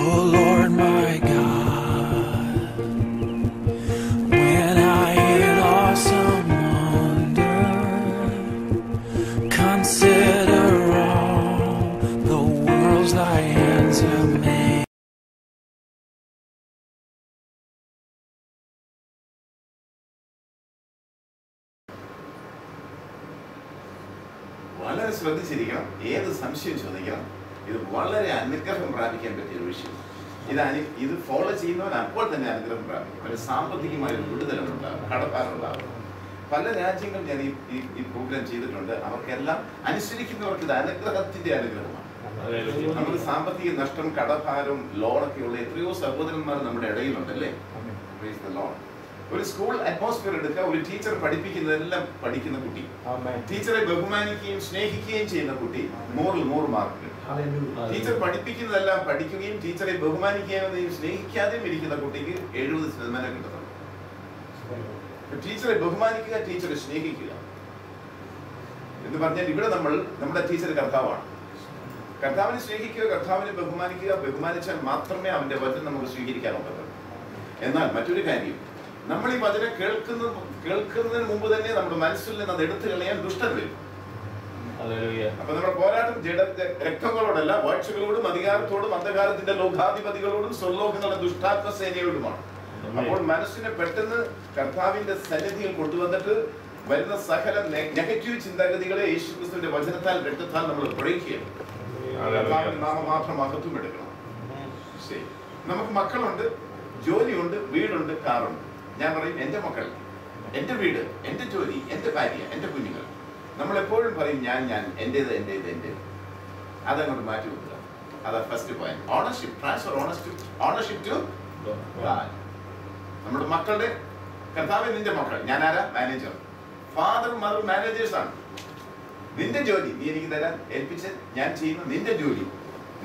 Oh Lord my God, when I in awesome wonder consider all the worlds thy hands have made. വളരെ ശ്രദ്ധിച്ചിരിക്കണം, ഏത് സംശയം ചോദിക്കണം. ഇത് വളരെ അനുഗ്രഹം പ്രാപിക്കാൻ പറ്റിയ ഒരു വിഷയം. ഇത് ഫോളോ ചെയ്യുന്നവൻ അപ്പോൾ തന്നെ അനുഗ്രഹം പ്രാപിക്കും. ഒരു സാമ്പത്തികമായ ഒരു വിടുതലുണ്ടാകും, കടപ്പാടുണ്ടാകും. പല രാജ്യങ്ങൾ ഞാൻ ഈ പ്രോഗ്രാം ചെയ്തിട്ടുണ്ട്. അവർക്കെല്ലാം അനുസരിക്കുന്നവർക്ക് ഇത് അനുഗ്രഹത്തിന്റെ അനുഗ്രഹമാണ്. നമുക്ക് സാമ്പത്തിക നഷ്ടം, കടഭാരം, ലോണൊക്കെയുള്ള എത്രയോ സഹോദരന്മാർ നമ്മുടെ ഇടയിലുണ്ട് അല്ലേ. ഒരു സ്കൂൾ അറ്റ്മോസ്ഫിയർ എടുക്കുക. ഒരു ടീച്ചർ പഠിപ്പിക്കുന്നതെല്ലാം പഠിക്കുന്ന കുട്ടി, ടീച്ചറെ ബഹുമാനിക്കുകയും സ്നേഹിക്കുകയും ചെയ്യുന്ന കുട്ടി 100 മാർക്ക് കിട്ടും. ടീച്ചർ പഠിപ്പിക്കുന്നതെല്ലാം പഠിക്കുകയും ടീച്ചറെ ബഹുമാനിക്കുകയും സ്നേഹിക്കാതെയും ഇരിക്കുന്ന കുട്ടിക്ക് 70% കിട്ടുന്നുണ്ട്. ടീച്ചറെ ബഹുമാനിക്കുക, ടീച്ചറെ സ്നേഹിക്കുക എന്ന് പറഞ്ഞാൽ ഇവിടെ നമ്മുടെ ടീച്ചർ കർത്താവാണ്. കർത്താവിനെ സ്നേഹിക്കുക, കർത്താവിനെ ബഹുമാനിക്കുക. ബഹുമാനിച്ചാൽ മാത്രമേ അവന്റെ വചനം നമുക്ക് സ്വീകരിക്കാനുള്ളത്. എന്നാൽ മറ്റൊരു കാര്യം, നമ്മൾ ഈ വചനം കേൾക്കുന്നതിന് മുമ്പ് തന്നെ നമ്മുടെ മനസ്സിൽ നിന്ന് അത് എടുത്തു കളയാൻ ദുഷ്ടൻ വരും. അപ്പൊ നമ്മുടെ പോരാട്ടം രക്തങ്ങളോടല്ല, വാഴ്ചകളോടും അധികാരത്തോടും അന്ധകാരത്തിന്റെ ലോകാധിപതികളോടും സ്വർലോകങ്ങളുടെ ദുഷ്ടാത്മസേനയോടുമാണ്. അപ്പോൾ മനസ്സിനെ പെട്ടെന്ന് കർത്താവിന്റെ സന്നിധിയിൽ കൊണ്ടുവന്നിട്ട് വരുന്ന സകല നെഗറ്റീവ് ചിന്താഗതികളെ യേശുക്രിസ്തുവിന്റെ വചനത്താൽ രക്തത്താൽ നമ്മൾ ബ്രേക്ക് ചെയ്യണം. കർത്താവിന്റെ നാമമാത്രം മഹത്വം എടുക്കണം. ശരി, നമുക്ക് മക്കളുണ്ട്, ജോലിയുണ്ട്, വീടുണ്ട്, കാറുണ്ട്. ഞാൻ പറയും എന്റെ മക്കൾ, എന്റെ വീട്, എന്റെ ജോലി, എന്റെ ഭാര്യ, എന്റെ കുഞ്ഞുങ്ങൾ. നമ്മൾ എപ്പോഴും പറയും ഞാൻ എന്റേത്. അതങ്ങോട്ട് മാറ്റി വെക്കുക. അതാണ് first point. Ownership, transfer ownership to God. നമ്മുടെ മക്കളുടെ കർത്താവ് നിന്റെ മക്കൾ. ഞാൻ ആരാ? മാനേജർ. ഫാദർ മദർ മാനേജേഴ്സ് ആണ്. നിന്റെ ജോലി നീ എനിക്ക് തരാൻ ഏൽപ്പിച്ച് ഞാൻ ചെയ്യുന്ന നിന്റെ ജോലി,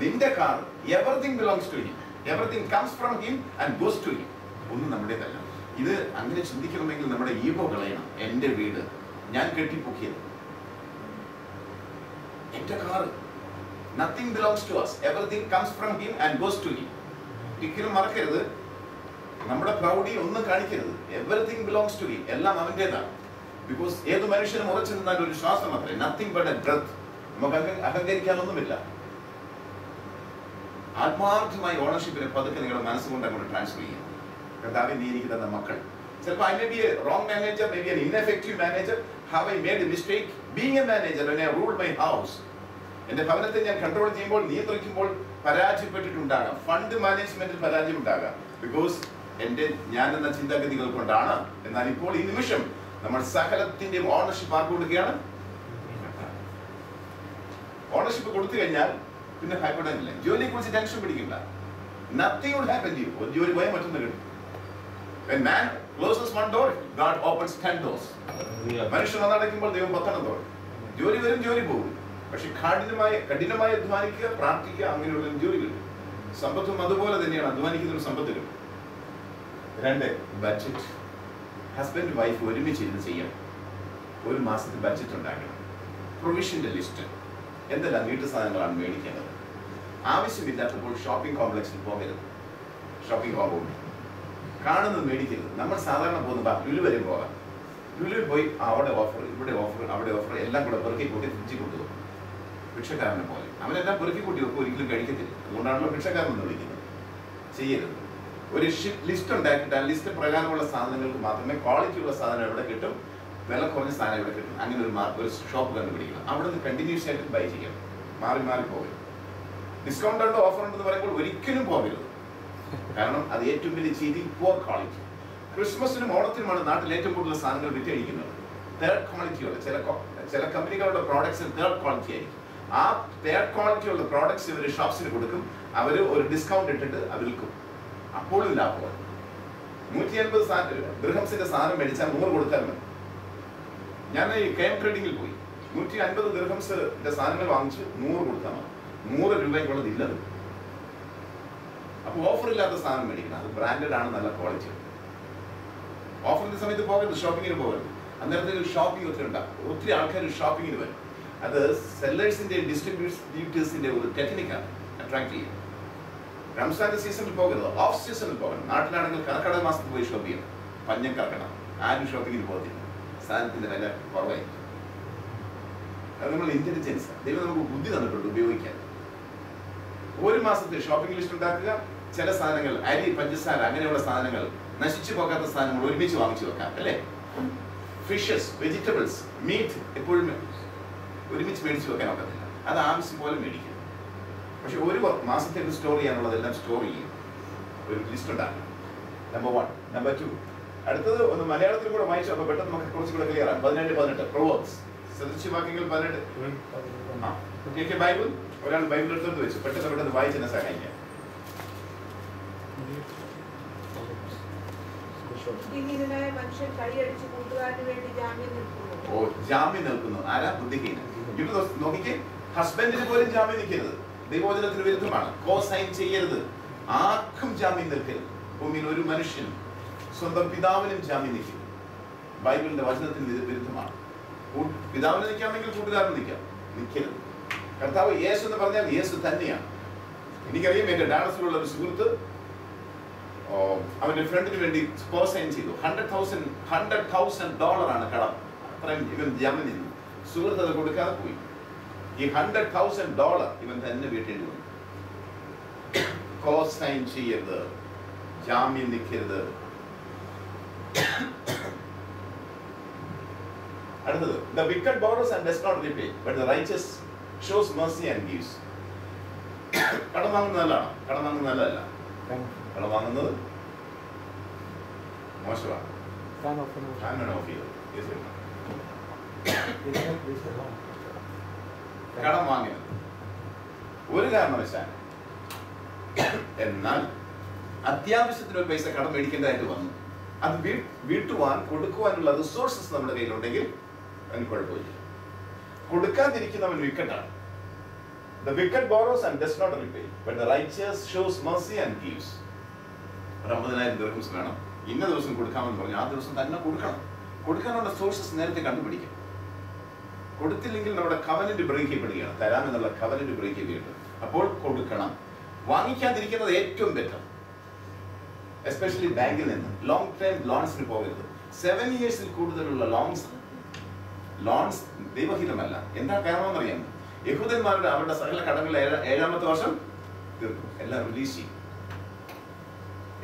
നിന്റെ car, everything belongs to him. Everything comes from him and goes to him. ഒന്നും നമ്മുടേതല്ല. ഇത് അങ്ങനെ ചിന്തിക്കണമെങ്കിൽ നമ്മുടെ ഈഗോ കളയണം. എന്റെ വീട് ഞാൻ കെട്ടിപ്പൊക്കിയത്, എന്റെ car, nothing belongs to us. Everything comes from him and goes to him. ഒരിക്കലും മറക്കരുത്. നമ്മുടെ പ്രൗഢി ഒന്നും കാണിക്കരുത്. Everything belongs to him. എല്ലാം അവന്റേതാണ്. ബിക്കോസ് ഏത് മനുഷ്യനും ഉറച്ചു നിന്നാൽ ഒരു ശ്വാസം അത്രേ. Nothing but a breath. നമുക്ക് അഹങ്കരിക്കാനൊന്നുമില്ല. ആത്മാർത്ഥമായി ഓണർഷിപ്പിനെ പതുക്കെ നിങ്ങളുടെ മനസ്സുകൊണ്ട് അങ്ങോട്ട് ട്രാൻസ്ഫർ ചെയ്യാം. കർത്താവേ നീ എനിക്ക് തന്ന മക്കൾ. ചിലപ്പോൾ I may be a wrong manager, maybe an ineffective manager. Have I made a mistake being a manager when I ruled my house? എന്റെ ഭവനത്തെ ഞാൻ കൺട്രോൾ ചെയ്യുമ്പോൾ, നിയന്ത്രിക്കുമ്പോൾ പരാജയപ്പെട്ടിട്ടുണ്ടാകാം. ഫണ്ട് മാനേജ്മെന്റിൽ പരാജയം ഉണ്ടാകാം. ബിക്കോസ് ഞാൻ എന്ന ചിന്താഗതികൾ കൊണ്ടാണ്. എന്നാൽ ഇപ്പോൾ ഈ നിമിഷം നമ്മൾ സകലത്തിന്റെയും ഓണർഷിപ്പ് ആർക്ക് കൊടുക്കുകയാണ്? ഓണർഷിപ്പ് കൊടുത്തു കഴിഞ്ഞാൽ പിന്നെ ഭയപ്പെടാനില്ല. ജോലിയെ കുറിച്ച് ടെൻഷൻ പിടിക്കണ്ട. Nothing would happen to you. ഒരു ജോലി പോയാൽ മറ്റൊന്ന് കിട്ടും. When man closes one door, God opens 10 doors. മനുഷ്യൻ ഒന്നടയ്ക്കുമ്പോൾ ദൈവം 10 തുറക്കും. ജോലി വരും, ജോലി പോകും. പക്ഷെ കഠിനമായി അധ്വാനിക്കുക, പ്രാർത്ഥിക്കുക, അങ്ങനെയുള്ള ജോലി കിട്ടും. സമ്പത്തും അതുപോലെ തന്നെയാണ്. അധ്വാനിക്കുന്ന ഒരു സമ്പത്ത് കിട്ടും. 2, ബഡ്ജറ്റ്. ഹസ്ബൻഡ് വൈഫ് ഒരുമിച്ചിരുന്ന് ചെയ്യണം. ഒരു മാസത്തെ ബഡ്ജറ്റ് ഉണ്ടാക്കണം. പ്രൊവിഷന്റെ ലിസ്റ്റ്. എന്തെല്ലാം വീട്ടു സാധനങ്ങളാണ് മേടിക്കേണ്ടത്. ആവശ്യമില്ലാത്തപ്പോൾ ഷോപ്പിംഗ് കോംപ്ലക്സിൽ പോകരുത്. ഷോപ്പിംഗ് കോമ്പൗണ്ട് കാണുന്നത് മേടിക്കരുത്. നമ്മൾ സാധാരണ പോകുന്ന ലുലു വരെ പോകാം. ലുലുവിൽ പോയി അവിടെ ഓഫർ, ഇവിടെ ഓഫർ, അവിടെ ഓഫർ, എല്ലാം കൂടെ പെറുക്കി കൂട്ടി ഫ്രിഡ്ജിൽ കൊണ്ടുപോകും. ഭിക്ഷക്കാരനെ പോലെ അവനെല്ലാം പെറുക്കി കൂട്ടി വെക്കും, ഒരിക്കലും കഴിക്കത്തില്ല. അതുകൊണ്ടാണല്ലോ ഭിക്ഷക്കാരനെന്ന് വിളിക്കുന്നത്. ചെയ്യരുത്. ഒരു ലിസ്റ്റ് ഉണ്ടാക്കിയിട്ട് ആ ലിസ്റ്റ് പ്രകാരമുള്ള സാധനങ്ങൾക്ക് മാത്രമേ, ക്വാളിറ്റി ഉള്ള സാധനം എവിടെ കിട്ടും, വില കുറഞ്ഞ സാധനം എവിടെ കിട്ടും, അങ്ങനെ ഒരു ഷോപ്പ് കണ്ടുപിടിക്കണം. അവിടെ നിന്ന് കണ്ടിന്യൂസ് ആയിട്ട് ബൈ ചെയ്യണം. മാറി പോകരുത്. ഡിസ്കൗണ്ട് ഉണ്ട്, ഓഫർ ഉണ്ടെന്ന് പറയുമ്പോൾ ഒരിക്കലും പോകരുത്. കാരണം അത് ഏറ്റവും വലിയ ചീറ്റിംഗ്, പുവർ ക്വാളിറ്റി. ക്രിസ്മസിനും ഓണത്തിനുമാണ് നാട്ടിൽ ഏറ്റവും കൂടുതൽ സാധനങ്ങൾ വിറ്റഴിക്കുന്നത്. തേർഡ് ക്വാളിറ്റിയുള്ള ചില കമ്പനികളുടെ പ്രോഡക്ട്സ് തേർഡ് ക്വാളിറ്റി ആയിരിക്കും. ആ തേർഡ് ക്വാളിറ്റിയുള്ള പ്രോഡക്ട്സ് ഇവർ ഷോപ്സിന് കൊടുക്കും. അവർ ഒരു ഡിസ്കൗണ്ട് ഇട്ടിട്ട് അത് വിൽക്കും. അപ്പോഴും ലാഭമാണ്. 150 ദിർഹംസിന്റെ സാധനം മേടിച്ചാൽ 100 കൊടുത്താൽ മതി. ഞാൻ ഈ കെഎം ട്രേഡിങ്ങിൽ പോയി 150 ദിർഹംസിന്റെ സാധനങ്ങൾ വാങ്ങിച്ച് 100 കൊടുത്താൽ മതി. 100 രൂപയ്ക്കുള്ളത് ഇല്ലത്. അപ്പോൾ ഓഫർ ഇല്ലാത്ത സാധനം മേടിക്കണം. അത് ബ്രാൻഡഡ് ആണ്, നല്ല ക്വാളിറ്റി. ഓഫറിന്റെ സമയത്ത് പോകരുത്, ഷോപ്പിങ്ങിന് പോകരുത്. അന്നേരത്തിൽ ഷോപ്പിംഗ് ഒത്തിരി ഉണ്ടാകും. ഒത്തിരി ആൾക്കാർ ഷോപ്പിങ്ങിന് വരും. അത് സെല്ലേഴ്സിന്റെ ഡിസ്ട്രിബ്യൂട്ടേഴ്സിന്റെ ഒരു ടെക്നിക്കാണ് അട്രാക്ട് ചെയ്യുക. റംസാന്റെ സീസണിൽ പോകരുത്, ഓഫ് സീസണിൽ പോകണം. നാട്ടിലാണെങ്കിൽ കർക്കിടക മാസത്തിൽ പോയി ഷോപ്പ് ചെയ്യണം. പഞ്ഞം കറക്കണം. ആരും ഷോപ്പിങ്ങിന് പോകത്തില്ല, സാധനത്തിന്റെ വില കുറവായിരിക്കും. അത് നമ്മൾ ഇന്റലിജൻസ്, ദൈവം നമുക്ക് ബുദ്ധി തന്നിട്ടുണ്ട് ഉപയോഗിക്കാൻ. ഒരു മാസത്തെ ഷോപ്പിംഗ് ലിസ്റ്റ് ഉണ്ടാക്കുക. ചില സാധനങ്ങൾ, അരി, പഞ്ചസാര, അങ്ങനെയുള്ള സാധനങ്ങൾ, നശിച്ചു പോകാത്ത സാധനങ്ങൾ ഒരുമിച്ച് വാങ്ങിച്ചു വെക്കാം, അല്ലേ? ഫിഷസ്, വെജിറ്റബിൾസ്, മീറ്റ് എപ്പോഴും ഒരുമിച്ച് മേടിച്ചു വെക്കാൻ ഒക്കത്തില്ല. അത് ആവശ്യം പോലെ മേടിക്കും. പക്ഷെ ഒരു മാസത്തേക്ക് സ്റ്റോർ ചെയ്യാനുള്ളതെല്ലാം സ്റ്റോർ ചെയ്യും. ഒരു ലിസ്റ്റ് ഉണ്ടാക്കണം. നമ്പർ 1. നമ്പർ 2, അടുത്തത് ഒന്ന് മലയാളത്തിൽ കൂടെ വായിച്ചു. അപ്പൊ പെട്ടെന്ന് നമുക്ക് കുറച്ചുകൂടെ ക്ലിയർ ആണ്. 17 പ്രൊവേർബ്സ്, സദൃശ്യവാക്യങ്ങൾ 18. ബൈബിൾ, ഒരാൾ ബൈബിൾ എടുത്തോണ്ട് വെച്ചു, പെട്ടെന്ന് വായിച്ചെന്നെ സഹായിക്കാം. മനുഷ്യൻ കൈയടിച്ച് കൂട്ടുകാരന് വേണ്ടി ജാമ്യം നിൽക്കുന്നു. ഓ, ജാമ്യം നിൽക്കുന്നു. ആരാ? ബുദ്ധിഹീനൻ. ഇവിടെ നോക്കിക്കേ, ഹസ്ബൻഡിന് പോലും ജാമ്യം നിൽക്കരുത്. ദൈവവചനത്തിന് വിരുദ്ധമാണ്. കോ സൈൻ ചെയ്യരുത്. ആർക്കും ജാമ്യം നിൽക്കരുത്. ഭൂമിയിൽ ഒരു മനുഷ്യനും സ്വന്തം പിതാവിനും ജാമ്യം നിൽക്കരുത്. ബൈബിളിന്റെ വചനത്തിന് വിരുദ്ധമാണ്. പിതാവിന് നിൽക്കാമെങ്കിൽ കൂട്ടുകാരന് നിൽക്കരുത്. കർത്താവ് യേശു എന്ന് പറഞ്ഞാൽ യേശു തന്നെയാണ്. എനിക്കറിയാം, എന്റെ ഡാലസിലുള്ള ഒരു സുഹൃത്ത് അവന്റെ ഫ്രണ്ടിന് വേണ്ടി കോ സൈൻ ചെയ്തു. $100,000 കടം. അത്രയും ഇവൻ ജാമ്യം നിന്നു. സുഹൃത്ത് അത് കൊടുക്കാതെ പോയി. ഈ $100,000 ഇവൻ തന്നെ വീട്ടേണ്ടി വന്നു. കോ സൈൻ ചെയ്യരുത്, ജാമ്യം നിൽക്കരുത്. അടുത്തത്, the wicked borrows and does not repay, but the righteous shows mercy and gives. കടം വാങ്ങുന്നത് നല്ലതാണ്, കടം വാങ്ങുന്നത് നല്ലതല്ല. കടം വാങ്ങുന്നത് മോശമാണ്. കടം വാങ്ങരുത് ഒരു കാരണവശാലും. എന്നാൽ അത്യാവശ്യത്തിന് ഒരു പൈസ കടം മേടിക്കേണ്ടതായിട്ട് വന്നു, അത് വീട്ടുവാൻ കൊടുക്കുവാനുള്ള റിസോഴ്സസ് നമ്മുടെ കയ്യിലുണ്ടെങ്കിൽ അതിന് കുഴപ്പമില്ല. കൊടുക്കാതിരിക്കുന്നവൻ വിക്കറ്റാണ്. The wicked borrows and does not repay, but the righteous shows mercy and gives. 50,000 dirhams വേണം, ഇന്ന ദിവസം കൊടുക്കാമെന്ന് പറഞ്ഞു, ആ ദിവസം തന്നെ കൊടുക്കണം. കൊടുക്കാനുള്ള സോഴ്സസ് നേരത്തെ കണ്ടുപിടിക്കും. കൊടുത്തില്ലെങ്കിൽ നമ്മുടെ കവനന്റ് ബ്രേക്ക് ചെയ്യപ്പെടുകയാണ്. തരാമെന്നുള്ള കവനന്റ് ബ്രേക്ക് ചെയ്തിട്ടുണ്ട്. അപ്പോൾ കൊടുക്കണം. വാങ്ങിക്കാതിരിക്കുന്നത് ഏറ്റവും ബെറ്റർ. എസ്പെഷ്യലി ബാങ്കിൽ നിന്ന് ലോങ് ടൈം ലോൺസിന് പോകരുത്. 7 yearsൽ കൂടുതലുള്ള ലോൺസ് ദൈവഹിതമല്ല. എന്താ കാരണമെന്ന് അറിയാമോ? യഹൂദന്മാരുടെ അവരുടെ സകല കടങ്ങൾ 7ാമത്തെ വർഷം തീർക്കും, എല്ലാം റിലീസ് ചെയ്യും.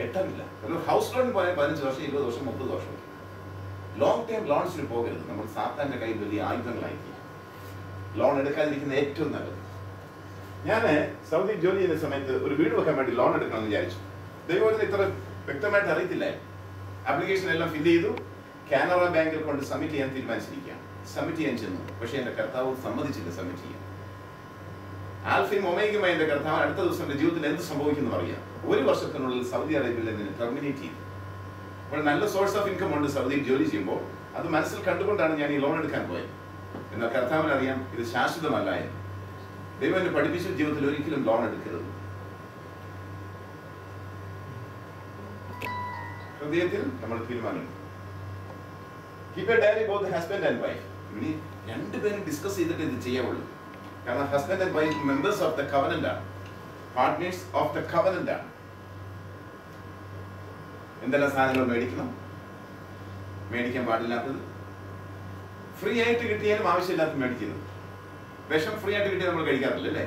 എട്ടമില്ല. ഹൗസ് ലോൺ പോയാൽ 15 വർഷം, 20 വർഷം, 30 വർഷം. ലോങ് ടൈം ലോൺസിന് പോകരുത്. നമ്മൾ സാത്താന്റെ കയ്യിൽ വലിയ ആയുധങ്ങളായിരിക്കും. ലോൺ എടുക്കാതിരിക്കുന്ന ഏറ്റവും നല്ലത്. ഞാൻ സൗദി ജോലി ചെയ്യുന്ന സമയത്ത് ഒരു വീട് വെക്കാൻ വേണ്ടി ലോൺ എടുക്കണമെന്ന് വിചാരിച്ചു. ദൈവത്തിന് ഇത്ര വ്യക്തമായിട്ട് അറിയത്തില്ലായിരുന്നു. ആപ്ലിക്കേഷൻ എല്ലാം ഫില്ല് ചെയ്തു. കാനറ ബാങ്കിൽ കൊണ്ട് സബ്മിറ്റ് ചെയ്യാൻ തീരുമാനിച്ചിരിക്കുകയാണ്. സബ്മിറ്റ് ചെയ്യാൻ ചെന്നു. പക്ഷേ എന്റെ കർത്താവ് സമ്മതിച്ചില്ല സബ്മിറ്റ് ചെയ്യാൻ. ആൽഫയും ഒമേഗയുമായി എന്റെ കർത്താവ് അടുത്ത ദിവസം എന്റെ ജീവിതത്തിൽ എന്ത് സംഭവിക്കുന്നു അറിയാം. 1 വർഷത്തിനുള്ളിൽ സൗദി അറേബ്യയിൽ നിന്ന് ടെർമിനേറ്റ് ചെയ്തു. അപ്പോൾ നല്ല സോഴ്സ് ഓഫ് ഇൻകം ഉണ്ട് സൗദിയിൽ ജോലി ചെയ്യുമ്പോൾ. അത് മനസ്സിൽ കണ്ടുകൊണ്ടാണ് ഞാൻ ഈ ലോൺ എടുക്കാൻ പോയത്. എന്നാൽ കർത്താവിന് അറിയാം ഇത് ശാശ്വതമല്ല എന്ന്. ദൈവം എന്നെ പഠിപ്പിച്ച ജീവിതത്തിൽ ഒരിക്കലും ലോൺ എടുക്കരുത്. ഹൃദയത്തിൽ നമ്മൾ തീരുമാനം. Keep a diary both the husband and wife. ഇനി രണ്ടുപേരും ഡിസ്കസ് ചെയ്തിട്ട് ഇത് ചെയ്യാവുള്ളൂ. കാരണം husband and wife members of the covenant ആണ്, പാർട്ട്നേഴ്സ് ഓഫ് ദ കവനന്റ് ആണ്. എന്തെല്ലാം സാധനങ്ങൾ മേടിക്കണം, മേടിക്കാൻ പാടില്ലാത്തത്, ഫ്രീ ആയിട്ട് കിട്ടിയാലും ആവശ്യമില്ലാത്ത മേടിക്കുന്നത്. വിഷം ഫ്രീ ആയിട്ട് കിട്ടിയാൽ നമ്മൾ കഴിക്കാറില്ല അല്ലേ?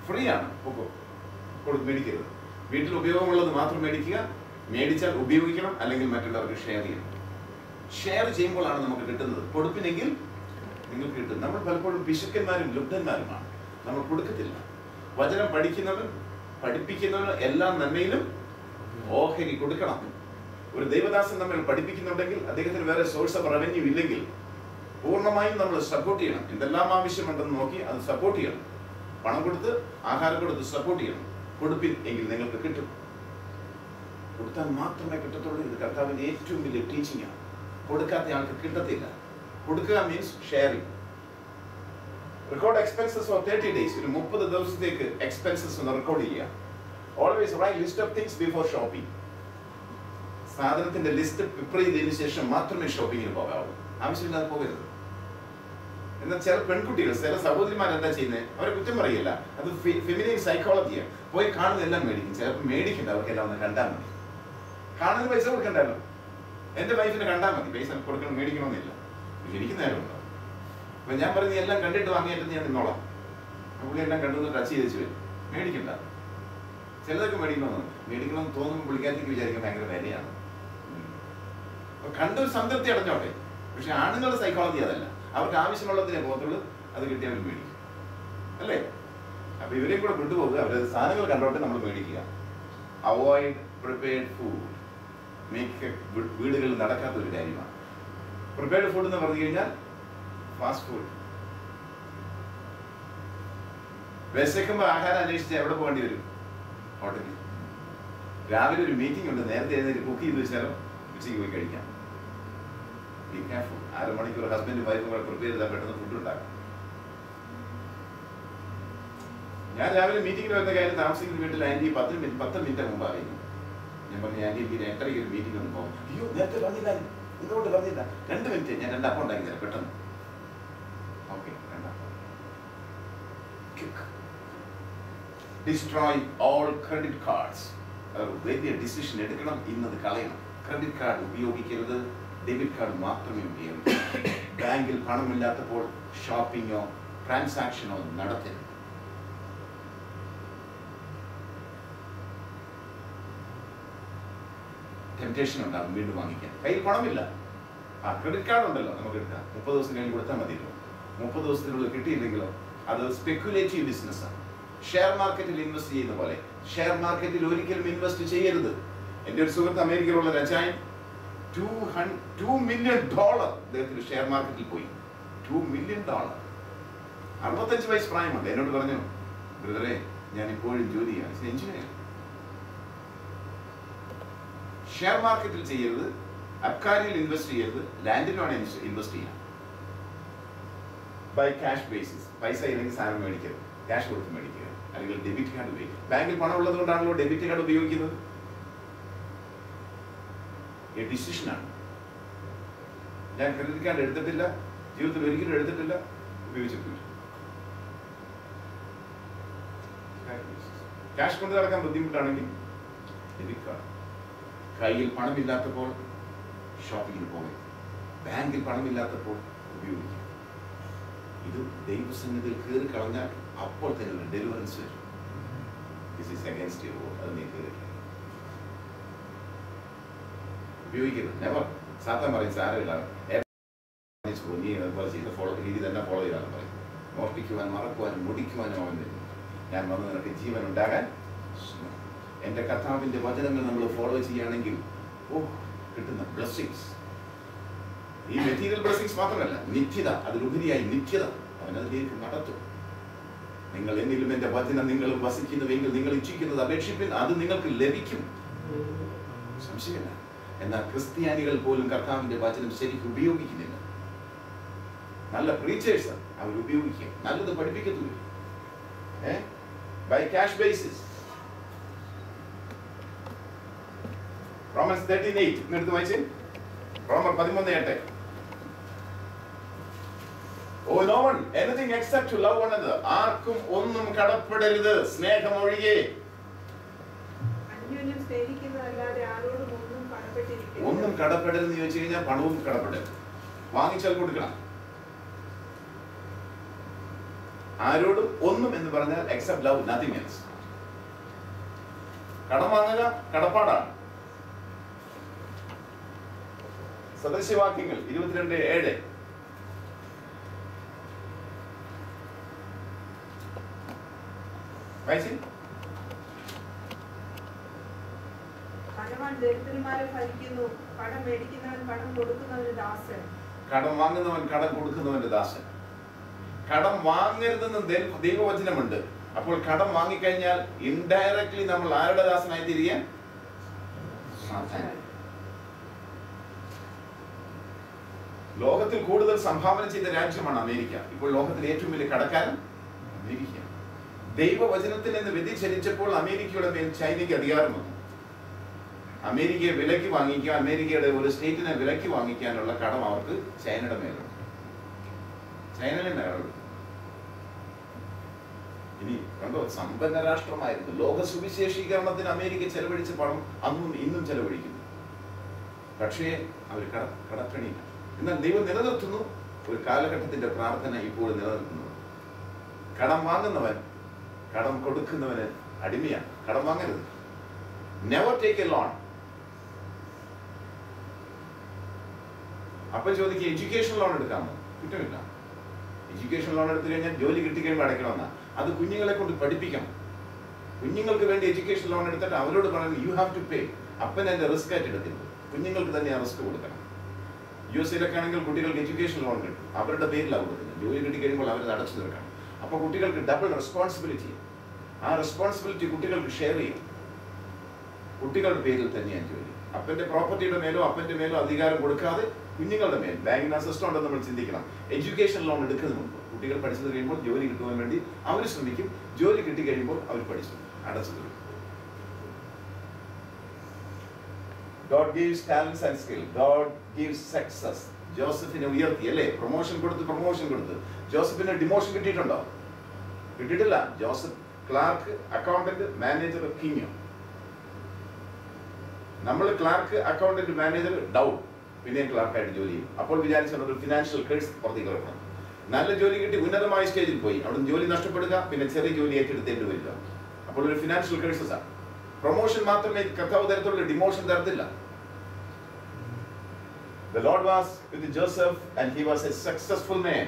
ഫ്രീ ആണ്, മേടിക്കരുത്. വീട്ടിൽ ഉപയോഗമുള്ളത് മാത്രം മേടിക്കുക. മേടിച്ചാൽ ഉപയോഗിക്കണം, അല്ലെങ്കിൽ മറ്റുള്ളവർക്ക് ഷെയർ ചെയ്യണം. ഷെയർ ചെയ്യുമ്പോഴാണ് നമുക്ക് കിട്ടുന്നത്. കൊടുപ്പിനെങ്കിൽ നിങ്ങൾക്ക് കിട്ടും. നമ്മൾ പലപ്പോഴും പിശുക്കന്മാരും ലുബ്ധന്മാരുമാണ്. നമ്മൾ കൊടുക്കത്തില്ല. വചനം പഠിക്കുന്നവരും പഠിപ്പിക്കുന്നവരും എല്ലാ നന്മയിലും ഓഹരി കൊടുക്കണം. ഒരു ദൈവദാസൻ നമ്മൾ പഠിപ്പിക്കുന്നുണ്ടെങ്കിൽ അദ്ദേഹത്തിന് വേറെ സോഴ്സ് ഓഫ് റവന്യൂ ഇല്ലെങ്കിൽ പൂർണ്ണമായും നമ്മൾ സപ്പോർട്ട് ചെയ്യണം. എന്തെല്ലാം ആവശ്യമുണ്ടെന്ന് നോക്കി അത് സപ്പോർട്ട് ചെയ്യണം. പണം കൊടുത്ത്, ആഹാരം കൊടുത്ത് സപ്പോർട്ട് ചെയ്യണം. കൊടുപ്പിൻ എങ്കിൽ നിങ്ങൾക്ക് കിട്ടും. കൊടുത്താൽ മാത്രമേ കിട്ടത്തുള്ളൂ. ഇത് കർത്താവിന്റെ ഏറ്റവും വലിയ ടീച്ചിങ് ആണ്. കൊടുക്കാത്ത ആൾക്ക് കിട്ടത്തില്ല. കൊടുക്കുക means sharing. Record expenses for 30 days. ഒരു 30 ദിവസത്തേക്ക് എക്സ്പെൻസസ് ഒന്ന് റെക്കോർഡ് ചെയ്യുക. Always write list of things before shopping. സാധനത്തിന്റെ ലിസ്റ്റ് പ്രിപ്പയർ ചെയ്തതിനു ശേഷം മാത്രമേ ഷോപ്പിങ്ങിന് പോകാവൂ. ആവശ്യമില്ലാതെ പോകരുത്. എന്നാൽ ചില പെൺകുട്ടികൾ, ചില സഹോദരിമാർ എന്താ ചെയ്യുന്നത്? അവരെ കുറ്റം പറയില്ല, അത് ഫെമിനിൻ സൈക്കോളജിയാണ്. പോയി കാണുന്നതെല്ലാം മേടിക്കും. ചിലപ്പോൾ മേടിക്കണ്ട, അവർക്കെല്ലാം ഒന്ന് കണ്ടാൽ മതി. കാണുന്ന പൈസ കൊടുക്കണ്ടല്ലോ. എൻ്റെ വൈഫിനെ കണ്ടാൽ മതി, പൈസ കൊടുക്കണം മേടിക്കണമെന്നില്ല. എനിക്ക് നേരമുണ്ടോ? അപ്പൊ ഞാൻ പറഞ്ഞ് എല്ലാം കണ്ടിട്ട് വാങ്ങിയിട്ട് ഞാൻ നിന്നോളാം. പുള്ളി എല്ലാം കണ്ടു ടച്ച് ചെയ്ത് വരും. മേടിക്കണ്ട. ചിലതൊക്കെ മേടിക്കണമെന്ന് തോന്നുമ്പോൾ പുള്ളിക്കാരത്തേക്ക് വിചാരിക്കാൻ ഭയങ്കര വിലയാണ്. അപ്പൊ കണ്ടൊരു സംതൃപ്തി അടഞ്ഞോട്ടെ. പക്ഷെ ആണുങ്ങളുടെ സൈക്കോളജി അതല്ല. അവർക്ക് ആവശ്യമുള്ളതിനെ പോകത്തുള്ളൂ, അത് കിട്ടിയാൽ അവർ മേടിക്കും, അല്ലേ? അപ്പൊ ഇവരെയും കൂടെ കൊണ്ടുപോകുക, അവരുടെ സാധനങ്ങൾ കണ്ടോട്ടെ നമ്മൾ മേടിക്കുക. Avoid prepared food. വീടുകളിൽ നടക്കാത്ത ഒരു കാര്യമാണ് പ്രിപ്പയർഡ് ഫുഡ് എന്ന് പറഞ്ഞു കഴിഞ്ഞാൽ. Fast food. വിശക്കുമ്പോൾ ആഹാരം അന്വേഷിച്ച് എവിടെ പോകേണ്ടി വരും? ഹോട്ടലിൽ. രാവിലെ ഒരു മീറ്റിംഗ് ഉണ്ട്, നേരത്തെ എഴുന്നേറ്റ് കുക്ക് ചെയ്ത് വെച്ചാലോ ഉച്ചയ്ക്ക് പോയി കഴിക്കാം. Be careful. 1/2 മണിക്കൂർ ഹസ്ബൻഡ് വൈഫും കൂടെ പ്രിപ്പയർ ചെയ്താൽ പെട്ടെന്ന് ഫുഡ് ഉണ്ടാക്കാം. ഞാൻ രാവിലെ മീറ്റിംഗിൽ വരുന്ന കാര്യം താമസിക്കുന്ന വീട്ടിൽ ആൻറ്റി 10 മിനിറ്റ് മുമ്പ് അറിയുന്നു. ഞാൻ പറഞ്ഞു ആൻറ്റി എനിക്ക് 8:30 ഒരു മീറ്റിംഗ് ഒന്ന് പോകും. അയ്യോ നേരത്തെ പറഞ്ഞില്ല, എന്തുകൊണ്ട് പറഞ്ഞില്ല? 2 മിനിറ്റ്, ഞാൻ 2 അപ്പം ഉണ്ടാക്കി തരാം പെട്ടെന്ന്. ഓക്കെ, 2 അപ്പം. Destroy all credit cards. വലിയ ഡിസിഷൻ എടുക്കണം, ഇന്നത് കളയണം. ക്രെഡിറ്റ് കാർഡ് ഉപയോഗിക്കരുത്, ഡെബിറ്റ് കാർഡ് മാത്രമേ ഉപയോഗിക്കൂ. ബാങ്കിൽ പണമില്ലാത്തപ്പോൾ ഷോപ്പിങ്ങോ ട്രാൻസാക്ഷനോ നടത്തരുത്. ടെംപ്റ്റേഷൻ ഉണ്ടാകും വീണ്ടും വാങ്ങിക്കാൻ. കയ്യിൽ പണമില്ല, ക്രെഡിറ്റ് കാർഡ് ഉണ്ടല്ലോ, നമുക്ക് എടുക്കാം. 30 ദിവസം കഴിഞ്ഞ് കൊടുത്താൽ മതിയല്ലോ. 30 ദിവസത്തിനുള്ളിൽ കിട്ടിയില്ലെങ്കിലോ അത് സ്പെക്കുലേറ്റീവ് ബിസിനസ്സാണ്. ഷെയർ മാർക്കറ്റിൽ ഇൻവെസ്റ്റ് ചെയ്യുന്ന പോലെ ഷെയർ മാർക്കറ്റിൽ ഒരിക്കലും ഇൻവെസ്റ്റ് ചെയ്യരുത്. എൻ്റെ ഒരു സുഹൃത്ത് അമേരിക്കയിലുള്ള രചായൻ $2 മില്യൺ അദ്ദേഹത്തിന് ഷെയർ മാർക്കറ്റിൽ പോയി. $2 മില്യൺ. 65 വയസ്സ് പ്രായമുണ്ട്. എന്നോട് പറഞ്ഞു, ബ്രദറെ ഞാൻ ഇപ്പോഴും ജോലി ചെയ്യാൻ എഞ്ചിനീയർ. ഷെയർ മാർക്കറ്റിൽ ചെയ്യരുത്, അബ്കാരിയിൽ ഇൻവെസ്റ്റ് ചെയ്യരുത്, ലാൻഡിലാണ് ഇൻവെസ്റ്റ് ചെയ്യാം. By cash basis. പൈസ ഇല്ലെങ്കിൽ സാധനം മേടിക്കരുത്, ക്യാഷ് കൊടുത്ത് മേടിക്കുക. അല്ലെങ്കിൽ ഡെബിറ്റ് കാർഡ് ഉപയോഗിക്കുക. ബാങ്കിൽ പണം ഉള്ളത് കൊണ്ടാണല്ലോ ഡെബിറ്റ് കാർഡ് ഉപയോഗിക്കുന്നത്. ഡിസിഷനാണ്. ഞാൻ ക്രെഡിറ്റ് കാർഡ് എടുത്തിട്ടില്ല, ജീവിതത്തിൽ ഒരിക്കലും എടുത്തിട്ടില്ല, ഉപയോഗിച്ചിട്ടില്ല. ക്യാഷ് കൊണ്ട് നടക്കാൻ ബുദ്ധിമുട്ടാണെങ്കിൽ ഡെബിറ്റ് കാർഡ്. കയ്യിൽ പണമില്ലാത്തപ്പോൾ ഷോപ്പിങ്ങിന് പോകരുത്, ബാങ്കിൽ പണമില്ലാത്തപ്പോൾ ഉപയോഗിക്കും. ഇത് ദൈവസന്നിധിയിൽ കയറി കളഞ്ഞാൽ അപ്പോൾ തന്നെ ഒരു ഡെലിവറൻസ് വരും. This is against your vote. അത് നീ കയറി ഉപയോഗിക്കരുത്. നെവർ. സാത്താൻ പറയും സാരമില്ല, നീ അതുപോലെ ചെയ്ത രീതി തന്നെ ഫോളോ ചെയ്താലും പറയും. മോഷ്ടിക്കുവാൻ, മറക്കുവാനും, മുടിക്കുവാനും അവൻ വരുന്നു. ഞാൻ വന്ന് നിനക്ക് ജീവൻ ഉണ്ടാകാൻ. എൻ്റെ കർത്താവിൻ്റെ വചനങ്ങൾ നമ്മൾ ഫോളോ ചെയ്യുകയാണെങ്കിൽ കിട്ടുന്ന ബ്ലെസ്സിങ്സ്, ഈ മെറ്റീരിയൽ ബ്ലെസ്സിങ്സ് മാത്രമല്ല, നിത്യത, അതിലുപരിയായി നിത്യത അവനതിലേക്ക് നടത്തും. നിങ്ങൾ എന്നിലും എൻ്റെ വചനം നിങ്ങൾ വസിക്കുന്നുവെങ്കിൽ നിങ്ങൾ ഇച്ഛിക്കുന്നത് അപേക്ഷിപ്പിൻ, അത് നിങ്ങൾക്ക് ലഭിക്കും, സംശയമില്ല. എന്നാൽ ക്രിസ്ത്യാനികൾ പോലും കർത്താവിൻ്റെ വചനം ശരിക്കും ഉപയോഗിക്കുന്നില്ല. നല്ല പ്രീച്ചേഴ്സ് അവർ ഉപയോഗിക്കുക, നല്ലത് പഠിപ്പിക്കുന്നില്ല. By cash basis. Romans 13:8 എടുത്ത് വായിച്ചേ. റോമർ 11:8. Oh, no one anything except to love one another. ആർക്കും ഒന്നും കടപ്പെടരുത്, സ്നേഹം ഒഴികെ. അന്യോന്യം സ്നേഹിക്കുന്നതല്ലാതെ ആരോടും ഒന്നും കടപ്പെട്ടിരിക്കരുത്. ഒന്നും കടപ്പെടരുതെന്ന് ചോദിച്ചു കഴിഞ്ഞാൽ പണവും കടപ്പെടരുത്, വാങ്ങിച്ചാൽ കൊടുക്കണം. ആരോടും ഒന്നും എന്ന് പറഞ്ഞാൽ except love, nothing else. കടം വാങ്ങുക കടപ്പാടാണ്. സദൃശവാക്യങ്ങൾ 22:7. കടവാൻ ദരിദ്രന്മാരെ ഭരിക്കുന്നു, കടം മേടിക്കുന്നവൻ കടം കൊടുക്കുന്നവന് ദാസൻ. കടം വാങ്ങുന്നവൻ കടം കൊടുക്കുന്നവന്റെ ദാസൻ. കടം വാങ്ങരുതെന്ന് ദൈവവചനമുണ്ട്. അപ്പോൾ കടം വാങ്ങിക്കഴിഞ്ഞാൽ ഇൻഡയറക്ട്ലി നമ്മൾ ആരുടെ ദാസനായി തീരുക? ലോകത്തിൽ കൂടുതൽ സംഭാവന ചെയ്ത രാജ്യമാണ് അമേരിക്ക. ഇപ്പോൾ ലോകത്തിൽ ഏറ്റവും വലിയ കടക്കാരൻ അമേരിക്ക. ദൈവവചനത്തിൽ നിന്ന് വ്യതിചലിച്ചപ്പോൾ അമേരിക്കയുടെ മേൽ ചൈനയ്ക്ക് അധികാരം വന്നു. അമേരിക്കയെ വിലയ്ക്ക് വാങ്ങിക്കാൻ, അമേരിക്കയുടെ ഒരു സ്റ്റേറ്റിനെ വിലയ്ക്ക് വാങ്ങിക്കാനുള്ള കടം അവർക്ക് ചൈനയുടെ മേലുണ്ട്. ചൈനയുടെ കടം ഇനി കണ്ടോ, സമ്പന്ന രാഷ്ട്രമായിരുന്നു. ലോക സുവിശേഷീകരണത്തിന് അമേരിക്ക ചെലവഴിച്ച പണം അന്നും ഇന്നും ചെലവഴിക്കുന്നു. പക്ഷേ അവർ കടക്കണിയില്ല. എന്നാൽ ദൈവം നിലനിർത്തുന്നു. ഒരു കാലഘട്ടത്തിന്റെ പ്രാർത്ഥന ഇപ്പോൾ നിലനിൽക്കുന്നു. കടം വാങ്ങുന്നവൻ കടം കൊടുക്കുന്നവന് അടിമയാണ്. കടം വാങ്ങരുത്. Never take a loan. അപ്പൊ ചോദിക്കുക, എഡ്യൂക്കേഷൻ ലോൺ എടുക്കാമോ? കുറ്റമില്ല. എഡ്യൂക്കേഷൻ ലോൺ എടുത്തു കഴിഞ്ഞാൽ ജോലി കിട്ടിക്കഴിയുമ്പോൾ അടയ്ക്കണമെന്നാ. അത് കുഞ്ഞുങ്ങളെ കൊണ്ട് പഠിപ്പിക്കണം. കുഞ്ഞുങ്ങൾക്ക് വേണ്ടി എഡ്യൂക്കേഷൻ ലോൺ എടുത്തിട്ട് അവരോട് പറയുന്നത് യു ഹാവ് ടു പേ. അപ്പൻ അതിന്റെ റിസ്ക് ആയിട്ട് എടുക്കരുത്. കുഞ്ഞുങ്ങൾക്ക് തന്നെ ആ റിസ്ക് കൊടുക്കണം. USA ആണെങ്കിൽ കുട്ടികൾക്ക് എഡ്യൂക്കേഷൻ ലോൺ കിട്ടും. അവരുടെ പേരിലാണ് കൊടുക്കുന്നത്. ജോലി കിട്ടി കഴിയുമ്പോൾ അവരത് അടച്ചു തീർക്കണം. അപ്പൊ കുട്ടികൾക്ക് ഡബിൾ റെസ്പോൺസിബിലിറ്റി. ആ റെസ്പോൺസിബിലിറ്റി കുട്ടികൾക്ക് ഷെയർ ചെയ്യും. കുട്ടികളുടെ പേരിൽ തന്നെയാണ് ജോലി. അപ്പന്റെ പ്രോപ്പർട്ടിയുടെ മേലോ അപ്പന്റെ മേലോ അധികാരം കൊടുക്കാതെ കുഞ്ഞുങ്ങളുടെ മേൽ ബാങ്കിന് ആ സിസ്റ്റം ഉണ്ടെന്ന് നമ്മൾ ചിന്തിക്കണം. എഡ്യൂക്കേഷൻ ലോൺ എടുക്കുന്നതിന് മുമ്പ് കുട്ടികൾ പഠിച്ചു കഴിയുമ്പോൾ ജോലി കിട്ടുവാൻ വേണ്ടി അവർ ശ്രമിക്കും. ജോലി കിട്ടി കഴിയുമ്പോൾ അവർ പഠിച്ചു അടച്ചു തീർക്കും. God gives talents and skill. God gives success. ജോസഫിനെ ഉയർത്തി അല്ലേ? പ്രൊമോഷൻ കൊടുത്ത്. ജോസഫിന് ഡിമോഷൻ കിട്ടിയിട്ടുണ്ടോ? കിട്ടിയിട്ടില്ല. Joseph clerk, accountant, manager, king. നമ്മൾ ക്ലാർക്ക്, അക്കൗണ്ടന്റ്, മാനേജർ, ഡൗൺ, പിന്നെ ക്ലാർക്കായിട്ട് ജോലി ചെയ്യും. അപ്പോൾ വിചാരിച്ചാൽ ഒരു ഫിനാൻഷ്യൽ കേസ് പുറത്തേക്ക് കിടക്കണം. നല്ല ജോലി കിട്ടി ഉന്നതമായ സ്റ്റേജിൽ പോയി അവിടെ ജോലി നഷ്ടപ്പെടുക, പിന്നെ ചെറിയ ജോലി ഏറ്റെടുത്തേണ്ടി വരിക. അപ്പോൾ ഒരു ഫിനാൻഷ്യൽ കേസസ് ആണ്. പ്രൊമോഷൻ മാത്രമേ കർത്താവ് തരത്തുള്ളൂ, ഡിമോഷൻ തരത്തില്ല. The Lord was with Joseph and he was a successful man.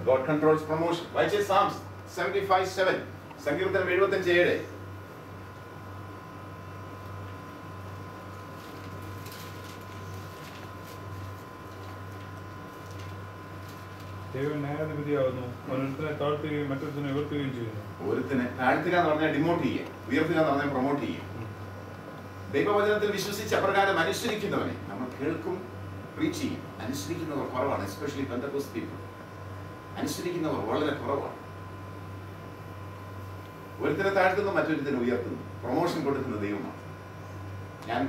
God controls promotion. Watch Psalms 75:7. സങ്കീർത്തനം 75:7. ദൈവം ന്യായാധിപതിയാവുന്നു. ഓരോരുത്തരെ താഴ്ത്തുകയും മറ്റൊരുത്തനെ ഉയർത്തുകയും ചെയ്യുന്നു. ഒരുത്തനെ താഴ്ത്തുക എന്ന് പറഞ്ഞാൽ ഡിമോട്ട് ചെയ്യുക, ഉയർത്തുക എന്ന് പറഞ്ഞാൽ പ്രൊമോട്ട് ചെയ്യുക. ദൈവവചനത്തിൽ വിശ്വസിച്ച് അപ്രകാരം അനുസരിക്കുന്നവനെ നമ്മൾ കേൾക്കും, പ്രീച്ച് ചെയ്യും. അനുസരിക്കുന്നവർ കുറവാണ്, എസ്പെഷ്യലി പെന്തക്കോസ്റ്റ് പീപ്പിൾ. അനുസരിക്കുന്നവർ വളരെ കുറവാണ്. ഒരുത്തനെ താഴ്ത്തുന്നു, മറ്റൊരുത്തനെ ഉയർത്തുന്നു. പ്രൊമോഷൻ കൊടുക്കുന്ന ദൈവമാണ്. ഞാൻ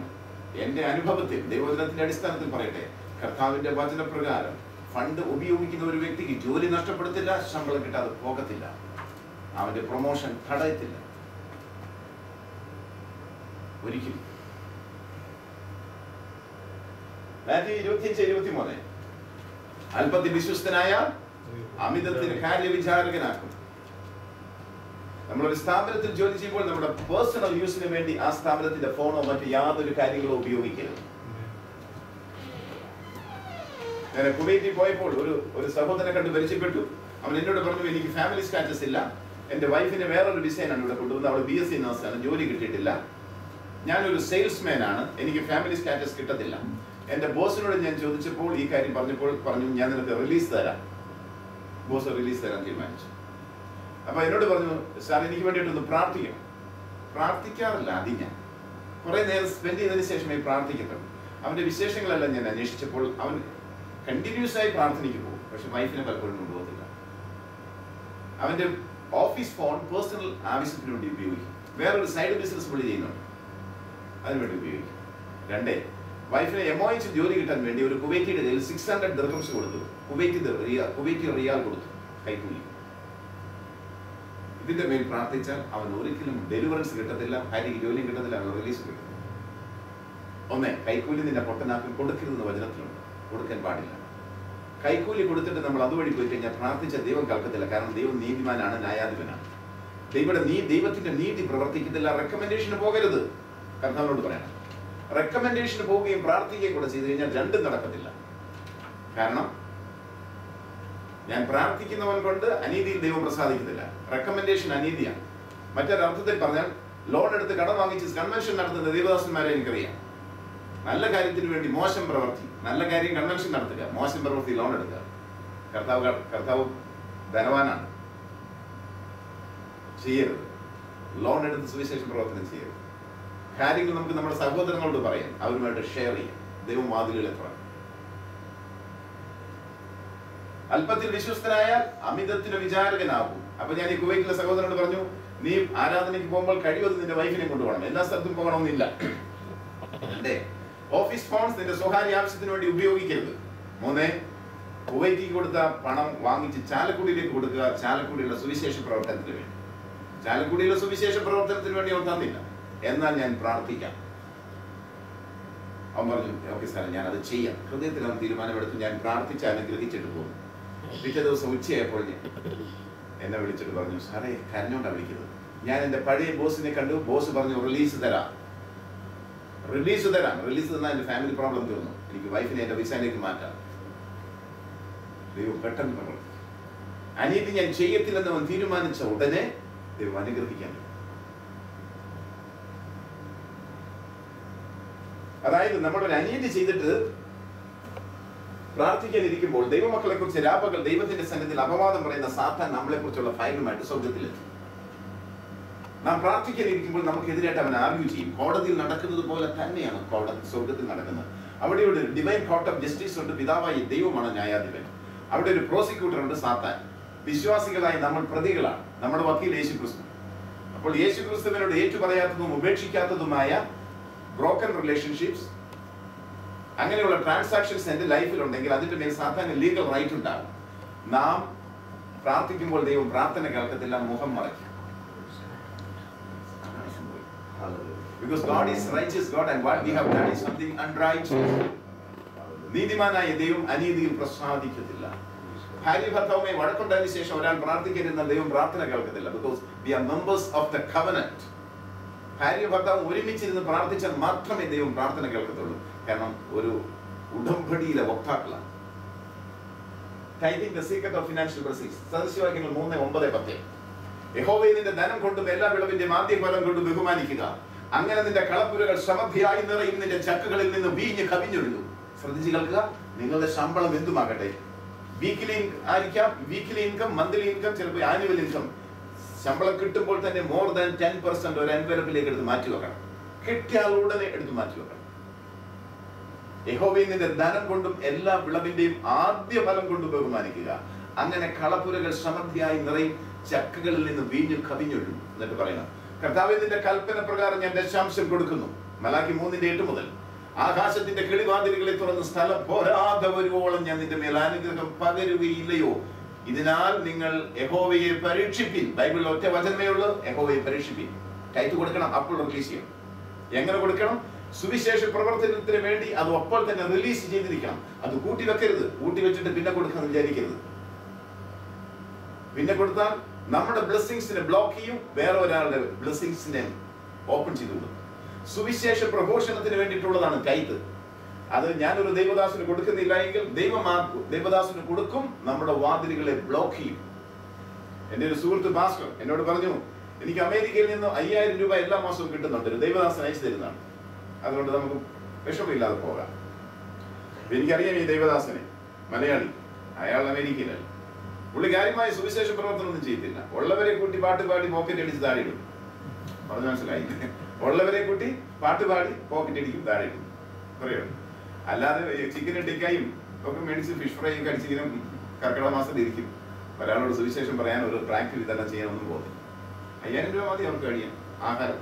എൻ്റെ അനുഭവത്തിൽ ദൈവവചനത്തിന്റെ അടിസ്ഥാനത്തിൽ പറയട്ടെ, കർത്താവിന്റെ വചനപ്രകാരം ഫണ്ട് ഉപയോഗിക്കുന്ന ഒരു വ്യക്തിക്ക് ജോലി നഷ്ടപ്പെടുത്തില്ല, ശമ്പളം കിട്ടാതെ പോകത്തില്ല, അവന്റെ പ്രൊമോഷൻ തടയത്തില്ല ഒരിക്കലും. മാത്യു 25:23. അല്പത്തിൽ വിശ്വസ്തനായ അമിതത്തിന് കാര്യവിചാരകനാക്കും. നമ്മളൊരു സ്ഥാപനത്തിൽ ജോലി ചെയ്യുമ്പോൾ നമ്മുടെ പേഴ്സണൽ യൂസിന് വേണ്ടി ആ സ്ഥാപനത്തിന്റെ ഫോണോ മറ്റു യാതൊരു കാര്യങ്ങളോ ഉപയോഗിക്കരുത്. ഞാൻ കുവൈറ്റിൽ പോയപ്പോൾ ഒരു സഹോദരനെ കണ്ട് പരിചയപ്പെട്ടു. അവൻ എന്നോട് പറഞ്ഞു, എനിക്ക് ഫാമിലി സ്റ്റാറ്റസ് ഇല്ല, എന്റെ വൈഫിന് വേറൊരു വിസയാണ് ഇവിടെ കൊണ്ടുവന്നത്, അവൾ BSc നഴ്സാണ്, ജോലി കിട്ടിയിട്ടില്ല, ഞാനൊരു സെയിൽസ്മാൻ ആണ്, എനിക്ക് ഫാമിലി സ്റ്റാറ്റസ് കിട്ടത്തില്ല. എന്റെ ബോസിനോട് ഞാൻ ചോദിച്ചപ്പോൾ ഈ കാര്യം പറഞ്ഞു ഞാൻ നിനക്ക് റിലീസ് തരാം. ബോസ് റിലീസ് തരാൻ തീരുമാനിച്ചു. അപ്പൊ എന്നോട് പറഞ്ഞു, സാർ എനിക്ക് വേണ്ടിയിട്ടൊന്ന് പ്രാർത്ഥിക്കണം. പ്രാർത്ഥിക്കാറില്ല ആദ്യം, ഞാൻ കുറെ നേരം സ്പെൻഡ് ചെയ്തതിനു ശേഷമേ പ്രാർത്ഥിക്കത്തുള്ളൂ. അവന്റെ വിശേഷങ്ങളെല്ലാം ഞാൻ അന്വേഷിച്ചപ്പോൾ അവൻ കണ്ടിന്യൂസ് ആയി പ്രാർത്ഥനയ്ക്ക് പോകും, പക്ഷെ വൈഫിനെ പലപ്പോഴും കൊണ്ടുപോകത്തില്ല. അവന്റെ ഓഫീസ് ഫോൺ പേഴ്സണൽ ആവശ്യത്തിന് വേണ്ടി ഉപയോഗിക്കും. വേറൊരു സൈഡ് ബിസിനസ് പുള്ളി ചെയ്യുന്നുണ്ട്, അതിനുവേണ്ടി ഉപയോഗിക്കും. 2, വൈഫിനെ MOH ജോലി കിട്ടാൻ വേണ്ടി ഒരു കുവൈറ്റിയുടെ കയ്യിൽ 600 ദിർഹംസ് കൊടുത്തു. കുവൈറ്റി റിയാൽ കൊടുത്തു കൈക്കൂലി. ഇതിന്റെ മേൽ പ്രാർത്ഥിച്ചാൽ അവൻ ഒരിക്കലും ഡെലിവറൻസ് കിട്ടത്തില്ല, ഭാര്യയ്ക്ക് ജോലിയും കിട്ടത്തില്ല, അവൻ റിലീസ് കിട്ടും. 1, കൈക്കൂലി നിന്റെ പൊട്ടനാക്കും കൊടുക്കരുതെന്ന് വചനത്തിലുണ്ട്, കൊടുക്കാൻ പാടില്ല. കൈക്കൂലി കൊടുത്തിട്ട് നമ്മൾ അതുവഴി പോയി കഴിഞ്ഞാൽ പ്രാർത്ഥിച്ച ദൈവം കേൾക്കത്തില്ല. കാരണം ദൈവം നീതിമാനാണ്, ന്യായാധിപനാണ്. ദൈവത്തിന്റെ നീതി പ്രവർത്തിക്കത്തില്ല. റെക്കമെൻഡേഷന് പോകരുത്, കർത്താവിനോട് പറയണം. റെക്കമെൻഡേഷന് പോവുകയും പ്രാർത്ഥിക്കുകയും കൂടെ ചെയ്തു കഴിഞ്ഞാൽ രണ്ടും നടക്കത്തില്ല. കാരണം ഞാൻ പ്രാർത്ഥിക്കുന്നവൻ കൊണ്ട് അനീതിയിൽ ദൈവം പ്രസാദിക്കത്തില്ല. റെക്കമെൻഡേഷൻ അനീതിയാണ്. മറ്റൊരർത്ഥത്തിൽ പറഞ്ഞാൽ ലോൺ എടുത്ത് കടം വാങ്ങിച്ച് കൺവെൻഷൻ നടത്തുന്ന ദൈവദാസന്മാരെ എനിക്കറിയാം. നല്ല കാര്യത്തിന് വേണ്ടി മോശം പ്രവൃത്തി, നല്ല കാര്യം കൺവെൻഷൻ നടത്തുക, മോശം പ്രവൃത്തി ലോൺ എടുക്കുക. കർത്താവ് ധനവാനാണ്, ചെയ്യരുത്. ലോൺ എടുത്ത് സുവിശേഷ പ്രവർത്തനം ചെയ്യരുത്. കാര്യങ്ങൾ നമുക്ക് നമ്മുടെ സഹോദരങ്ങളോട് പറയാം, അവരുമായിട്ട് ഷെയർ ചെയ്യാം. ദൈവം വാതിലുകളെ തുറക്കും. അല്പത്തിൽ വിശ്വസ്തനായാൽ അമിതത്തിന് വിചാരകനാകും. അപ്പൊ ഞാൻ ഈ കുവൈറ്റിലെ സഹോദരനോട് പറഞ്ഞു, നീ ആരാധനയ്ക്ക് പോകുമ്പോൾ കഴിവത് നിന്റെ വൈഫിനെ കൊണ്ടുപോകണം, എല്ലാ സ്ഥലത്തും പോകണമെന്നില്ല. ഓഫീസ് ഫോൺസ് നിന്റെ സ്വകാര്യ ആവശ്യത്തിന് വേണ്ടി ഉപയോഗിക്കരുത്. 3, കുവൈറ്റിക്ക് കൊടുത്ത പണം വാങ്ങിച്ച് ചാലക്കുടിയിലേക്ക് കൊടുക്കുക, ചാലക്കുടിയുള്ള സുവിശേഷ പ്രവർത്തനത്തിന് വേണ്ടി. ചാലക്കുടിയിലെ സുവിശേഷ പ്രവർത്തനത്തിന് വേണ്ടി അവൻ തന്നില്ല. എന്നാൽ ഞാൻ പ്രാർത്ഥിക്കാം. അവൻ പറഞ്ഞു, ഓക്കെ സാറേ, ഞാൻ അത് ചെയ്യാം. ഹൃദയത്തിൽ അവൻ തീരുമാനമെടുത്ത് ഞാൻ പ്രാർത്ഥിച്ച് അനുഗ്രഹിച്ചിട്ട് പോകും. പിറ്റേ ദിവസം ഉച്ചയായപ്പോൾ എന്നെ വിളിച്ചിട്ട് പറഞ്ഞു, സാറേ കരഞ്ഞോണ്ടാ വിളിക്കുന്നത്. ഞാൻ എൻ്റെ പഴയ ബോസിനെ കണ്ടു. ബോസ് പറഞ്ഞു റിലീസ് തരാം. റിലീസ് തന്നാൽ എൻ്റെ ഫാമിലി പ്രോബ്ലം തീർന്നു. എനിക്ക് വൈഫിനെ എൻ്റെ വിസയിലേക്ക് മാറ്റാം. ദൈവം പെട്ടെന്ന് പ്രവർത്തിക്കും. അനീതി ഞാൻ ചെയ്യത്തില്ലെന്ന് അവൻ തീരുമാനിച്ച ഉടനെ ദൈവം അനുഗ്രഹിക്കാൻ. അതായത് നമ്മളൊരു അനീതി ചെയ്തിട്ട് പ്രാർത്ഥിക്കാനിരിക്കുമ്പോൾ ദൈവമക്കളെ കുറിച്ച് രാപ്പകൽ ദൈവത്തിന്റെ സന്നിധിയിൽ അപവാദം പറയുന്ന സാത്താൻ നമ്മളെ കുറിച്ചുള്ള ഫയലുമായിട്ട് സ്വർഗത്തിലെത്തും. നാം പ്രാർത്ഥിക്കാനിരിക്കുമ്പോൾ നമുക്കെതിരായിട്ട് അവൻ ആർഗ്യൂ ചെയ്യും. കോടതിയിൽ നടക്കുന്നത് പോലെ തന്നെയാണ് സ്വർഗത്തിൽ നടക്കുന്നത്. അവിടെ ഒരു ഡിവൈൻ കോർട്ട് ഓഫ് ജസ്റ്റിസ് ഉണ്ട്. പിതാവായ ദൈവമാണ് ന്യായാധിപൻ. അവിടെ ഒരു പ്രോസിക്യൂട്ടർ ഉണ്ട്, സാത്താൻ. വിശ്വാസികളായി നമ്മൾ പ്രതികളാണ്. നമ്മുടെ വക്കീൽ യേശു ക്രിസ്തു. അപ്പോൾ യേശു ക്രിസ്തുവിനോട് ഏറ്റുപറയാത്തതും ഉപേക്ഷിക്കാത്തതുമായ ബ്രോക്കൺ റിലേഷൻഷിപ്സ്, അങ്ങനെയുള്ള ട്രാൻസാക്ഷൻസ് എൻ്റെ ലൈഫിലുണ്ടെങ്കിൽ അതിന്റെ മേൽ സാത്താന് ലീഗൽ റൈറ്റ് ഉണ്ടാകും. നാം പ്രാർത്ഥിക്കുമ്പോൾ ദൈവം പ്രാർത്ഥന കേൾക്കത്തില്ല, മുഖം മറയ്ക്കും. Because God is righteous God and what we have done is something unrighteous. നീതിമാനായ ദൈവം അനീതിയിൽ പ്രസാദിക്കത്തില്ല. ഭാര്യ ഭർത്താവുമായി വഴക്കുണ്ടായതിനു ശേഷം ഒരാൾ പ്രാർത്ഥിക്കരുന്ന ദൈവം പ്രാർത്ഥന കേൾക്കത്തില്ല. Because we are members of the covenant. ഭാര്യ ഭർത്താവ് ഒരുമിച്ചിരുന്ന് പ്രാർത്ഥിച്ചാൽ മാത്രമേ ദൈവം പ്രാർത്ഥന കേൾക്കത്തുള്ളൂ. കാരണം ഒരു ഉടമ്പടിയിലെ വക്താക്കളാണ്. Tithing the secret of financial blessings. സദൃശവാക്യങ്ങൾ 3:9-10. യഹോവയെ നിന്റെ ധനം കൊണ്ടും എല്ലാ വിളവിന്റെയും ആദ്യ ഫലം കൊണ്ടും ബഹുമാനിക്കുക. അങ്ങനെ നിന്റെ കളപ്പുരകൾ സമൃദ്ധിയായി നിറയും, നിന്റെ ചക്കുകളിൽ നിന്ന് വീഞ്ഞ് കവിഞ്ഞൊഴുകും. ശ്രദ്ധിച്ചു കേൾക്കുക. നിങ്ങളുടെ ശമ്പളം എന്തുമാകട്ടെ, വീക്കിലി ആയിരിക്കാം, വീക്കിലി ഇൻകം, മന്ത്ലി ഇൻകം, ചിലപ്പോൾ ആനുവൽ ഇൻകം. ശമ്പളം കിട്ടുമ്പോൾ തന്നെ മോർ ദാൻ 10% ഒരു എൻവലപ്പിലേക്ക് എടുത്ത് മാറ്റി വെക്കണം. കിട്ടിയാൽ ഉടനെ എടുത്ത് മാറ്റി വെക്കണം. യഹോവയെ നിന്റെ ധനം കൊണ്ടും എല്ലാ വിളവിന്റെയും ആദ്യ ഫലം കൊണ്ടും ബഹുമാനിക്കുക. അങ്ങനെ കളപ്പുരകൾ സമൃദ്ധിയായി നിറയും, ചക്കുകളിൽ നിന്ന് വീഞ്ഞു കവിഞ്ഞൊഴുകും. എന്നിട്ട് പറയണം, കർത്താവേ നിന്റെ കൽപ്പന പ്രകാരം ഞാൻ ദശാംശം കൊടുക്കുന്നു. മലാക്കി 3:8 മുതൽ. ആകാശത്തിന്റെ കിളിവാതിലുകളെ തുറന്ന് സ്ഥലം പോരാതെ വരുവോളം ഞാൻ നിന്റെ മേൽ അനുഗ്രഹം പകരുകയില്ലയോ? ഇതിനാൽ നിങ്ങൾ യഹോവയെ പരീക്ഷിപ്പിൻ. ബൈബിളിൽ ഒറ്റ വചനമേ ഉള്ളൂ, യഹോവയെ പരീക്ഷിപ്പിൻ. ടൈറ്റ് കൊടുക്കണം, അപ്പോൾ റിലീസ് ചെയ്യണം. എങ്ങനെ കൊടുക്കണം? സുവിശേഷ പ്രവർത്തനത്തിന് വേണ്ടി അത് അപ്പോൾ തന്നെ റിലീസ് ചെയ്തിരിക്കണം. അത് കൂട്ടി വെക്കരുത്. കൂട്ടി വെച്ചിട്ട് പിന്നെ കൊടുക്കാന്ന് വിചാരിക്കരുത്. പിന്നെ കൊടുത്താൽ നമ്മുടെ ബ്ലെസ്സിങ്സിനെ ബ്ലോക്ക് ചെയ്യും, വേറെ ഒരാളുടെ ബ്ലെസ്സിങ്സിനെ ഓപ്പൺ ചെയ്തു കൊടുക്കും. സുവിശേഷ പ്രഘോഷണത്തിന് വേണ്ടിയിട്ടുള്ളതാണ് ടൈറ്റ്. അത് ഞാനൊരു ദൈവദാസന് കൊടുക്കുന്നില്ല എങ്കിൽ ദൈവദാസന് കൊടുക്കും, നമ്മുടെ വാതിലുകളെ ബ്ലോക്ക് ചെയ്യും. എൻ്റെ ഒരു സുഹൃത്ത് പാസ്റ്റർ എന്നോട് പറഞ്ഞു, എനിക്ക് അമേരിക്കയിൽ നിന്ന് 5000 രൂപ എല്ലാ മാസവും കിട്ടുന്നുണ്ട്, ഒരു ദൈവദാസൻ അയച്ചു തരുന്നതാണ്. അതുകൊണ്ട് നമുക്ക് വിഷമില്ലാതെ പോകാം. എനിക്കറിയാം ഈ ദൈവദാസനെ, മലയാളി, അയാൾ അമേരിക്കയിലല്ല. പുള്ളി കാര്യമായ സുവിശേഷ പ്രവർത്തനമൊന്നും ചെയ്യത്തില്ല. ഉള്ളവരെ കൂട്ടി പാട്ട് പാടി പോക്കറ്റ് അടിച്ച് താഴെ ഇടും. പറഞ്ഞു മനസ്സിലായി? ഉള്ളവരെ കൂട്ടി പാട്ട് പാടി പോക്കറ്റ് അടിക്കും, താഴെ ഇടും. പറയോ? അല്ലാതെ ചിക്കനും ടിക്കായും ഒക്കെ മേടിച്ച് ഫിഷ് ഫ്രൈ ഒക്കെ അടിച്ചിങ്ങനെ കർക്കിടക മാസത്തിൽ ഇരിക്കും. ഒരാളോട് സുവിശേഷം പറയാൻ ഒരു പ്രാക്ടീസ് ഇതെല്ലാം ചെയ്യാനൊന്നും പോകുന്നില്ല. 5000 രൂപ മതി അവർക്ക് കഴിയാൻ, ആഹാരം.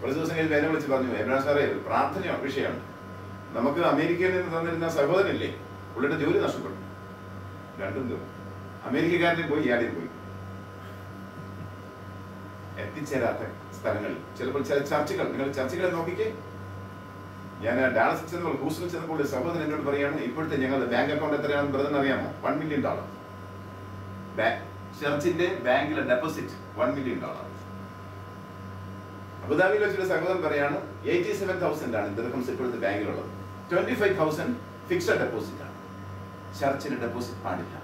ഒരു ദിവസം കഴിഞ്ഞ് എന്നെ വിളിച്ച് പറഞ്ഞു, എബ്രഹാം സാറേ പ്രാർത്ഥന വിഷയമാണ്. നമുക്ക് അമേരിക്കയിൽ നിന്ന് തന്നിരുന്ന സഹോദരനില്ലേ, പുള്ളിയുടെ ജോലി നഷ്ടപ്പെട്ടു. രണ്ടും തീർന്നു. അമേരിക്കക്കാരനും പോയി, ഇയാളെയും പോയി. എത്തിച്ചേരാത്ത സ്ഥലങ്ങളിൽ ചിലപ്പോൾ ചില ചർച്ചകൾ, നിങ്ങൾ ചർച്ചകളെ നോക്കിക്കേ. ഞാൻ ഡാലസിൽ ചെന്നപ്പോൾ, ഹൂസ്റ്റണിൽ ചെന്നപ്പോൾ സഹോദരൻ എന്നോട് പറയാണ്, ഇപ്പോഴത്തെ ഞങ്ങളുടെ ബാങ്ക് അക്കൗണ്ട് എത്രയാണെന്ന് ബ്രദറിന് അറിയാമോ? $1 million. ചർച്ചിന്റെ ബാങ്കിലെ ഡെപ്പോസിറ്റ് $1 million. അബുദാബിയിൽ വെച്ചൊരു സഹോദരൻ പറയാണ്, 87,000 ആണ് ദിർഹംസ് ഇപ്പോഴത്തെ ബാങ്കിലുള്ളത്. 25,000 ഫിക്സഡ് ഡെപ്പോസിറ്റ് ആണ്. ചർച്ചിന്റെ ഡെപ്പോസിറ്റ് പാടില്ല.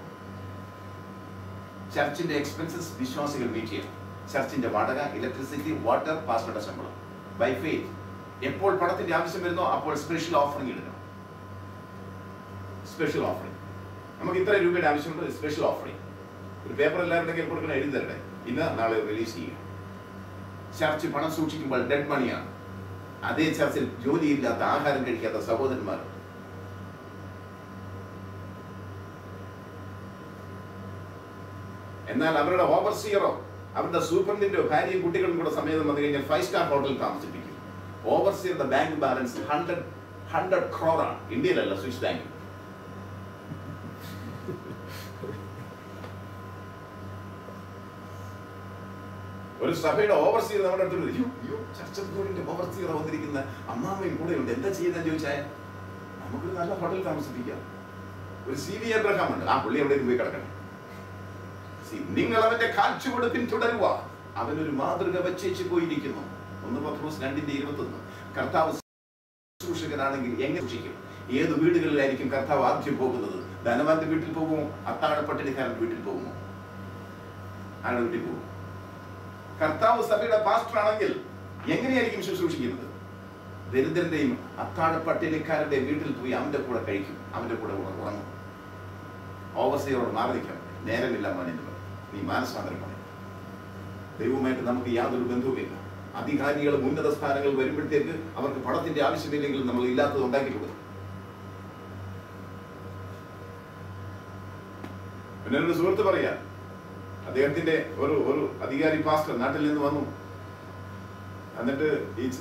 ചർച്ചിന്റെ എക്സ്പെൻസസ് വിശ്വാസികൾ മീറ്റ് ചെയ്യണം. ചർച്ചിന്റെ വാടക, ഇലക്ട്രിസിറ്റി, വാട്ടർ, പാസ്റ്ററുടെ ശമ്പളം. ബൈ ഫെയ്ത്ത് എപ്പോൾ പണത്തിന്റെ ആവശ്യം വരുന്നോ അപ്പോൾ സ്പെഷ്യൽ ഓഫറിംഗ് ഇടണം. Special offering. നമുക്ക് ഇത്ര രൂപയുടെ ആവശ്യമുണ്ട്, സ്പെഷ്യൽ ഓഫറിംഗ്. ഒരു പേപ്പർ എല്ലാവരുടെ കയ്യിൽ കൊടുക്കണം, എഴുതി തരട്ടെ, ഇന്ന് നാളെ റിലീസ് ചെയ്യുക. ചർച്ച് പണം സൂക്ഷിക്കുമ്പോൾ ഡെഡ് മണിയാണ്. അതേ ചർച്ചിൽ ജോലിയില്ലാത്ത, ആഹാരം കഴിക്കാത്ത സഹോദരന്മാർ. എന്നാൽ അവരുടെ ഓവർസിയറോ അവരുടെ സൂപ്രണ്ടിന്റെയോ ഭാര്യയും കുട്ടികളും കൂടെ സമേതം വന്നു കഴിഞ്ഞാൽ 5-star ഹോട്ടലിൽ താമസിപ്പിക്കും. ഓവർസിയറുടെ ബാങ്ക് ബാലൻസ് 100 crore ആണ്. ഇന്ത്യയിലല്ല, സ്വിസ് ബാങ്കിൽ. ഒരു സഭയുടെ ഓവർസീർ നമ്മുടെ അടുത്ത് ചർച്ച ബോർഡിന്റെ ഓവർസീർ വന്നിരിക്കുന്ന അമ്മാമ്മയും കൂടെ ഉണ്ട്, എന്താ ചെയ്യുന്നതെന്ന് ചോദിച്ചാൽ നമുക്കൊരു നല്ല ഹോട്ടലിൽ താമസിപ്പിക്കാം. ഒരു CV എബ്രഹാം ഉണ്ട്, ആ പുള്ളി എവിടെയും പോയി കിടക്കണം. നിങ്ങൾ അവന്റെ കാൽച്ചുവട് പിന്തുടരുക, അവനൊരു മാതൃക വച്ചേച്ച് പോയിരിക്കുന്നു. 1 പത്രോസ് 2:21. കർത്താവ് ശുശ്രൂഷകനാണെങ്കിൽ എങ്ങനെ സൂക്ഷിക്കും? ഏത് വീടുകളിലായിരിക്കും കർത്താവ് ആദ്യം പോകുന്നത്? ധനവാന്റെ വീട്ടിൽ പോകുമോ? അത്താഴപ്പട്ടിണിക്കാരന്റെ വീട്ടിൽ പോകുമോ? ആരുടെ വീട്ടിൽ പോകും? കർത്താവ് സഭയുടെ പാസ്റ്റർ ആണെങ്കിൽ എങ്ങനെയായിരിക്കും ശുശ്രൂഷിക്കുന്നത്? ദരിദ്രന്റെയും അത്താഴപ്പട്ടിണിക്കാരന്റെ വീട്ടിൽ പോയി അവന്റെ കൂടെ കഴിക്കും, അവന്റെ കൂടെ ഉറങ്ങും. ഓവർസിയറോട് മാറി നിൽക്കാം, നേരമില്ല മോനെ, നീ മാനസാന്തരം പറയും. ദൈവവുമായിട്ട് നമുക്ക് യാതൊരു ബന്ധവുമില്ല. അധികാരികളും ഉന്നത സ്ഥാനങ്ങൾ വരുമ്പോഴത്തേക്ക് അവർക്ക് പണത്തിന്റെ ആവശ്യമില്ലെങ്കിൽ നമ്മൾ ഇല്ലാത്തത് ഉണ്ടാക്കി കൊടുക്കും. പിന്നെ ഒരു സുഹൃത്ത് പറയാ, അദ്ദേഹത്തിന്റെ ഒരു അധികാരി പാസ്റ്റർ നാട്ടിൽ നിന്ന് വന്നു. എന്നിട്ട്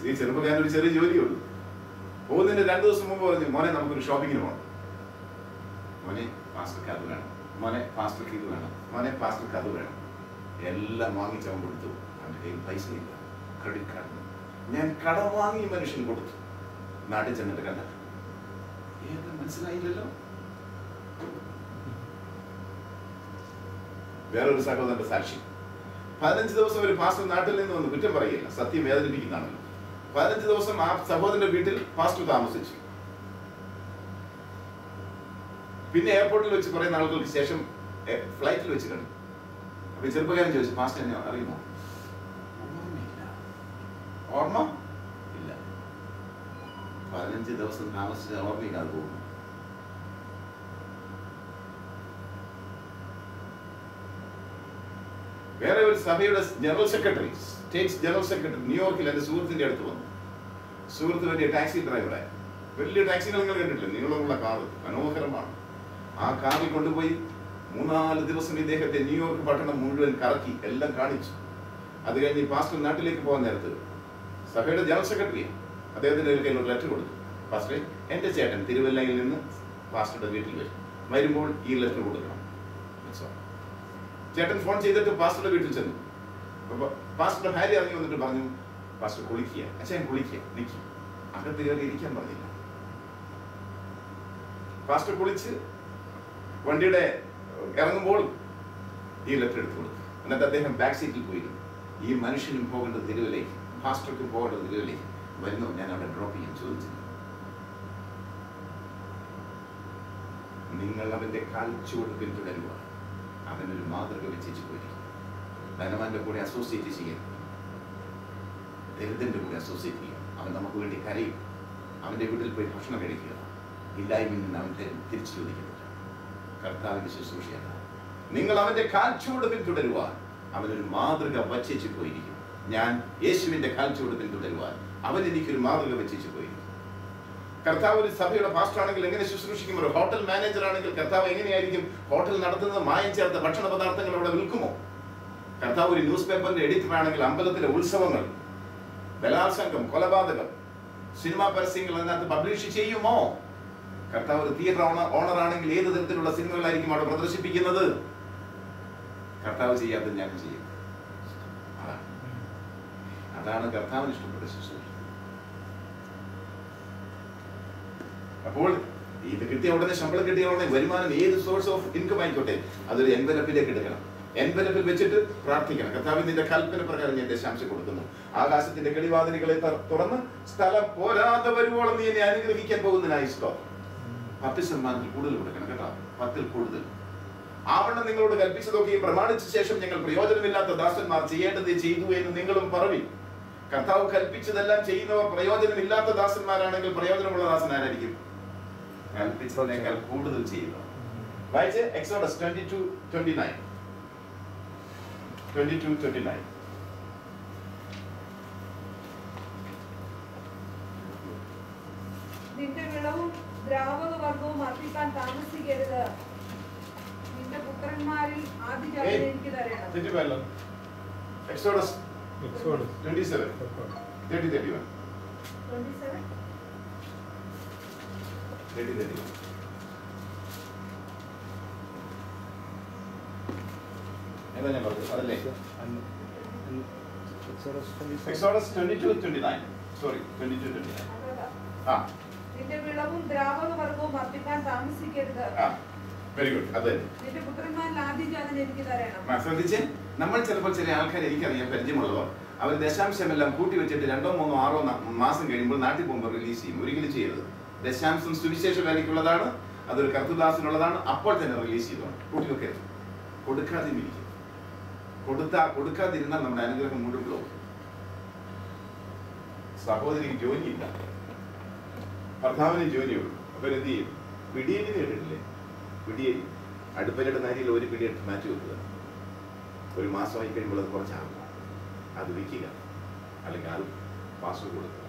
ഈ ചെറുപ്പക്കാരൻ ഒരു ചെറിയ ജോലിയുള്ളൂ. പോകുന്നതിന് 2 ദിവസം മുമ്പ് പറഞ്ഞു, മോനെ നമുക്കൊരു ഷോപ്പിങ്ങിന് പോകണം. മോനെ പാസ്റ്റർക്ക് അത് വേണം, മോനെ പാസ്റ്റർക്ക് ഇത് വേണം, മോനെ പാസ്റ്റർക്ക് അത് വേണം. എല്ലാം വാങ്ങിച്ചവൻ കൊടുത്തു. അവന്റെ കയ്യിൽ പൈസ ഇല്ല, ക്രെഡിറ്റ് കാർഡ്. ഞാൻ കടം വാങ്ങി മനുഷ്യൻ കൊടുത്തു. നാട്ടിൽ ചെന്നിട്ട് കണ്ട മനസ്സിലായില്ലല്ലോ. വേറൊരു സഹോദരന്റെ സാക്ഷി, 15 ദിവസം ഒരു പാസ്റ്റർ നാട്ടിൽ നിന്ന് വന്ന് കുറ്റം പറയുകയില്ല, സത്യം വേദനിപ്പിക്കുന്നതാണല്ലോ. 15 ദിവസം ആ സഹോദരന്റെ വീട്ടിൽ പാസ്റ്റർ താമസിച്ചു. പിന്നെ എയർപോർട്ടിൽ വെച്ച് കുറെ നാളുകൾക്ക് ശേഷം ഫ്ലൈറ്റിൽ വെച്ച് കണ്ടു. അപ്പൊ ഈ ചെറുപ്പക്കാരൻ ചോദിച്ചു, പാസ്റ്റർ എന്നെ അറിയുമോ? ഓർമ്മ ഇല്ല. 15 ദിവസം താമസിച്ച ഓർമ്മയില്ലാതെ പോകുന്നു. വേറെ ഒരു സഭയുടെ general secretary, state general secretary ന്യൂയോർക്കിൽ എന്റെ സുഹൃത്തിന്റെ അടുത്ത് വന്നു. സുഹൃത്ത് വലിയ ടാക്സി ഡ്രൈവറായി. വലിയ ടാക്സികൾ നിങ്ങൾ കണ്ടിട്ടില്ല, നീളമുള്ള കാറ്, മനോഹരമാണ്. ആ കാറിൽ കൊണ്ടുപോയി 3-4 ദിവസം ഇദ്ദേഹത്തെ ന്യൂയോർക്ക് പട്ടണം മുഴുവൻ കറക്കി, എല്ലാം കാണിച്ചു. അത് കഴിഞ്ഞ് പാസ്റ്റർ നാട്ടിലേക്ക് പോകാൻ നേരത്ത് സഭയുടെ ജനറൽ സെക്രട്ടറിയാണ്, അദ്ദേഹത്തിന്റെ കയ്യിൽ ഒരു ലെറ്റർ കൊടുത്തു. പാസ്റ്ററെ, എന്റെ ചേട്ടൻ തിരുവല്ലയിൽ നിന്ന് പാസ്റ്ററുടെ വീട്ടിൽ വരും, വരുമ്പോൾ ഈ ലെറ്റർ കൊടുക്കണം. ചേട്ടൻ ഫോൺ ചെയ്തിട്ട് പാസ്റ്ററുടെ വീട്ടിൽ ചെന്നു. പാസ്റ്ററുടെ ഭാര്യ ഇറങ്ങി വന്നിട്ട് പറഞ്ഞു, പാസ്റ്റർ കുളിക്കുക. അച്ഛൻ കുളിക്കുക, നിൽക്കും. അകത്ത് കയറി ഇരിക്കാൻ പറഞ്ഞില്ല. പാസ്റ്റർ കുളിച്ച് വണ്ടിയുടെ ഇറങ്ങുമ്പോൾ ഈ ലെറ്റർ എടുത്തു കൊടുത്തു. എന്നിട്ട് അദ്ദേഹം ബാക്ക് സീറ്റിൽ പോയിരുന്നു. ഈ മനുഷ്യനും പോകേണ്ടത് തിരുവല്ലേക്ക്, പാസ്റ്റർക്കും പോകേണ്ടത് തിരുവല്ലേക്ക്. വരുന്നു, ഞാൻ അവിടെ ഡ്രോപ്പ് ചെയ്യാൻ ചോദിച്ചില്ല. നിങ്ങൾ അവന്റെ കാൽച്ചുവട് പിന്തുടരുക, അവനൊരു മാതൃക വെച്ചു പോയിരിക്കും. ധനവാന്റെ കൂടെ അസോസിയേറ്റ് ചെയ്യരുത്, ദരിദ്രന്റെ കൂടെ അസോസിയേറ്റ് ചെയ്യുക. അവൻ നമുക്ക് വേണ്ടി കരയും. അവന്റെ വീട്ടിൽ പോയി ഭക്ഷണം കഴിക്കുക. ഇല്ലായ്മയിൽ നിന്ന് അവൻ തിരിച്ചു ചോദിക്കുന്നില്ല. കർത്താവിന്റെ ശുശ്രൂഷയല്ല. നിങ്ങൾ അവന്റെ കാൽച്ചുവട് പിന്തുടരുവാൻ അവനൊരു മാതൃക വച്ചു പോയിരിക്കും. ഞാൻ യേശുവിന്റെ കാൽച്ചുവട് പിന്തുടരുവാൻ അവൻ എനിക്കൊരു മാതൃക വെച്ചു പോയിരിക്കും. കർത്താവ് ഒരു സഭയുടെ പാസ്റ്റർ ആണെങ്കിൽ എങ്ങനെ ശുശ്രൂഷിക്കും? ഒരു ഹോട്ടൽ മാനേജർ ആണെങ്കിൽ കർത്താവ് എങ്ങനെയായിരിക്കും ഹോട്ടൽ നടത്തുന്നത്? മായം ചേർത്ത ഭക്ഷണ പദാർത്ഥങ്ങൾ അവിടെ വിൽക്കുമോ? കർത്താവ് ഒരു ന്യൂസ് പേപ്പറിന്റെ എഡിറ്റർ ആണെങ്കിൽ അമ്പലത്തിലെ ഉത്സവങ്ങൾ, ബലാത്സംഗം, കൊലപാതകം, സിനിമാ പരസ്യങ്ങൾ അതിനകത്ത് പബ്ലിഷ് ചെയ്യുമോ? കർത്താവ് ഒരു തിയേറ്റർ ഓണർ ആണെങ്കിൽ ഏത് തരത്തിലുള്ള സിനിമകളായിരിക്കും അവിടെ പ്രദർശിപ്പിക്കുന്നത്? കർത്താവ് ചെയ്യാത്തത് ഞാൻ ചെയ്യും. അതാണ് കർത്താവിന് ഇഷ്ടപ്പെട്ട ശുശ്രൂഷ. അപ്പോൾ ഇത് കിട്ടിയ ഉടനെ, ശമ്പളം കിട്ടിയ ഉടനെ, വരുമാനം ഏത് സോഴ്സ് ഓഫ് ഇൻകം ആയിക്കോട്ടെ, അതൊരു എൻവലപ്പിലേക്ക് എടുക്കണം. എൻവലപ്പിൽ വെച്ചിട്ട് പ്രാർത്ഥിക്കണം, കർത്താവ് നിന്റെ കൽപ്പന പ്രകാരം ഞാൻ ദശാംശം കൊടുക്കുന്നു. ആകാശത്തിന്റെ കിളിവാതിലുകളെ തുറന്ന് സ്ഥലം പോരാതെ വരുവോളം നീ എന്നെ അനുഗ്രഹിക്കാൻ പോകുന്നതിനായി സ്തോത്രം. 10% കൂടുതൽ കൊടുക്കണം കേട്ടോ, 10 കൂടുതൽ. ആവണ്ണം നിങ്ങളോട് കൽപ്പിച്ചതൊക്കെയും പ്രമാണിച്ച ശേഷം ഞങ്ങൾ പ്രയോജനമില്ലാത്ത ദാസന്മാർ ചെയ്യേണ്ടത് ചെയ്തു എന്ന് നിങ്ങളും പറവി. കർത്താവ് കൽപ്പിച്ചതെല്ലാം ചെയ്യുന്നവർ പ്രയോജനമില്ലാത്ത ദാസന്മാരാണെങ്കിൽ പ്രയോജനമുള്ള ദാസൻ ആരായിരിക്കും? കൽപ്പിച്ചതിനേക്കാൾ കൂടുതൽ ചെയ്യുക. വായിച്ച് എക്സോഡസ് 22:29. നിന്റെ വിളവും ദ്രാവക വർഗവും അർപ്പിക്കാൻ താമസിക്കരുത്. നിന്റെ പുത്രന്മാരിൽ ആദ്യജാതനെ എനിക്ക് തരണം. എക്സോഡസ് 27:30-31. 30-31. എന്താ ഞാൻ പറഞ്ഞത്? അതല്ലേ Exodus 22:29. Sorry, 22:29. അതാ. ആ നിന്റെ വിളവും ദ്രാവക വർഗവും വർദ്ധിക്കാൻ താമസിക്കരുത്. Very good. അത് നിന്റെ പുത്രന്മാരിൽ ആദ്യജാതൻ എനിക്ക് തരണം. ശ്രദ്ധിച്ച്, നമ്മൾ ചിലപ്പോൾ ചില ആൾക്കാർ, എനിക്കറിയാം പരിചയമുള്ളവർ, അവർ ദശാംശമെല്ലാം കൂട്ടി വെച്ചിട്ട് 2, 3, 6 മാസം കഴിയുമ്പോൾ നാട്ടിൽ പോകുമ്പോൾ റിലീസ് ചെയ്യും. ഒരിക്കലും ചെയ്യരുത്. ദശാംശം സുവിശേഷ വേലയ്ക്കുള്ളതാണ്, അതൊരു കർത്തദാസിനുള്ളതാണ്. അപ്പോൾ തന്നെ റിലീസ് ചെയ്തോണം. കൂട്ടി വെക്കരുത്. കൊടുക്കാതിരിക്കും. കൊടുക്കാതിരുന്നാൽ നമ്മുടെ അനുഗ്രഹം മുഴുവൻ പോകും. സഹോദരിക്ക് ജോലിയില്ല, ഭർത്താവിന് ജോലിയുള്ളൂ. അപ്പൊ എന്ത് ചെയ്യും? പിടിയേരി കേട്ടിട്ടില്ലേ? പിടിയേരി, അടുപ്പലിയുടെ നരിയിൽ ഒരു പിടിയെടുത്ത് മാറ്റി വെക്കുക. ഒരു മാസമായി കഴിയുമ്പോൾ അത് കുറച്ചാകും. അത് വിൽക്കുക, അല്ലെങ്കിൽ അത് പാസ് കൊടുക്കുക.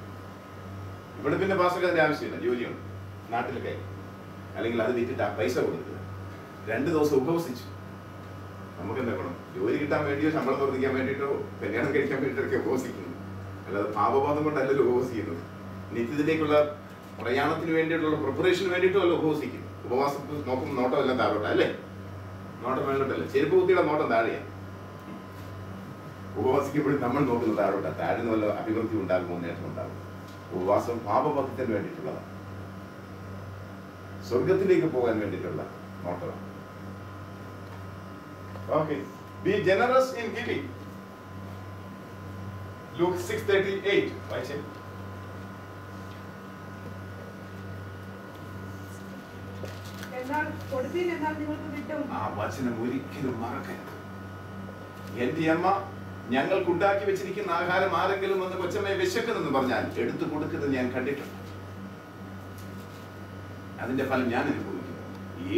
ഇവിടെ പിന്നെ പാസ്സൊക്കെ ആവശ്യമില്ല, ജോലിയുണ്ട്, നാട്ടിലൊക്കെ. അല്ലെങ്കിൽ അത് വിറ്റിട്ട് ആ പൈസ കൊടുക്കുക. 2 ദിവസം ഉപവസിച്ചു. നമുക്ക് എന്താ ഗുണം? ജോലി കിട്ടാൻ വേണ്ടിയോ ശമ്പളം വർദ്ധിക്കാൻ വേണ്ടിയിട്ടോ കല്യാണം കഴിക്കാൻ വേണ്ടിയിട്ടൊക്കെ ഉപവസിക്കുന്നു. അല്ലാതെ പാപബോധം കൊണ്ടല്ലല്ലോ ഉപവസിക്കുന്നത്. നിത്യത്തിലേക്കുള്ള പ്രയാണത്തിന് വേണ്ടിയിട്ടുള്ള പ്രിപ്പറേഷന് വേണ്ടിയിട്ടും അല്ല ഉപവസിക്കുന്നു. ഉപവാസത്തിൽ നോക്കുമ്പോൾ നോട്ടം എല്ലാം താഴോട്ടാ അല്ലേ? നോട്ടം വേണ്ടിട്ടല്ലേ? ചെരുപ്പ് കുത്തിയുടെ നോട്ടം താഴെയാണ്. ഉപവാസിക്കുമ്പോഴും നമ്മൾ നോക്കുന്നത് താഴോട്ടാ. താഴെ വല്ല അഭിവൃദ്ധി ഉണ്ടാകുമോ, നേട്ടം ഉണ്ടാകും. ഉപവാസം പാപഭക്തത്തിന് വേണ്ടിയിട്ടുള്ളതാണ്. സ്വർഗത്തിലേക്ക് പോകാൻ വേണ്ടിയിട്ടുള്ള നോട്ടമാണ്. Okay. Be generous in giving. Luke 6:38. വായിച്ചേ. എന്നാൽ കൊടുത്തീൻ എന്നാൽ നിങ്ങൾക്ക് കിട്ടും. ആ വചനം ഒരിക്കലും മറക്കരുത്. എന്റെ അമ്മ ഞങ്ങൾക്കുണ്ടാക്കി വെച്ചിരിക്കുന്ന ആഹാരം ആരെങ്കിലും വന്ന് കൊച്ചമ്മയെ വിശക്കുന്നെന്ന് പറഞ്ഞാൽ എടുത്തു കൊടുക്കുന്നത് ഞാൻ കണ്ടിട്ടുണ്ട്. അതിന്റെ ഫലം ഞാൻ അനുഭവിക്കുന്നു.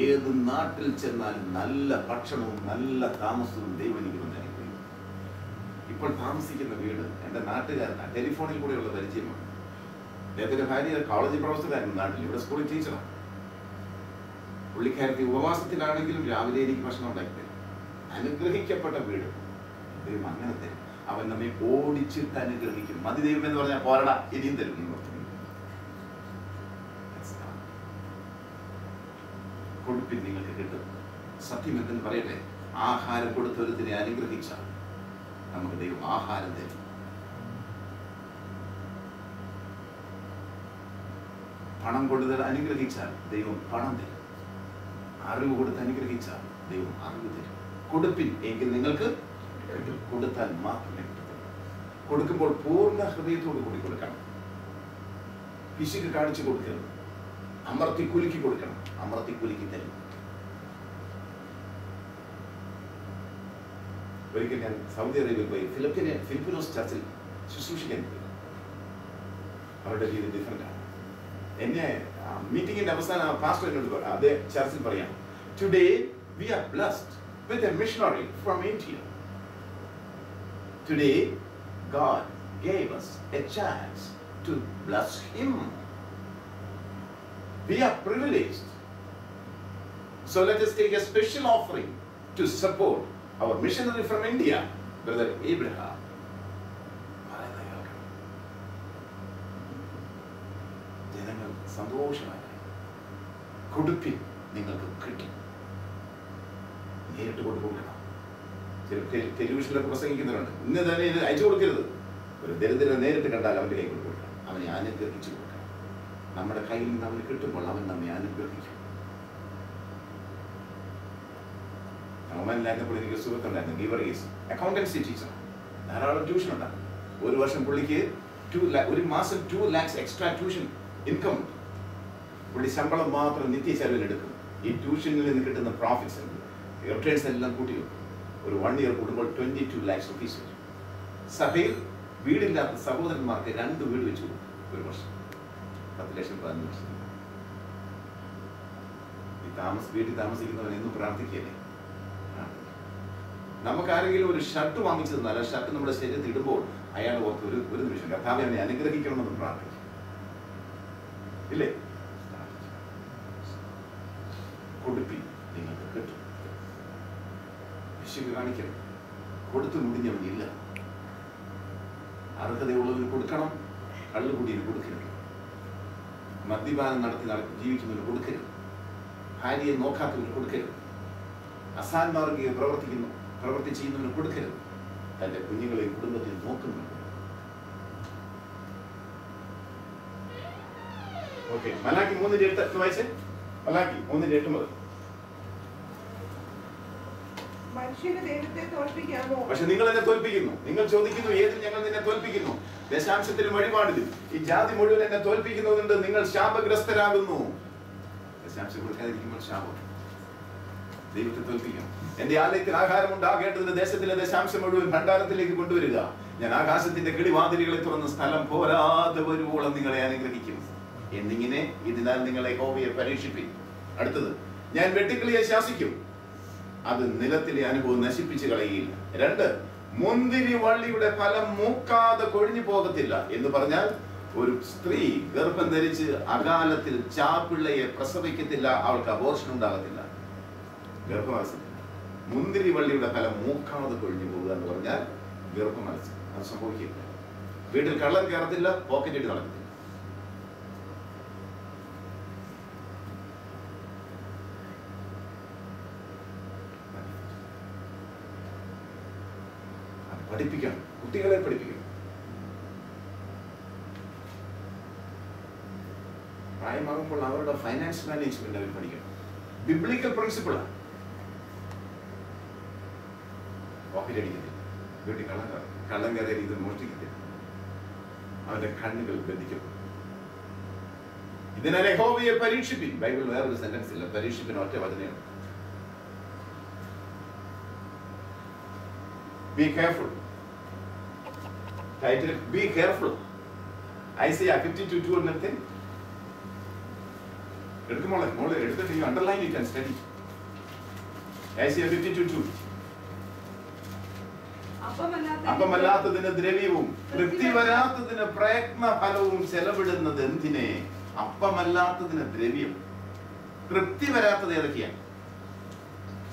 ഏത് നാട്ടിൽ ചെന്നാലും നല്ല ഭക്ഷണവും നല്ല താമസവും ദൈവം എനിക്ക് തന്നെ അനുഭവിക്കും. ഇപ്പോൾ താമസിക്കുന്ന വീട് എൻ്റെ നാട്ടുകാരനാണ്. ടെലിഫോണിൽ കൂടെയുള്ള പരിചയമാണ്. അദ്ദേഹത്തിന്റെ ഭാര്യ കോളേജ് പ്രൊഫസറായിരുന്നു നാട്ടിൽ. ഇവിടെ സ്കൂളിൽ ടീച്ചറാണ്. പുള്ളിക്കാരത്തി ഉപവാസത്തിലാണെങ്കിലും രാവിലെ എനിക്ക് ഭക്ഷണം ഉണ്ടാക്കി തരും. അനുഗ്രഹിക്കപ്പെട്ട വീട്. ദൈവം അങ്ങനെ തരും. അവൻ നമ്മെ ഓടിച്ചിട്ട് അനുഗ്രഹിക്കും. മതി ദൈവം എന്ന് പറഞ്ഞാൽ പോരടാ, ഇനിയും തരും. കൊടുപ്പിൽ നിങ്ങൾക്ക് കിട്ടും. സത്യം എന്തെന്ന് പറയട്ടെ, ആഹാരം കൊടുത്തൊരുത്തിനെ അനുഗ്രഹിച്ചാൽ നമുക്ക് ദൈവം ആഹാരം തരും. പണം കൊടുത്ത് അനുഗ്രഹിച്ചാൽ ദൈവം പണം തരും. അറിവ് കൊടുത്ത് അനുഗ്രഹിച്ചാൽ ദൈവം അറിവ് തരും. കൊടുപ്പിൻ എങ്കിൽ നിങ്ങൾക്ക് കിട്ടും. കൊടുത്താൽ മാത്രമേ കിട്ടത്തുള്ളൂ. കൊടുക്കുമ്പോൾ പൂർണ്ണ ഹൃദയത്തോടു കൂടി കൊടുക്കണം. പിശുക്ക് കാണിച്ചു കൊടുക്കരുത്. അമർത്തി കുലുക്കി കൊടുക്കണം. അമർത്തി കുലുക്കി തരും. ഒരിക്കൽ ഞാൻ സൗദി അറേബ്യയിൽ പോയി ഫിലിപ്പിനോസ് ചർച്ചിൽ ശുശ്രൂഷിക്കാൻ പോയി. അവരുടെ രീതി ഡിഫറെന്റ് ആണ്. എന്നെ മീറ്റിംഗിന്റെ അവസാനം പാസ്റ്റർ എന്നോട് അതേ ചർച്ചിൽ പറയാം, today we R blessed with a missionary from India. Today God gave us a chance to bless him. We are privileged. So let us take a special offering to support our missionary from India, Brother Abraham. ജനങ്ങൾ സന്തോഷമായി. കൊടുപ്പിൻ നിങ്ങൾക്ക് കിട്ടും. നേരിട്ട് കൊടുക്കണം. ചില ടെലിവിഷനിലൊക്കെ പ്രസംഗിക്കുന്നവരുണ്ട്, ഇന്ന് തന്നെ ഇത് അയച്ചു കൊടുക്കരുത്. ഒരു ദരിദ്രനെ നേരിട്ട് കണ്ടാൽ അവൻ്റെ കൈ കൊടുക്കണം. അവനെ അനുഗ്രഹിച്ചു കൊടുക്കണം. നമ്മുടെ കയ്യിൽ നിന്ന് അവന് കിട്ടുമ്പോൾ അവൻ നമ്മെ അനുഗ്രഹിക്കും. ഒമാനിലായിരുന്നപ്പോൾ എനിക്ക് സുഹൃത്തുണ്ടായിരുന്നു, ഗീവർഗീസ്, അക്കൗണ്ടൻസി ടീച്ചർ. ധാരാളം ട്യൂഷൻ ഉണ്ടാകും. ഒരു വർഷം പുള്ളിക്ക് ഒരു മാസം 2 lakhs എക്സ്ട്രാ ട്യൂഷൻ ഇൻകം. പുള്ളി ശമ്പളം മാത്രം നിത്യ ചെലവിലെടുക്കും. ഈ ട്യൂഷനിൽ നിന്ന് കിട്ടുന്ന പ്രോഫിറ്റ്സ് റിട്ടേൺസ് എല്ലാം കൂട്ടി വെക്കും. ഒരു 1 year കൂടുമ്പോൾ 22 lakhs rupees വരും. സഭയിൽ വീടില്ലാത്ത സഹോദരന്മാർക്ക് 2 വീട് വെച്ചു കൊടുക്കും. ഒരു വർഷം 10 ലക്ഷം 15 ലക്ഷം. ഈ വീട്ടിൽ താമസിക്കുന്നവൻ എന്നും പ്രാർത്ഥിക്കുകയല്ലേ. നമുക്ക് ആരെങ്കിലും ഒരു ഷർട്ട് വാങ്ങിച്ചു തന്നാൽ ആ ഷർട്ട് നമ്മുടെ ശരീരത്തിൽ ഇടുമ്പോൾ അയാൾ ഓർത്ത് ഒരു നിമിഷം കർത്താവേ അവനെ അനുഗ്രഹിക്കണമെന്ന് പ്രാർത്ഥിക്കും. ഇല്ലേ? കൊടുപ്പി നിങ്ങൾക്ക് കിട്ടും. പിശുക്ക് കാണിക്കണം. കൊടുത്തു മുടിഞ്ഞവനില്ല. അർഹതയുള്ളവന് കൊടുക്കണം. കള്ളുകുടിയിൽ കൊടുക്കരുത്. മദ്യപാനം നടത്തി ജീവിക്കുന്നവന് കൊടുക്കരുത്. ഭാര്യയെ നോക്കാത്തവന് കൊടുക്കരുത്. അസാൻമാർഗിക പ്രവർത്തി ചെയ്യുന്നവന് കൊടുക്കരുത്. തന്റെ കുഞ്ഞുങ്ങളെ കുടുംബത്തിൽ നോക്കുന്നുണ്ട്. ഓക്കെ, മലാക്കി 3:8 വായിച്ചേ. മലാക്കി 3:8 മുതൽ. മനുഷ്യന് ദൈവത്തെ തോൽപ്പിക്കാമോ? പക്ഷെ നിങ്ങൾ എന്നെ തോൽപ്പിക്കുന്നു. നിങ്ങൾ ചോദിക്കുന്നു ഏതിൽ ഞങ്ങൾ നിന്നെ തോൽപ്പിക്കുന്നു? ദശാംശത്തിലും വഴിപാടിലും ഈ ജാതി മുഴുവൻ എന്നെ തോൽപ്പിക്കുന്നതുകൊണ്ട് നിങ്ങൾ ശാപഗ്രസ്തരാകുന്നു. ദശാംശം കൊടുക്കാതിരിക്കുമ്പോൾ ശാപം. ദൈവത്തെ തോൽപ്പിക്കണം. എന്റെ ആലയത്തിൽ ആഹാരം ഉണ്ടാകേണ്ടതിന് ദേശത്തിലെ ദശാംശം മുഴുവൻ ഭണ്ഡാരത്തിലേക്ക് കൊണ്ടുവരിക. ഞാൻ ആകാശത്തിന്റെ കിളിവാതിലുകളെ തുറന്ന് സ്ഥലം പോരാതെ വരുവോളം നിങ്ങളെ അനുഗ്രഹിക്കും എന്നിങ്ങനെ ഇതിനാൽ നിങ്ങളെ യഹോവയെ പരീക്ഷിപ്പിക്കും. അടുത്തത്, ഞാൻ വെട്ടുക്കിളിയെ ശാസിക്കും, അത് നിലത്തിലെ അനുഭവം നശിപ്പിച്ചു കളയുകയില്ല. 2, മുന്തിരി വള്ളിയുടെ ഫലം മൂക്കാതെ കൊഴിഞ്ഞു പോകത്തില്ല എന്ന് പറഞ്ഞാൽ ഒരു സ്ത്രീ ഗർഭം ധരിച്ച് അകാലത്തിൽ ചാപ്പിള്ളയെ പ്രസവിക്കത്തില്ല, അവൾക്ക് അബോർഷൻ ഉണ്ടാകത്തില്ല. ഗർഭവാസം മുന്തിരി വള്ളിയുടെ ഫലം മൂക്കാതെ കൊഴിഞ്ഞു പോകുക എന്ന് പറഞ്ഞാൽ ഗർഭമത്സ്യം, അത് സംഭവിക്കില്ല. വീട്ടിൽ കള്ളൻ കയറത്തില്ല, പോക്കറ്റ് ഇട്ട് നടക്കത്തില്ല. പഠിപ്പിക്കണം, കുട്ടികളെ പഠിപ്പിക്കണം. പ്രായമാകുമ്പോൾ അവരുടെ ഫൈനാൻസ് മാനേജ്മെന്റ് അവർ പഠിക്കണം. ബിബ്ലിക്കൽ പ്രിൻസിപ്പിളാണ്. പോക്കറ്റ് അടിക്കത്തില്ല, വീട്ടിൽ കള്ളം കയറിയ ഇത് മോഷ്ടിക്കത്തില്ല, അവന്റെ കണ്ണുകൾ ബന്ധിക്കപ്പെടും. ഇതിനെ യഹോവയെ പരീക്ഷിപ്പിൻ. ബൈബിൾ വേറൊരു സെന്റൻസ് ഇല്ല, പരീക്ഷിപ്പിന് ഒറ്റ വചനമാണ്. Be careful. Title it, be careful. Isaiah 52:2 എന്നത്തെ എടുക്കുമോളെ, മോളെ എടുത്തിട്ട് you underline it and study. Isaiah 52:2. അപ്പമല്ലാത്തതിന് ദ്രവ്യവും തൃപ്തി വരാത്തതിന് പ്രയത്ന ഫലവും ചെലവിടുന്നത് എന്തിനെ? അപ്പമല്ലാത്തതിന് ദ്രവ്യം, തൃപ്തി വരാത്തത് ഏതൊക്കെയാണ്?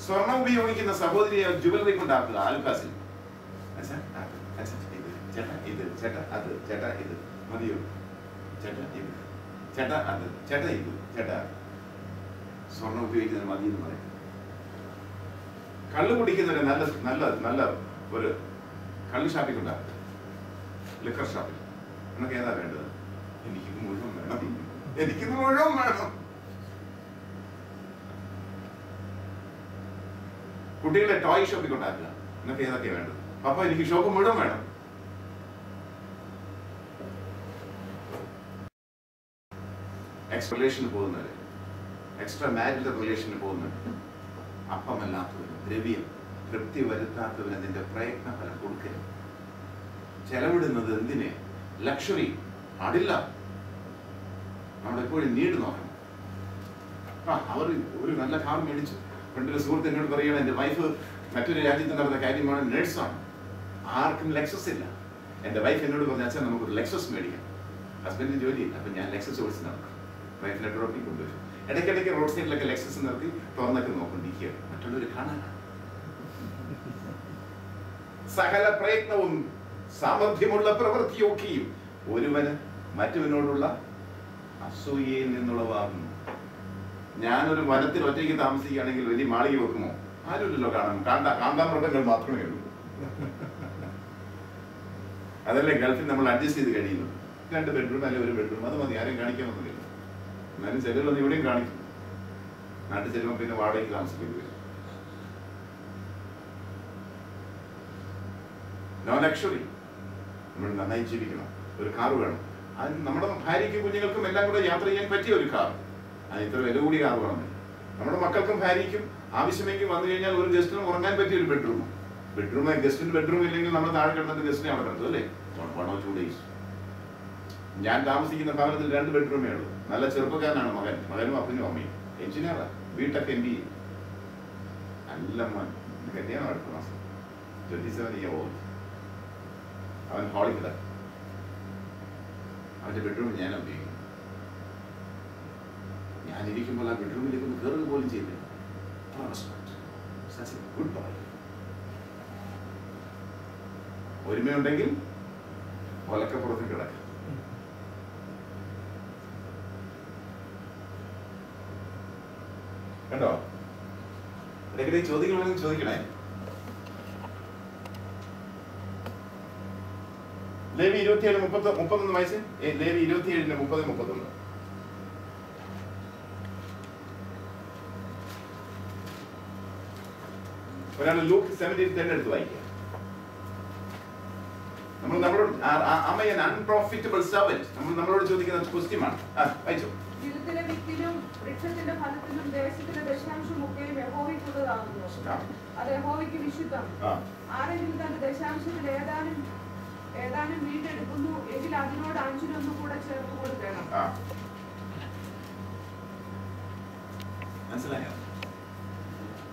സ്വർണം ഉപയോഗിക്കുന്ന സഹോദരിയെ ജുവലറി കൊണ്ടാക്കുക ആലുക്കാസിൽ. ചേട്ടാ ഇത്, ചേട്ടാ അത്, ചേട്ടാ ഇത് മതിയോ, ചേട്ടാ ഇത്, ചേട്ടാ അത്, ചേട്ടാ ഇത്, ചേട്ടാ സ്വർണം ഉപയോഗിക്കുന്നത് മതി എന്ന് പറയും. കള്ള് കുടിക്കുന്നവരെ നല്ല നല്ല നല്ല ഒരു കള്ള് ഷാപ്പിൽ കൊണ്ടാക്കുക, ലിക്കർ ഷാപ്പിൽ. എന്നൊക്കെ ഏതാ വേണ്ടത്? എനിക്ക് മുഴുവൻ വേണം, എനിക്ക് മുഴുവൻ വേണം. കുട്ടികളെ ടോയ് ഷോപ്പിൽ കൊണ്ടാക്കുക. എന്നൊക്കെ ഏതൊക്കെയാ വേണ്ടത്? പപ്പ എനിക്ക് ഷോപ്പ് മുഴുവൻ വേണം. എക്സ്ട്രാ റിലേഷന് പോകുന്നവര്, എക്സ്ട്രാ മാരിറ്റൽ റിലേഷന് പോകുന്നവര്, അപ്പമല്ലാത്തവന് ദ്രവ്യം, തൃപ്തി വരുത്താത്തവന് അതിന്റെ പ്രയത്നഫലം കൊടുക്കരുത്. ചെലവിടുന്നത് എന്തിനെ? ലക്ഷറി പാടില്ല. നമ്മളെപ്പോഴും നീട് നോക്കണം. അവർ ഒരു നല്ല കാർ മേടിച്ചു. പണ്ടൊരു സുഹൃത്ത് എന്നോട് പറയണം, എൻ്റെ വൈഫ് മറ്റൊരു രാജ്യത്ത് നടന്ന കാര്യമാണ്, നേഴ്സാണ്, ആർക്കും ലെക്സസ് ഇല്ല. എൻ്റെ വൈഫ് എന്നോട് പറഞ്ഞു, അച്ഛൻ നമുക്കൊരു ലെക്സസ് മേടിക്കാം. ഹസ്ബൻഡിന് ജോലിയില്ല, അപ്പം ഞാൻ ലെക്സസ് ഓടിച്ച് നടക്കും. വൈഫിനെ ഡ്രോപ്പിൽ കൊണ്ടുവരും. ഇടയ്ക്കിടയ്ക്ക് റോഡ് സൈഡിലൊക്കെ ലെക്സസ് നിർത്തി തുറന്നൊക്കെ നോക്കൊണ്ടിരിക്കുക, മറ്റുള്ളവർ കാണാനാണ്. സകല പ്രയത്നവും സാമർഥ്യമുള്ള പ്രവൃത്തിയൊക്കെയും ഒരുവന് മറ്റവനോടുള്ള അസൂയയിൽ നിന്നുള്ളവാകുന്നു. ഞാനൊരു വനത്തിൽ ഒറ്റയ്ക്ക് താമസിക്കുകയാണെങ്കിൽ വലിയ മാളിക വെക്കുമോ? ആരുമില്ലല്ലോ കാണാൻ. കാന്താമൃഗങ്ങൾ മാത്രമേ ഉള്ളൂ. അതല്ലേ ഗൾഫിൽ നമ്മൾ അഡ്ജസ്റ്റ് ചെയ്ത് കഴിയുന്നു. 2 ബെഡ്റൂം അല്ലെങ്കിൽ 1 ബെഡ്റൂം, അത് മതി, ആരും കാണിക്കാനൊന്നുമില്ല. എന്നാലും ചിലരൊന്നും ഇവിടെയും കാണിക്കും. നാട്ടിൽ ചെല്ലുമ്പോൾ പിന്നെ വാടകയ്ക്ക് താമസിക്കേണ്ടി വരും. No luxury. നമ്മൾ നന്നായി ജീവിക്കണം. ഒരു കാർ വേണം. അത് നമ്മുടെ ഭാര്യയ്ക്കും കുഞ്ഞുങ്ങൾക്കും എല്ലാം കൂടെ യാത്ര ചെയ്യാൻ പറ്റിയ ഒരു കാർ. അത് ഇത്ര വില കൂടിയ കാർ വേണം. നമ്മുടെ മക്കൾക്കും ഭാര്യയ്ക്കും ആവശ്യമെങ്കിൽ വന്നു കഴിഞ്ഞാൽ ഒരു ഗസ്റ്റിനും ഉറങ്ങാൻ പറ്റിയ ഒരു ബെഡ്റൂം. ഗസ്റ്റിന് ബെഡ്റൂം ഇല്ലെങ്കിൽ നമ്മൾ താഴെ കിടന്നിട്ട് ഗസ്റ്റിനെ അവിടെ കിടന്നു അല്ലേ, 1 or 2 days. ഞാൻ താമസിക്കുന്ന ഭവനത്തിൽ 2 ബെഡ്റൂമേ ഉള്ളൂ. നല്ല ചെറുപ്പക്കാരനാണ് മകനും അപ്പനും അമ്മയും. എഞ്ചിനീയറാ, ബിടെക് MBA. നല്ല മോൻ. കല്യാണം അടുത്ത മാസം. 27 years old. അവൻ ഹാളിൽ കിടക്കും. അവന്റെ ബെഡ്റൂമിൽ ഞാൻ ഉപയോഗിക്കും. ഞാൻ ഇരിക്കുമ്പോൾ ആ ബെഡ്റൂമിലേക്ക് ഒന്ന് കയറുക പോലും ചെയ്തില്ല. Good bye. ഒരുമയുണ്ടെങ്കിൽ ഒലക്കപ്പുറത്ത് കിടക്കും. കണ്ടോ? ഇടയ്ക്കിടെ ചോദ്യങ്ങളൊന്നും ചോദിക്കണേ. ലേവി 27:31 വയസ്സ്. ലേവി 27:30-31. ഒരാൾ ലൂക്ക് 17:10 എടുത്ത് വായിക്കുക. നമ്മളോട് അൺപ്രോഫിറ്റബിൾ സർവന്റ് നമ്മളോട് ചോദിക്കുന്ന ക്വസ്റ്റ്യനാണ്. വായിച്ചോ. നിലത്തിലെ വിത്തിനും വൃക്ഷത്തിന്റെ ഫലത്തിനും ദേശത്തിന്റെ ദശാംശമൊക്കെയും യഹോവയ്ക്കുള്ളതാകുന്നു. അത് യഹോവയ്ക്ക് വിശുദ്ധം. ആരെങ്കിലും തന്റെ ദശാംശത്തിൽ ഏതാനും വീണ്ടെടുക്കുന്നു എങ്കിൽ അതിനോട് 5 കൂടെ ചേർത്ത് കൊടുക്കണം. മനസ്സിലായോ?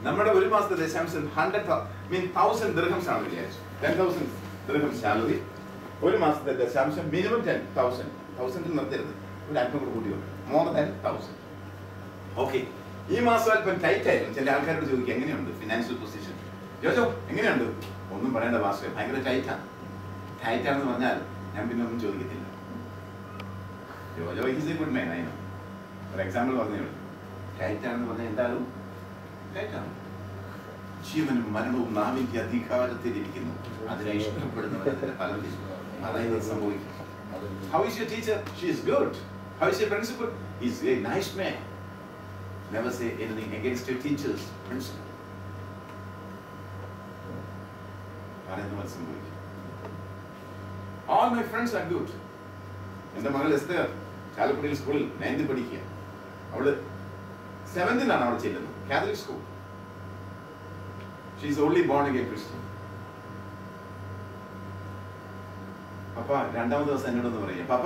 നമ്മുടെ ഒരു മാസത്തെ ദശാംശം 1000 ദിർഹംസ് ആണ് വിചാരിച്ചു. 10,000 ദിർഹംസ് സാലറി. ഒരു മാസത്തെ ദശാംശം മിനിമം 10,000. 1000 നിർത്തരുത്, ഒരു അല്പം കൂടെ കൂട്ടി വെക്കണം. More than 1000. ഓക്കെ. ഈ മാസം അല്പം ടൈറ്റ് ആയിരുന്നു. ചില ആൾക്കാരോട് ചോദിക്കുക എങ്ങനെയുണ്ട് ഫിനാൻഷ്യൽ പൊസിഷൻ. ചോദിച്ചോ എങ്ങനെയുണ്ട്? ഒന്നും പറയേണ്ട വാസ്തു ഭയങ്കര ടൈറ്റാണ്. ടൈറ്റാണെന്ന് പറഞ്ഞാൽ ഞാൻ പിന്നെ ഒന്നും ചോദിക്കത്തില്ല. Jojo is a good man. അതിനോ ഒരു എക്സാമ്പിൾ പറഞ്ഞേ ഉള്ളൂ. ടൈറ്റാണെന്ന് പറഞ്ഞാൽ എന്തായാലും ടൈറ്റാണ്. ജീവനും മരണവും നാവിന്റെ അധികാരത്തിലിരിക്കുന്നു. അതിനെ ഇഷ്ടപ്പെടുന്നവരെ പലരും അതായത് സംഭവിക്കും. How is your teacher? She is good. How is your principal? He is a nice man. Never say anything against your teachers, principal. പറയുന്നവർ സംഭവിക്കും. All my friends are good. എൻ്റെ മകൾ എസ്തർ ചാലക്കുടിയിൽ സ്കൂളിൽ 9th പഠിക്കുക. അവള് 7th അവൾ ചെല്ലുന്നത് Catholic school. She is only born again Christian. പപ്പ രണ്ടാമത്തെ ദിവസം എന്നോടൊന്ന് പറയാം, പപ്പ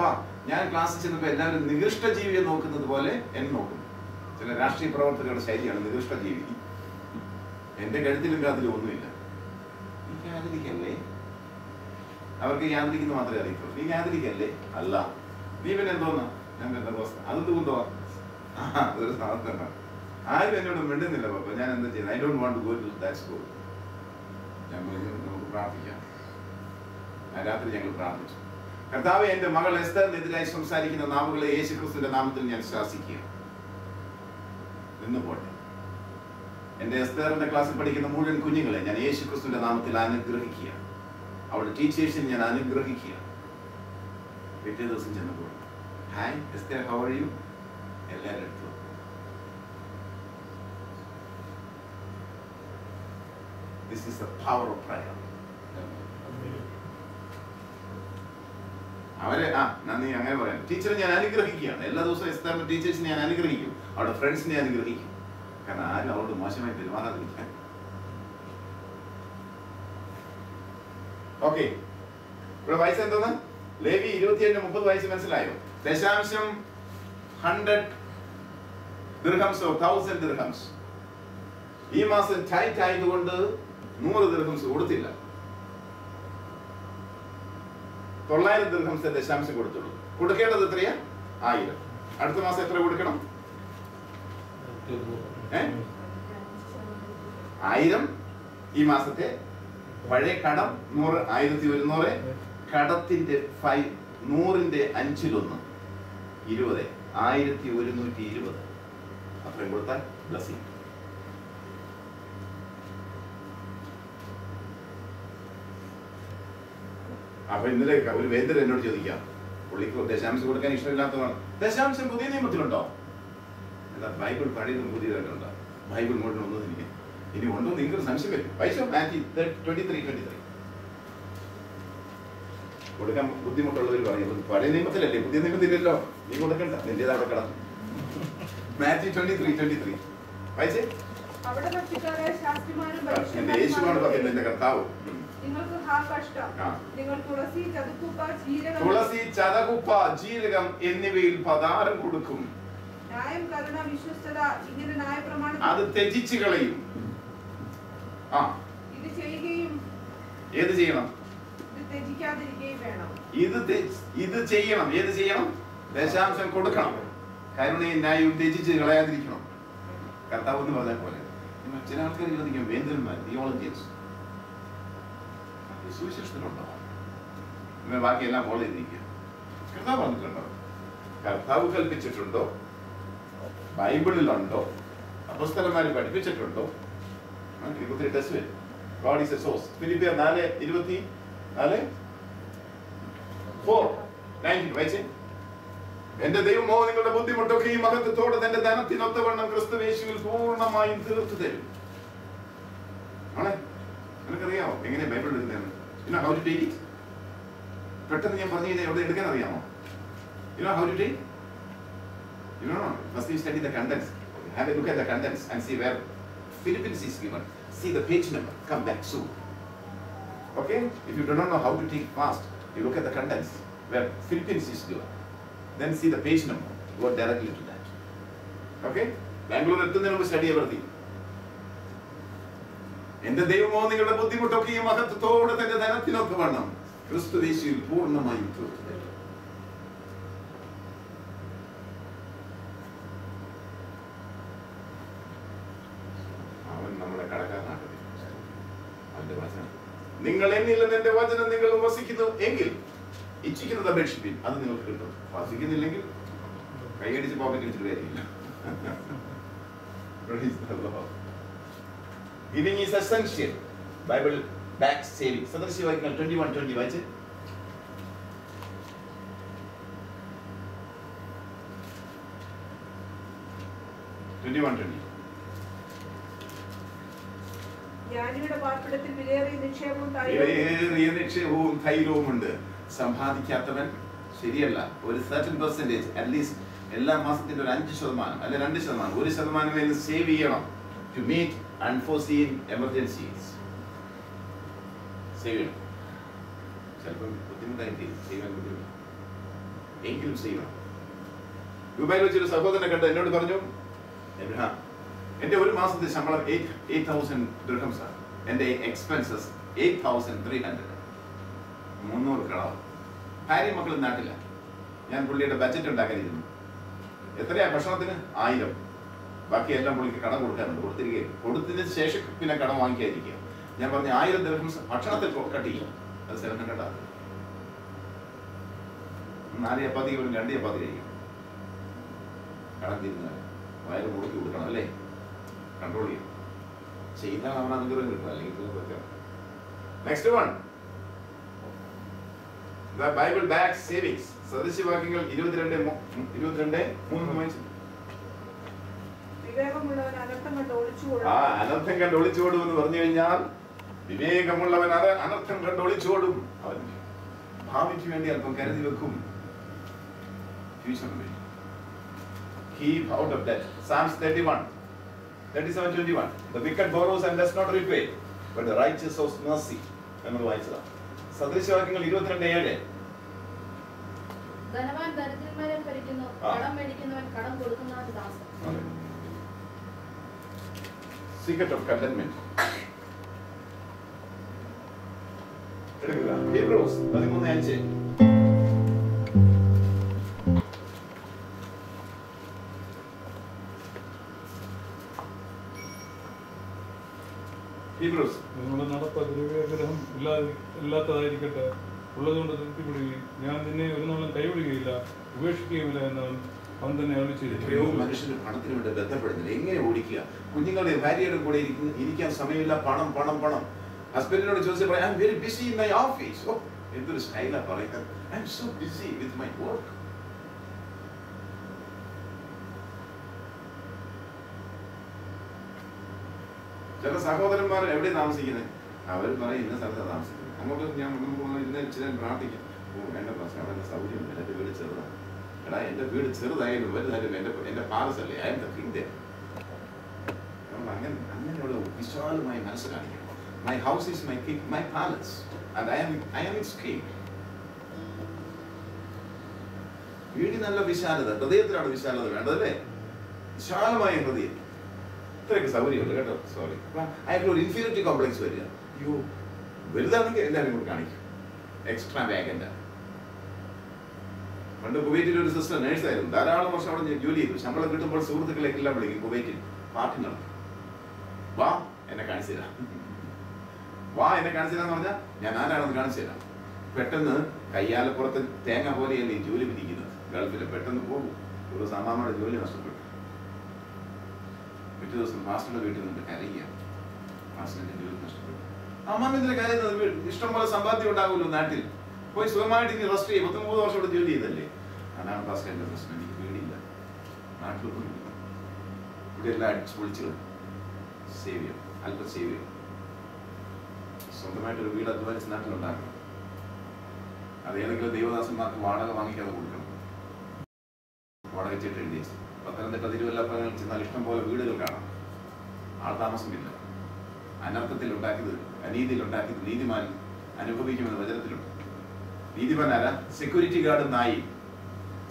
ഞാൻ ക്ലാസ്സിൽ ചെന്നപ്പോൾ എല്ലാവരും നികൃഷ്ട ജീവിയെ നോക്കുന്നത് പോലെ എന്നെ നോക്കുന്നു. ചില രാഷ്ട്രീയ പ്രവർത്തകരുടെ ശൈലിയാണ് നികൃഷ്ട ജീവി. എന്റെ കഴുത്തിലും കാതിലും ഒന്നുമില്ല. നീ കാതലിക്കല്ലേ? അവർക്ക് യാന്ത്രിക്കുന്നു മാത്രമേ അറിയത്തുള്ളൂ. നീ കാതലിക്കല്ലേ? അല്ല. നീ പിന്നെ എന്തോന്നാ? ഞാൻ പെന്തക്കോസ്ത. അതെന്തുകൊണ്ടോ? അതൊരു സാധനമാണ്. ആരും എന്നോട് മിണ്ടുന്നില്ല പപ്പ. ഞാൻ എന്താ ചെയ്യുന്നത്? I don't want to go to that school. ഞാൻ പറഞ്ഞു നമുക്ക് പ്രാർത്ഥിക്കാം. രാത്രി ഞങ്ങൾ പ്രാർത്ഥിച്ചു. കർത്താവേ, എന്റെ മകൾ എസ്തറിനെതിരായി സംസാരിക്കുന്ന നാവുകളെ യേശുക്രിസ്തുവിന്റെ നാമത്തിൽ ഞാൻ ശാസിക്കുക. നിന്ന് പോട്ടെ. എന്റെ എസ്തറിന്റെ ക്ലാസ്സിൽ പഠിക്കുന്ന മുഴുവൻ കുഞ്ഞുങ്ങളെ ഞാൻ യേശുക്രിസ്തുവിന്റെ നാമത്തിൽ അനുഗ്രഹിക്കുക. അവളുടെ ടീച്ചേഴ്സിനെ ഞാൻ അനുഗ്രഹിക്കുക. പിറ്റേ ദിവസം ചെന്നപ്പോൾ hi Esther, how are you? എല്ലാവരും എടുത്തു. This is the power of prayer. അവരെ നന്ദി അങ്ങനെ പറയാം. ടീച്ചറെ ഞാൻ അനുഗ്രഹിക്കുകയാണ്. എല്ലാ ദിവസവും എസ്തറിന്റെ ടീച്ചേഴ്സിനെ ഞാൻ അനുഗ്രഹിക്കും. അവരുടെ ഫ്രണ്ട്സിനെ അനുഗ്രഹിക്കും. കാരണം ആരും അവരോട് മോശമായി പെരുമാറാതിരിക്കാൻ. ഓക്കെ, ഇവിടെ വയസ്സ് എന്തോന്ന്? ലേവി 27-30 വയസ്സ്. മനസ്സിലായോ? ദശാംശം 100 ദിർഹംസോ 1000 ദിർഹംസ്. ഈ മാസം ടൈറ്റ് ആയതുകൊണ്ട് 100 ദിർഹംസ് കൊടുത്തില്ല. 900 ദിർഹംസ് ദശാംശം കൊടുത്തുള്ളൂ. കൊടുക്കേണ്ടത് എത്രയാ? 1000. അടുത്ത മാസം എത്ര കൊടുക്കണം? 1000. ഈ മാസത്തെ പഴയ കടം 100, 1100. കടത്തിന്റെ 100ന്റെ 5/1 20, 1120. അത്രയും കൊടുത്താൽ ബ്ലസ്സിംഗ്. അപ്പൊ ഇന്നലെ ഒരു വേദന എന്നോട് ചോദിക്കാം, പുള്ളിക്ക് ദശാംശം കൊടുക്കാൻ ഇഷ്ടമില്ലാത്തതാണ്. ദശാംശം പുതിയ നിയമത്തിലുണ്ടോ? എന്താ ബൈബിൾ പഴയതും പുതിയതായിട്ടുണ്ടോ? ബൈബിൾ ഇങ്ങോട്ട് ഒന്നും എനിക്ക് ഇനി ഉണ്ടോ നിങ്ങൾക്ക് സംശയം വരും. പൈസ മാത്യു 23:23 കൊടുക്കാൻ ബുദ്ധിമുട്ടുള്ളവർ പറയും പഴയ നിയമത്തിലല്ലേ, പുതിയ നിയമത്തിലല്ലോ, നീ കൊടുക്കണ്ട, നിന്റേതായിട്ട് കിടന്നു. മാത്യു 23:23 വായിച്ചേ. എന്റെ യേശുവാണ് പറയുന്നത്, എന്റെ കർത്താവ്. തുളസി, ചതകുപ്പ, ജീരകം എന്നിവയിൽ പദാരം കൊടുക്കും. അത് ത്യജിച്ചു കളയും. ഏത് ചെയ്യണം? ഇത് ചെയ്യണം. ഏത് ചെയ്യണം? ദശാംശം കൊടുക്കണം. കരുണയും ന്യായവും ത്യജിച്ച് കളയാതിരിക്കണം. കർത്താവ് എന്ന് പറഞ്ഞ പോലെ ചില ആൾക്കാർ ചോദിക്കും, വേന്ദ്രന്മാർ, തിയോളജിയൻസ് സുവിശേഷത്തിലുണ്ടോ? ബാക്കിയെല്ലാം ഫോളോ ചെയ്തിരിക്കുക. കർത്താവ് പറഞ്ഞിട്ടുണ്ടോ? കർത്താവ് കൽപ്പിച്ചിട്ടുണ്ടോ? ബൈബിളിലുണ്ടോ? അപ്പോസ്തലന്മാർ പഠിപ്പിച്ചിട്ടുണ്ടോ? ഒത്തിരി ടെസ്റ്റ് വരും. God is a source. ഫിലിപ്പിയർ 4:24 4:19 വായിച്ചേ. എന്റെ ദൈവമോ നിങ്ങളുടെ ബുദ്ധിമുട്ടൊക്കെ ഈ മഹത്വത്തോടെ തന്റെ ധനത്തിനൊത്തവണ്ണം ക്രിസ്തുയേശുവിൽ പൂർണ്ണമായും തീർത്തു തരും. ആണേ, നിനക്കറിയാമോ എങ്ങനെ ബൈബിൾ എടുക്കുന്നതെന്ന്? You know how to take it? പെട്ടെന്ന് ഞാൻ പറഞ്ഞു കഴിഞ്ഞാൽ എവിടെ എടുക്കാൻ അറിയാമോ? You know how to take? You know, first you study the contents. Have a look at the contents and see where Philippians is given. See the page number. Come back soon. Okay? If you do not know how to take fast, you look at the contents where Philippians is given. Then see the page number. Go directly to that. Okay? Bangalore എത്തുന്നതിന് മുമ്പ് study everything. എന്റെ ദൈവമോ നിങ്ങളുടെ ബുദ്ധിമുട്ടൊക്കെ ഈ മഹത്വത്തോടെ തന്റെ ധനത്തിനൊത്തവണ്ണം ക്രിസ്തുയേശുവിൽ പൂർണ്ണമായും തീർത്തു തരും. അവൻ നമ്മുടെ കടക്കാരനാണ്. അവന്റെ വചനം നിങ്ങൾ എന്നില്ലെന്ന് എന്റെ വചനം നിങ്ങൾ വസിക്കുന്നു എങ്കിൽ ഇച്ഛിക്കുന്നത് അപേക്ഷിപ്പിൻ, അത് നിങ്ങൾക്ക് കിട്ടും. വസിക്കുന്നില്ലെങ്കിൽ കൈയടിച്ച് പോക്കറ്റ് വെച്ചിട്ട് കാര്യമില്ല. Giving is essential. Bible back saving. സദൃശവാക്യങ്ങൾ 21:20 വായിച്ച്. ജ്ഞാനിയുടെ പാർപ്പിടത്തിൽ വിലയേറിയ നിക്ഷേപവും തൈലവും ഉണ്ട്. സമ്പാദിക്കാത്തവൻ ശരിയല്ല. ഒരു certain percentage, at least എല്ലാ മാസത്തിന്റെ ഒരു 5% അല്ലെ 2%, 1% സേവ് ചെയ്യണം to meet unforeseen emergencies. Save ചെയ്യണം. ചിലപ്പോൾ ബുദ്ധിമുട്ടായിട്ട് ചെയ്യാൻ ബുദ്ധിമുട്ട് എങ്കിലും ചെയ്യണം. ദുബായിൽ വെച്ചൊരു സഹോദരനെ കണ്ട് എന്നോട് പറഞ്ഞു, എബ്രഹാം, എന്റെ ഒരു മാസത്തെ ശമ്പളം 8,000 dirhams ആണ്. എന്റെ എക്സ്പെൻസസ് 8,300. 300 കടം. ഭാര്യ മക്കളും നാട്ടില്ല. ഞാൻ പുള്ളിയുടെ ബഡ്ജറ്റ് ഉണ്ടാക്കാനിരുന്നു. എത്രയാ ഭക്ഷണത്തിന്? 1000. ബാക്കിയെല്ലാം പുള്ളിക്ക് കടം കൊടുക്കാനുണ്ട്. കൊടുത്തതിന് ശേഷം പിന്നെ കടം വാങ്ങിക്കാതിരിക്കുക. ഞാൻ പറഞ്ഞ 1000 dirhams ഭക്ഷണത്തിൽ കട്ട് ചെയ്യാം. അത് 700 ആണ്. 4 ചപ്പാത്തി 2 ചപ്പാത്തി കഴിക്കും. കടം തീരുന്ന വയറ് മുറുക്കി കൊടുക്കണം അല്ലേ? കൺട്രോൾ ചെയ്യും. ചെയ്താൽ അവൻ അനുഗ്രഹം കിട്ടും. അല്ലെങ്കിൽ next one, the Bible back savings. സദൃശവാക്യങ്ങൾ 22:3 വായിച്ചു. അനർത്ഥം കണ്ട് ഒളിച്ചോടും എന്ന് പറഞ്ഞു കഴിഞ്ഞാൽ, വിവേകമുള്ളവൻ അനർത്ഥം കണ്ട് ഒളിച്ചോടും. അവൻ ഭാവിക്ക് വേണ്ടി അല്പം കരുതി വെക്കും. ഫ്യൂച്ചറിന് വേണ്ടി. Keep out of debt. Psalms 37:21. The wicked borrows and does not repay, but the righteous shows mercy. നമ്മൾ വായിച്ചതാണ്. സദൃശവാക്യങ്ങൾ 22:7. ധനവാൻ ദരിദ്രന്മാരെ ഭരിക്കുന്നു, കടം മേടിക്കുന്നവൻ കടം കൊടുക്കുന്നവന് ദാസൻ. Secret of contentment. എടുക്കുക. Hebrews 13:5. Hebrews. നിങ്ങളുടെ നടപ്പ് ദ്രവ്യാഗ്രഹം ഇല്ലാത്തതായിരിക്കട്ടെ, ഉള്ളതുകൊണ്ട് തൃപ്തിപ്പെടുകയും ഞാൻ നിന്നെ ഒരു നാളും കൈവിടുകയില്ല ഉപേക്ഷിക്കുകയുമില്ല എന്ന് അവൻ തന്നെ അരുളിച്ചെയ്തു. എത്രയോ മനുഷ്യന് പണത്തിന് വേണ്ടി ബന്ധപ്പെടുന്നില്ല. എങ്ങനെ ഓടിക്കുക? കുഞ്ഞുങ്ങളുടെ ഭാര്യയുടെ കൂടെ ഇരിക്കാൻ സമയമില്ല. പണം പണം പണം. ഹസ്ബൻഡിനോട് ചോദിച്ചപ്പോൾ I am very busy in my office. Oh, എന്തൊരു സ്റ്റൈലാ പറയുന്നത്. I am so busy with my work. ചില സഹോദരന്മാർ എവിടെ താമസിക്കുന്നത്? അവർ പറയും ഇന്ന സ്ഥലത്താണ് താമസിക്കുന്നത്. അങ്ങോട്ട് ഞാൻ ഇന്ന് ചില പ്രാർത്ഥിക്കും. ഓ വേണ്ട പ്രശ്നം, അവിടെ സൗകര്യമില്ല, എൻ്റെ വീട് ചെറുതാണ്. എടാ, എൻ്റെ വീട് ചെറുതായാലും വലുതായാലും എൻ്റെ പാലസ് അല്ലേ? I am the king there. അങ്ങനെയുള്ള വിശാലമായ മനസ്സ് കാണിക്കണം. My house is my king, my palace, and I am its king. വീടിന് നല്ല വിശാലത, ഹൃദയത്തിലാണ് വിശാലത വേണ്ടതല്ലേ? വിശാലമായ ഹൃദയം. ഇത്രയൊക്കെ സൗകര്യമുള്ളൂ കേട്ടോ. സോറി, അയാൾക്കൊരു ഇൻഫീരിയോറിറ്റി കോംപ്ലക്സ് വരിക. അയ്യോ, വലുതാണെങ്കിൽ എല്ലാവരും കൂടെ കാണിക്കും. എക്സ്ട്രാ വാഗൻ്റ്. പണ്ട് കുവൈറ്റിൽ ഒരു സിസ്റ്റർ നേഴ്സായിരുന്നു. ധാരാളം വർഷം അവിടെ ജോലി ചെയ്തു. ശമ്പളം കിട്ടുമ്പോൾ സുഹൃത്തുക്കളെല്ലാം വിളിക്കും. കുവൈറ്റിൽ പാർട്ടി നടക്കും. വാ എന്നെ കാണിച്ചു തരാം, വാ എന്നെ കാണിച്ചു തരാന്ന് പറഞ്ഞാൽ ഞാൻ ആരാണെന്ന് കാണിച്ചു തരാം. പെട്ടെന്ന് കയ്യാലപ്പുറത്ത് തേങ്ങ പോലെയല്ലേ ഈ ജോലി പിരിക്കുന്നത് ഗൾഫിൽ. പെട്ടെന്ന് പോകും. ഒരു സാമാമയുടെ ജോലി നഷ്ടപ്പെട്ടു. പിറ്റേ ദിവസം മാസ്റ്ററുടെ വീട്ടിൽ നിന്ന് കരയുക. മാസ്റ്ററിന്റെ ജോലി നഷ്ടപ്പെട്ടു. അമ്മാമിന്റെ കാര്യം ഇഷ്ടംപോലെ സമ്പാദ്യം ഉണ്ടാകുമല്ലോ നാട്ടിൽ. പോയി സുഖമായിട്ട് ഇനി റെസ്റ്റ് ചെയ്യും. 39 വർഷം ഇവിടെ ജോലി ചെയ്തല്ലേ. അതാണ് ഫസ്റ്റ് എൻ്റെ പ്രശ്നം. എനിക്ക് പേടിയില്ല. നാട്ടിലൊന്നും ഇവിടെ എല്ലാം അടിച്ചു പൊളിച്ച് സേവ് ചെയ്യും, അല്പം സേവ് ചെയ്യും. സ്വന്തമായിട്ടൊരു വീട് അധ്വാനിച്ച് നാട്ടിലുണ്ടാക്കണം. അത് ഏതെങ്കിലും ദൈവദാസന്മാർക്ക് വാടക വാങ്ങിക്കാതെ കൊടുക്കണം. വാടക ചീട്ട് എഴുതി വെച്ച് പത്തനംതിട്ട തിരുവല്ല ചെന്നാൽ ഇഷ്ടം പോലെ വീടുകൾ കാണാം. ആൾ താമസമില്ല. അനർത്ഥത്തിൽ ഉണ്ടാക്കിയത്, അനീതിയിൽ ഉണ്ടാക്കിയത് നീതിമാൻ അനുഭവിക്കുമെന്ന് വചനത്തിലുണ്ട്. നീതിമാൻ ആരാ? സെക്യൂരിറ്റി ഗാർഡ് നായും.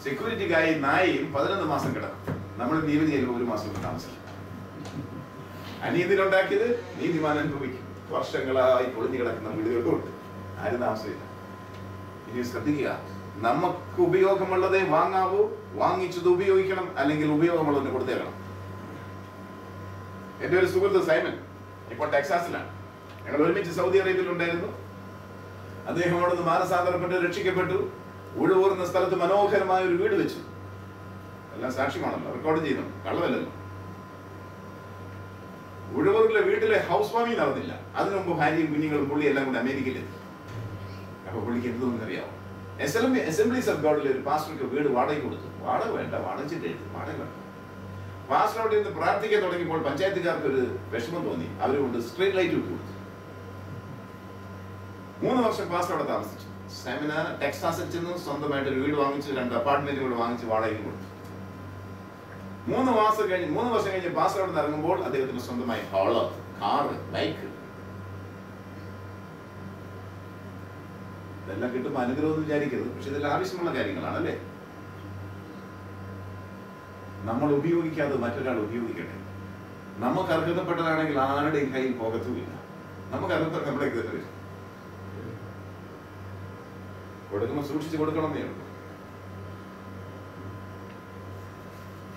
സെക്യൂരിറ്റി ഗാർഡ് നായും 11 മാസം കിടക്കും. നമ്മൾ നീതി ചെല്ലുമ്പോൾ 1 മാസം താമസിക്കും. അനീതിയിൽ ഉണ്ടാക്കിയത് നീതിമാൻ അനുഭവിക്കും. വർഷങ്ങളായി പൊളിഞ്ഞു കിടക്കുന്ന വീടുകളുണ്ട്. ആരും താമസമില്ല. ഇനി ശ്രദ്ധിക്കുക, നമുക്ക് ഉപയോഗമുള്ളതേ വാങ്ങാവൂ. വാങ്ങിച്ചത് ഉപയോഗിക്കണം, അല്ലെങ്കിൽ ഉപയോഗമുള്ളതിന് കൊടുത്തേക്കണം. എന്റെ ഒരു സുഹൃത്ത് സൈമൻ ഇപ്പോൾ ടെക്സാസിലാണ്. ഞങ്ങൾ ഒരുമിച്ച് സൗദി അറേബ്യയിൽ ഉണ്ടായിരുന്നു. അദ്ദേഹം അവിടെ നിന്ന് മാനസാന്തരപ്പെട്ട് രക്ഷിക്കപ്പെട്ടു. ഉഴുവൂർന്ന സ്ഥലത്ത് മനോഹരമായ ഒരു വീട് വെച്ചു. എല്ലാം സാക്ഷ്യമാണല്ലോ, റെക്കോർഡ് ചെയ്യുന്നു, കള്ളമല്ലല്ലോ. ഉഴുവൂരിലെ വീട്ടിലെ ഹൗസ് വാമിങ് നടന്നില്ല. അതിനു മുമ്പ് ഭാര്യയും കുഞ്ഞുങ്ങളും പുള്ളി എല്ലാം കൂടെ അമേരിക്കയിലെത്തി. അപ്പൊ പുള്ളിക്ക് എന്തൊന്നും അറിയാമോ? അസംബ്ലീസ് ഓഫ് ഗോഡിലെ ഒരു പാസ്റ്റർക്ക് വീട് വാടകയ്ക്ക് കൊടുത്തു. വാടക വേണ്ട, വാടകച്ചിട്ട് എഴുതി, വാടക വേണ്ട. പാസ്റ്റർ അവിടെ നിന്ന് പ്രാർത്ഥിക്കാൻ തുടങ്ങിയപ്പോൾ പഞ്ചായത്തുകാർക്ക് ഒരു വിഷമം തോന്നി. അവരുകൊണ്ട് സ്ട്രീറ്റ് ലൈറ്റ് ഇട്ട് കൊടുത്തു. 3 വർഷം പാസ്റ്റർ അവിടെ താമസിച്ചു. സൈമന് ടെക്സാസിൽ ചെന്ന് സ്വന്തമായിട്ട് ഒരു വീട് വാങ്ങിച്ച് 2 അപ്പാർട്ട്മെന്റുകൾ വാങ്ങിച്ച് വാടകയ്ക്ക് കൊടുത്തു. 3 വർഷം കഴിഞ്ഞ് പാസ്റ്റർ അവിടെ നിന്ന് ഇറങ്ങുമ്പോൾ അദ്ദേഹത്തിന് സ്വന്തമായി ഹോള്, കാറ്, ബൈക്ക്, ഇതെല്ലാം കിട്ടുമ്പോൾ അനുഗ്രഹം എന്ന് വിചാരിക്കരുത്. പക്ഷെ ഇതെല്ലാം ആവശ്യമുള്ള കാര്യങ്ങളാണ് അല്ലേ? നമ്മൾ ഉപയോഗിക്കാതെ മറ്റൊരാൾ ഉപയോഗിക്കട്ടെ. നമുക്ക് അർഹതപ്പെട്ടതാണെങ്കിൽ ആരുടെയും കയ്യിൽ പോകത്തുമില്ല. നമുക്ക് അർഹത നമ്മളേക്ക് തന്നെ വരും. കൊടുക്കുമ്പോൾ സൂക്ഷിച്ച് കൊടുക്കണമെന്നേ ഉള്ളൂ.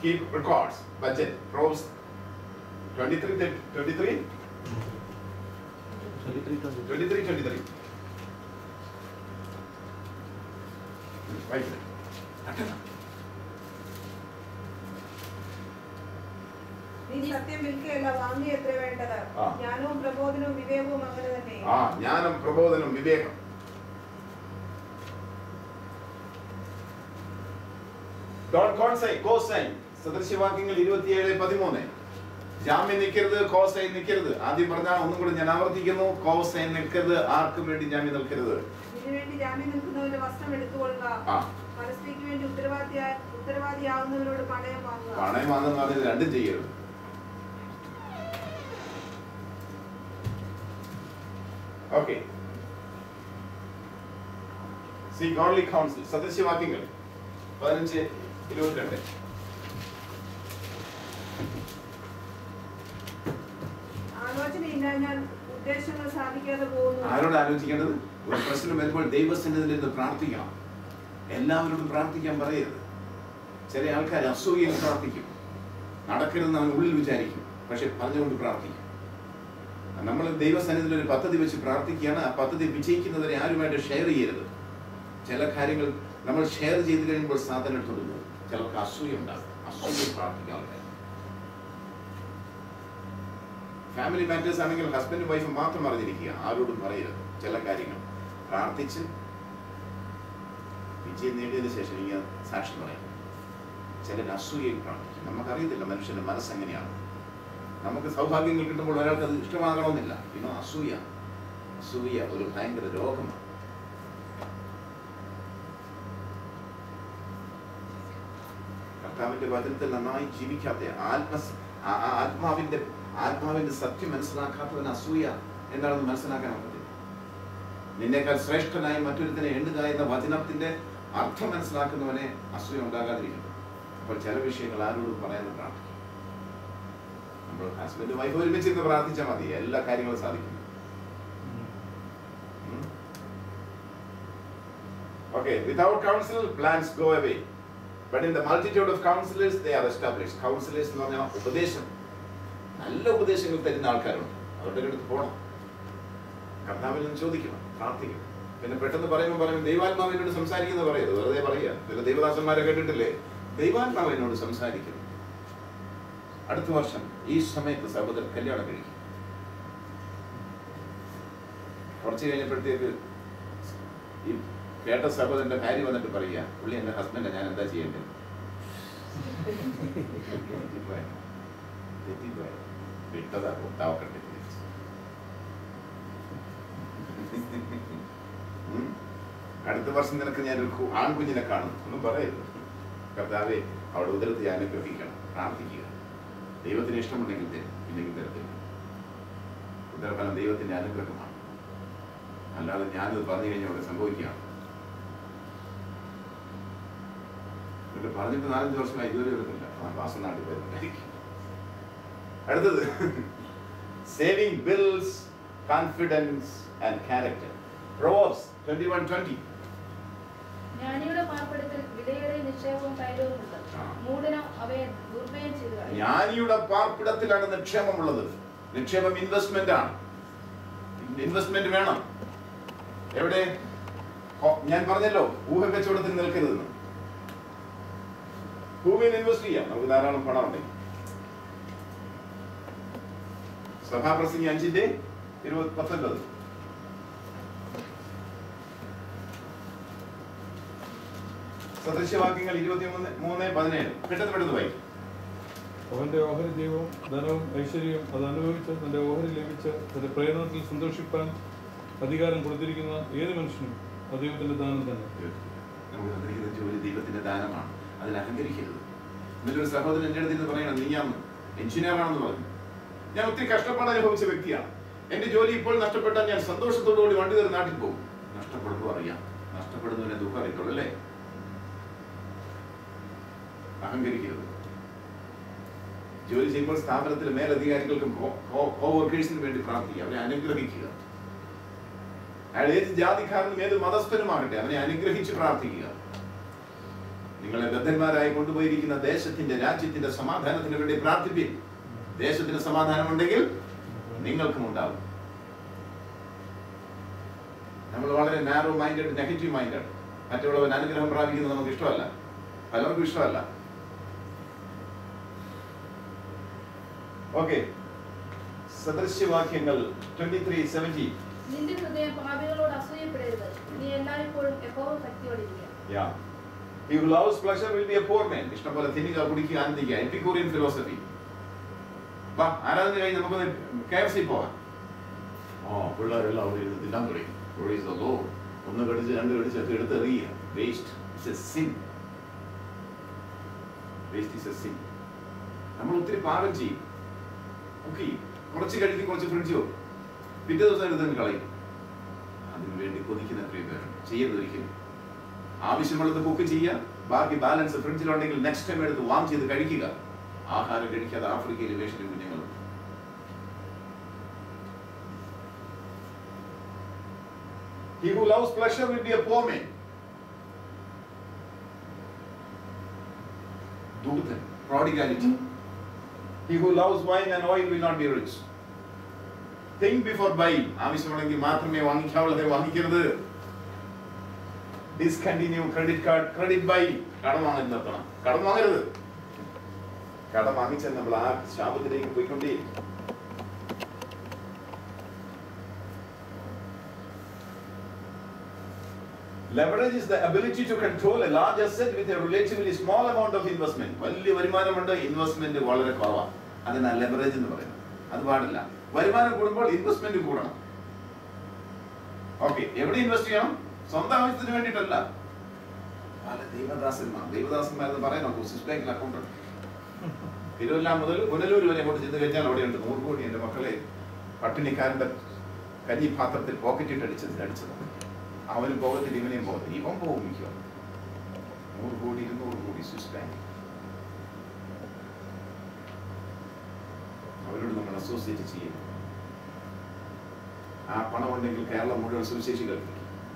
Keep records, budget, Proverbs 23. നീ സത്യം വിൽക്കുകയല്ല, വാങ്ങിയത്രേ വേണ്ടത്. ജ്ഞാനവും പ്രബോധനവും വിവേകവും അങ്ങനെ തന്നെ. ജ്ഞാനം, പ്രബോധനം, വിവേകം. സദൃശ്യവാക്യങ്ങൾ 27:13. ജാമ്യം നിൽക്കരുത്, കോസൈൻ നിൽക്കരുത്. ആദ്യം പറഞ്ഞ ഒന്നും കൂടി ഞാൻ ആവർത്തിക്കുന്നു, കോസൈൻ നിൽക്കരുത്. ആർക്കും വേണ്ടി ജാമ്യം നിൽക്കരുത്. ഇതിനുവേണ്ടി ജാമ്യം നിൽക്കുന്നവന്റെ വസ്ത്രം എടുത്തുകൊള്ളുക. പരസ്ത്രീക്ക് വേണ്ടി ഉത്തരവാദിയാവുന്നവരോട് പണയം വാങ്ങുക. പണയം വാങ്ങുന്ന അതിന് രണ്ടും ചെയ്യരുത്. ഓക്കെ. See godly counsel. സദൃശ്യവാക്യങ്ങൾ 15:22. ആലോചനയില്ലാഞ്ഞാൽ ഉദ്ദേശങ്ങൾ സാധിക്കാതെ പോകുന്നു. ആരോട് ആലോചിക്കേണ്ടത്? ഒരു പ്രശ്നം വരുമ്പോൾ ദൈവസന്നിധിയിൽ നിന്ന് പ്രാർത്ഥിക്കണം. എല്ലാവരോടും പ്രാർത്ഥിക്കാൻ പറയരുത്. ചില ആൾക്കാർ അസൂയയിൽ പ്രാർത്ഥിക്കും. നടക്കരുതെന്ന് അവൻ ഉള്ളിൽ വിചാരിക്കും, പക്ഷെ പറഞ്ഞുകൊണ്ട് പ്രാർത്ഥിക്കും. നമ്മൾ ദൈവസന്നിധിയിൽ ഒരു പദ്ധതി വെച്ച് പ്രാർത്ഥിക്കുകയാണ്. ആ പദ്ധതി വിജയിക്കുന്നവരെ ആരുമായിട്ട് ഷെയർ ചെയ്യരുത്. ചില കാര്യങ്ങൾ നമ്മൾ ഷെയർ ചെയ്ത് കഴിയുമ്പോൾ സാധനം എടുത്തുകൊടുക്കും. ചിലർക്ക് അസൂയ ഉണ്ടാകും. അസൂയ പ്രാർത്ഥിക്കാൻ ആൾക്കാർ. ഫാമിലി മാറ്റേഴ്സ് ആണെങ്കിൽ ഹസ്ബൻഡും വൈഫും മാത്രം അറിഞ്ഞിരിക്കുക, ആരോടും പറയരുത്. ചില കാര്യങ്ങൾ പ്രാർത്ഥിച്ച് വിജയം നേടിയതിനു ശേഷം ഇങ്ങനെ സാക്ഷ്യം പറയും. ചിലർ അസൂയയിൽ പ്രാർത്ഥിക്കും. നമുക്കറിയത്തില്ല മനുഷ്യന്റെ മനസ്സെങ്ങനെയാണ്. നമുക്ക് സൗഭാഗ്യങ്ങൾ കിട്ടുമ്പോൾ ഒരാൾക്ക് അത് ഇഷ്ടമാകണമെന്നില്ല. പിന്നെ അസൂയ ഒരു ഭയങ്കര രോഗമാണ്. കർത്താവിന്റെ വചനത്തിൽ നന്നായി ജീവിക്കാത്ത ആത്മാവിന്റെ സത്യം മനസ്സിലാക്കാത്തവന് അസൂയ എന്താണെന്ന് മനസ്സിലാക്കാൻ പറ്റില്ല. നിന്നേക്കാൾ ശ്രേഷ്ഠനായി മറ്റൊരുത്തിനെ എണ്ണുക എന്ന വചനത്തിന്റെ അർത്ഥം മനസ്സിലാക്കുന്നവനെ അസൂയ ഉണ്ടാകാതിരിക്കുന്നു. അപ്പോൾ ചില വിഷയങ്ങൾ ആരോടും പറയാൻ പ്രാർത്ഥിക്കും. നമ്മൾ ഹസ്ബൻഡ് വൈഫ് ഒരുമിച്ചിരുന്ന് പ്രാർത്ഥിച്ചാൽ മതി, എല്ലാ കാര്യങ്ങളും സാധിക്കും. Okay, without counsel, plans go away. But in the multitude of counselors, they are established. Counselors എന്ന് പറഞ്ഞാൽ ഉപദേശം, നല്ല ഉപദേശങ്ങൾ തരുന്ന ആൾക്കാരുണ്ട്. അവരുടെ അടുത്ത് പോകണം, കർത്താവിൽ നിന്ന് ചോദിക്കണം, പ്രാർത്ഥിക്കണം. പിന്നെ പെട്ടെന്ന് പറയുമ്പോൾ ദൈവാത്മാവിനോട് സംസാരിക്കുന്നത് പറയരുത്, വെറുതെ പറയുക. ചില ദൈവദാസന്മാരെ കേട്ടിട്ടില്ലേ, ദൈവാത്മാവിനോട് സംസാരിക്കുന്നു. അടുത്ത വർഷം ഈ സമയത്ത് സഹോദരൻ കല്യാണം കഴിക്കും. കുറച്ച് കഴിഞ്ഞപ്പോഴത്തേക്ക് ഈ കേട്ട സഹോദരന്റെ ഭാര്യ വന്നിട്ട് പറയുക, പുള്ളി എന്റെ ഹസ്ബൻഡാ, ഞാൻ എന്താ ചെയ്യേണ്ടത്? വിട്ടതാ കൊട്ടാവട്ടെ. അടുത്ത വർഷം നിനക്ക് ഞാനൊരു ആൺകുഞ്ഞിനെ കാണും ഒന്നും പറയരുത്. കർത്താവെ അവിടെ ഉദരത്തെ അനുഗ്രഹിക്കണം, പ്രാർത്ഥിക്കുക. ദൈവത്തിന് ഇഷ്ടമുണ്ടെങ്കിൽ തരും, ഇല്ലെങ്കിൽ തരത്തില്ല. ഉദരഫലം ദൈവത്തിന്റെ അനുഗ്രഹമാണ്, അല്ലാതെ ഞാനിത് പറഞ്ഞു കഴിഞ്ഞാൽ അവിടെ സംഭവിക്കുകയാണ്. എന്നിട്ട് പറഞ്ഞിട്ട് 4-5 വർഷമായി ഇതുവരെ വരുന്നില്ല. വാസം നാട്ടിൽ വരുന്നുണ്ടായിരിക്കും. അടുത്തത് saving bills, confidence and character. Proverbs 21:20. ജ്ഞാനിയുടെ പാർപ്പിടത്തിൽ വിലയേറിയ നിക്ഷേപവും തൈലവും ഉണ്ട്. മൂഢനോ അവയെ ദുർവ്യയം ചെയ്തു കളയും. ജ്ഞാനിയുടെ പാർപ്പിടത്തിലാണ് നിക്ഷേപമുള്ളത്. നിക്ഷേപം ഇൻവെസ്റ്റ്മെന്റ് ആണ്. ഇൻവെസ്റ്റ്മെന്റ് വേണം. എവിടെ? ഞാൻ പറഞ്ഞല്ലോ, ഊഹക്കച്ചവടത്തിൽ നിൽക്കരുതെന്ന്. ഭൂമിയിൽ ഇൻവെസ്റ്റ് ചെയ്യാം, നമുക്ക് ധാരാളം പണം ഉണ്ടെങ്കിൽ. സഭാപ്രസംഗി 5:19. സദൃശ്യവാക്യങ്ങൾ 23:17. പെട്ടെന്ന് വായിക്കും. അവന്റെ ഓഹരി ദൈവവും ധനവും ഐശ്വര്യവും അത് അനുഭവിച്ച് തന്റെ ഓഹരി ലഭിച്ച് തന്റെ പ്രയത്നത്തിൽ സന്തോഷിപ്പാൻ അധികാരം കൊടുത്തിരിക്കുന്ന ഏത് മനുഷ്യനും അത് ദൈവത്തിന്റെ ദാനം തന്നെ. നമുക്ക് തന്നിരിക്കുന്ന ജോലി ദൈവത്തിന്റെ ദാനമാണ്, അതിൽ അഹങ്കരിക്കരുത്. എന്നൊരു സഹോദരൻ എൻ്റെ അടുത്ത് പറയണം, നീ ഞാൻ എഞ്ചിനീയറാണെന്ന് പറഞ്ഞു. ഞാൻ ഒത്തിരി കഷ്ടപ്പാട് അനുഭവിച്ച വ്യക്തിയാണ്. എന്റെ ജോലി ഇപ്പോൾ നഷ്ടപ്പെട്ടാൽ ഞാൻ സന്തോഷത്തോടുകൂടി വണ്ടി കയറി നാട്ടിൽ പോകും. നഷ്ടപ്പെടുമ്പോൾ അറിയാം, നഷ്ടപ്പെടുന്നതിനെ ദുഃഖം അറിയത്തുള്ളൂ അല്ലേ? അഹങ്കരിക്കരുത്. ജോലി ചെയ്യുമ്പോൾ സ്ഥാപനത്തിലെ മേലധികാരികൾക്കും കോവർക്കേഴ്സിനും വേണ്ടി പ്രാർത്ഥിക്കുക, അവരെ അനുഗ്രഹിക്കുക. അയാൾ ഏത് ജാതിക്കാരനും ഏത് മതസ്ഥനുമാകട്ടെ, അവനെ അനുഗ്രഹിച്ച് പ്രാർത്ഥിക്കുക. നിങ്ങളെ ബദ്ധന്മാരായി കൊണ്ടുപോയിരിക്കുന്ന ദേശത്തിന്റെ, രാജ്യത്തിന്റെ സമാധാനത്തിന് വേണ്ടി പ്രാർത്ഥിപ്പിൻ. ദേശത്തിന് സമാധാനം ഉണ്ടെങ്കിൽ നിങ്ങൾക്കും ഉണ്ടാവും. നമ്മൾ വളരെ നാരോ മൈൻഡഡ്, നെഗറ്റീവ് മൈൻഡഡ്. മറ്റുള്ളവൻ അനുഗ്രഹം പ്രാപിക്കുന്നത് നമുക്ക് ഇഷ്ടമല്ല, പലർക്കും ഇഷ്ടമല്ല. ഓക്കെ, സദൃശ്യവാക്യങ്ങൾ 23:17. നിന്റെ ഹൃദയം പാപികളോട് അസൂയപ്പെടരുത്, നീ എല്ലായ്പ്പോഴും യഹോവ ഭക്തിയോടിരിക്കുക. He who loves pleasure will be a poor man. ഇഷ്ടംപോലെ തിന്നുക, കുടിക്കുക, ആനന്ദിക്കുക. Epicurean philosophy. വാ, ആരാധന കഴിഞ്ഞ് നമുക്കൊന്ന് KFC പോവാം. പിള്ളേരെല്ലാം അവിടെ ഇരുന്ന് തിന്നാൻ തുടങ്ങി. Praise the Lord. ഒന്ന് കടിച്ച് 2 കടിച്ചൊക്കെ എടുത്തെറിയുക. Waste is a sin. Waste is a sin. നമ്മൾ ഒത്തിരി പാകം ചെയ്യും. ഓക്കെ, കുറച്ച് കഴിക്കും, കുറച്ച് ഫ്രിഡ്ജ് വെക്കും, പിറ്റേ ദിവസം എടുത്ത് കളയും. അതിനു വേണ്ടി കൊതിക്കുന്ന എത്രയോ പേരുണ്ട്. ചെയ്യരുത് ഒരിക്കലും. ആവശ്യമുള്ളത് കുക്ക് ചെയ്യുക, ബാക്കി ബാലൻസ് ഫ്രിഡ്ജിലുണ്ടെങ്കിൽ നെക്സ്റ്റ് ടൈം എടുത്ത് വാം ചെയ്ത് കഴിക്കുക. ആഹാരം കഴിക്കാതെ ആഫ്രിക്കയിലെ വേഷനും കുഞ്ഞുങ്ങളും. He who loves pleasure will be a poor man. ദുരിതം, prodigality. He who loves wine and oil will not be rich. Think before buying. ആവശ്യമുണ്ടെങ്കിൽ മാത്രമേ വാങ്ങിക്കാവുള്ളതേ വാങ്ങിക്കരുത്. Discontinue credit card, credit buy. കടം വാങ്ങാൻ നിർത്തണം. കടം വാങ്ങരുത്. കടം വാങ്ങിച്ചാൽ നമ്മൾ ആ ശാപത്തിലേക്ക് പോയിക്കൊണ്ടേയിരിക്കും. Leverage is the ability to control a large asset with a relatively small amount of investment. വലിയ വരുമാനമുണ്ട്, ഇൻവെസ്റ്റ്മെന്റ് വളരെ കുറവാണ്. അതിനാണ് ലെവറേജ് എന്ന് പറയുന്നത്. അത് പാടില്ല. വരുമാനം കൂടുമ്പോൾ ഇൻവെസ്റ്റ്മെന്റ് കൂടണം. ഓക്കെ, എവിടെ ഇൻവെസ്റ്റ് ചെയ്യണം? സ്വന്തം ആവശ്യത്തിന് വേണ്ടിയിട്ടല്ല. പല ദൈവദാസന്മാരെന്ന് പറയുന്നു, സ്വിസ് ബാങ്കിൽ അക്കൗണ്ട് ഉണ്ട്. തിരുവല്ല മുതൽ പുനലൂർ വരെ അങ്ങോട്ട് ചെന്ന് കഴിഞ്ഞാൽ അവിടെയുണ്ട് 100 കോടി. എൻ്റെ മക്കളെ പട്ടിണിക്കാരൻ്റെ കഞ്ഞിപാത്രത്തിൽ പോക്കറ്റിട്ട് അടിച്ചത്. അവനും പോകത്തില്ല, ഇവനെയും പോകത്തില്ല. ഇവൻ പോകും മിക്കവാറും. 100 കോടി 200 കോടി സ്വിസ് ബാങ്ക്. അവരോട് നമ്മൾ അസോസിയേറ്റ് ചെയ്യുന്നു. ആ പണം ഉണ്ടെങ്കിൽ കേരളം മുഴുവൻ സുവിശേഷികൾ,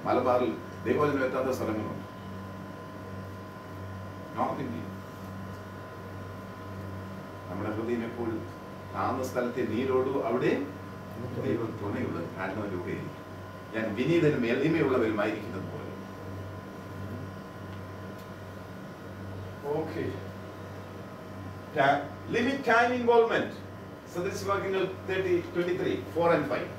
മലബാറിൽ ദൈവവചനം എത്താത്ത സ്ഥലങ്ങളുണ്ട്. North India. നമ്മുടെ ഹൃദയം എപ്പോഴും താന്ന സ്ഥലത്തെ നീരോടു അവിടെ ദൈവം തുണയുള്ളത്. കാരണം അതിലൂടെ ഞാൻ വിനീതനും എളിമയുള്ളവരുമായിരിക്കുന്നത് പോലെ. Okay, limit time involvement. സദൃശ്യവാക്യങ്ങൾ 30:23, 4 and 5.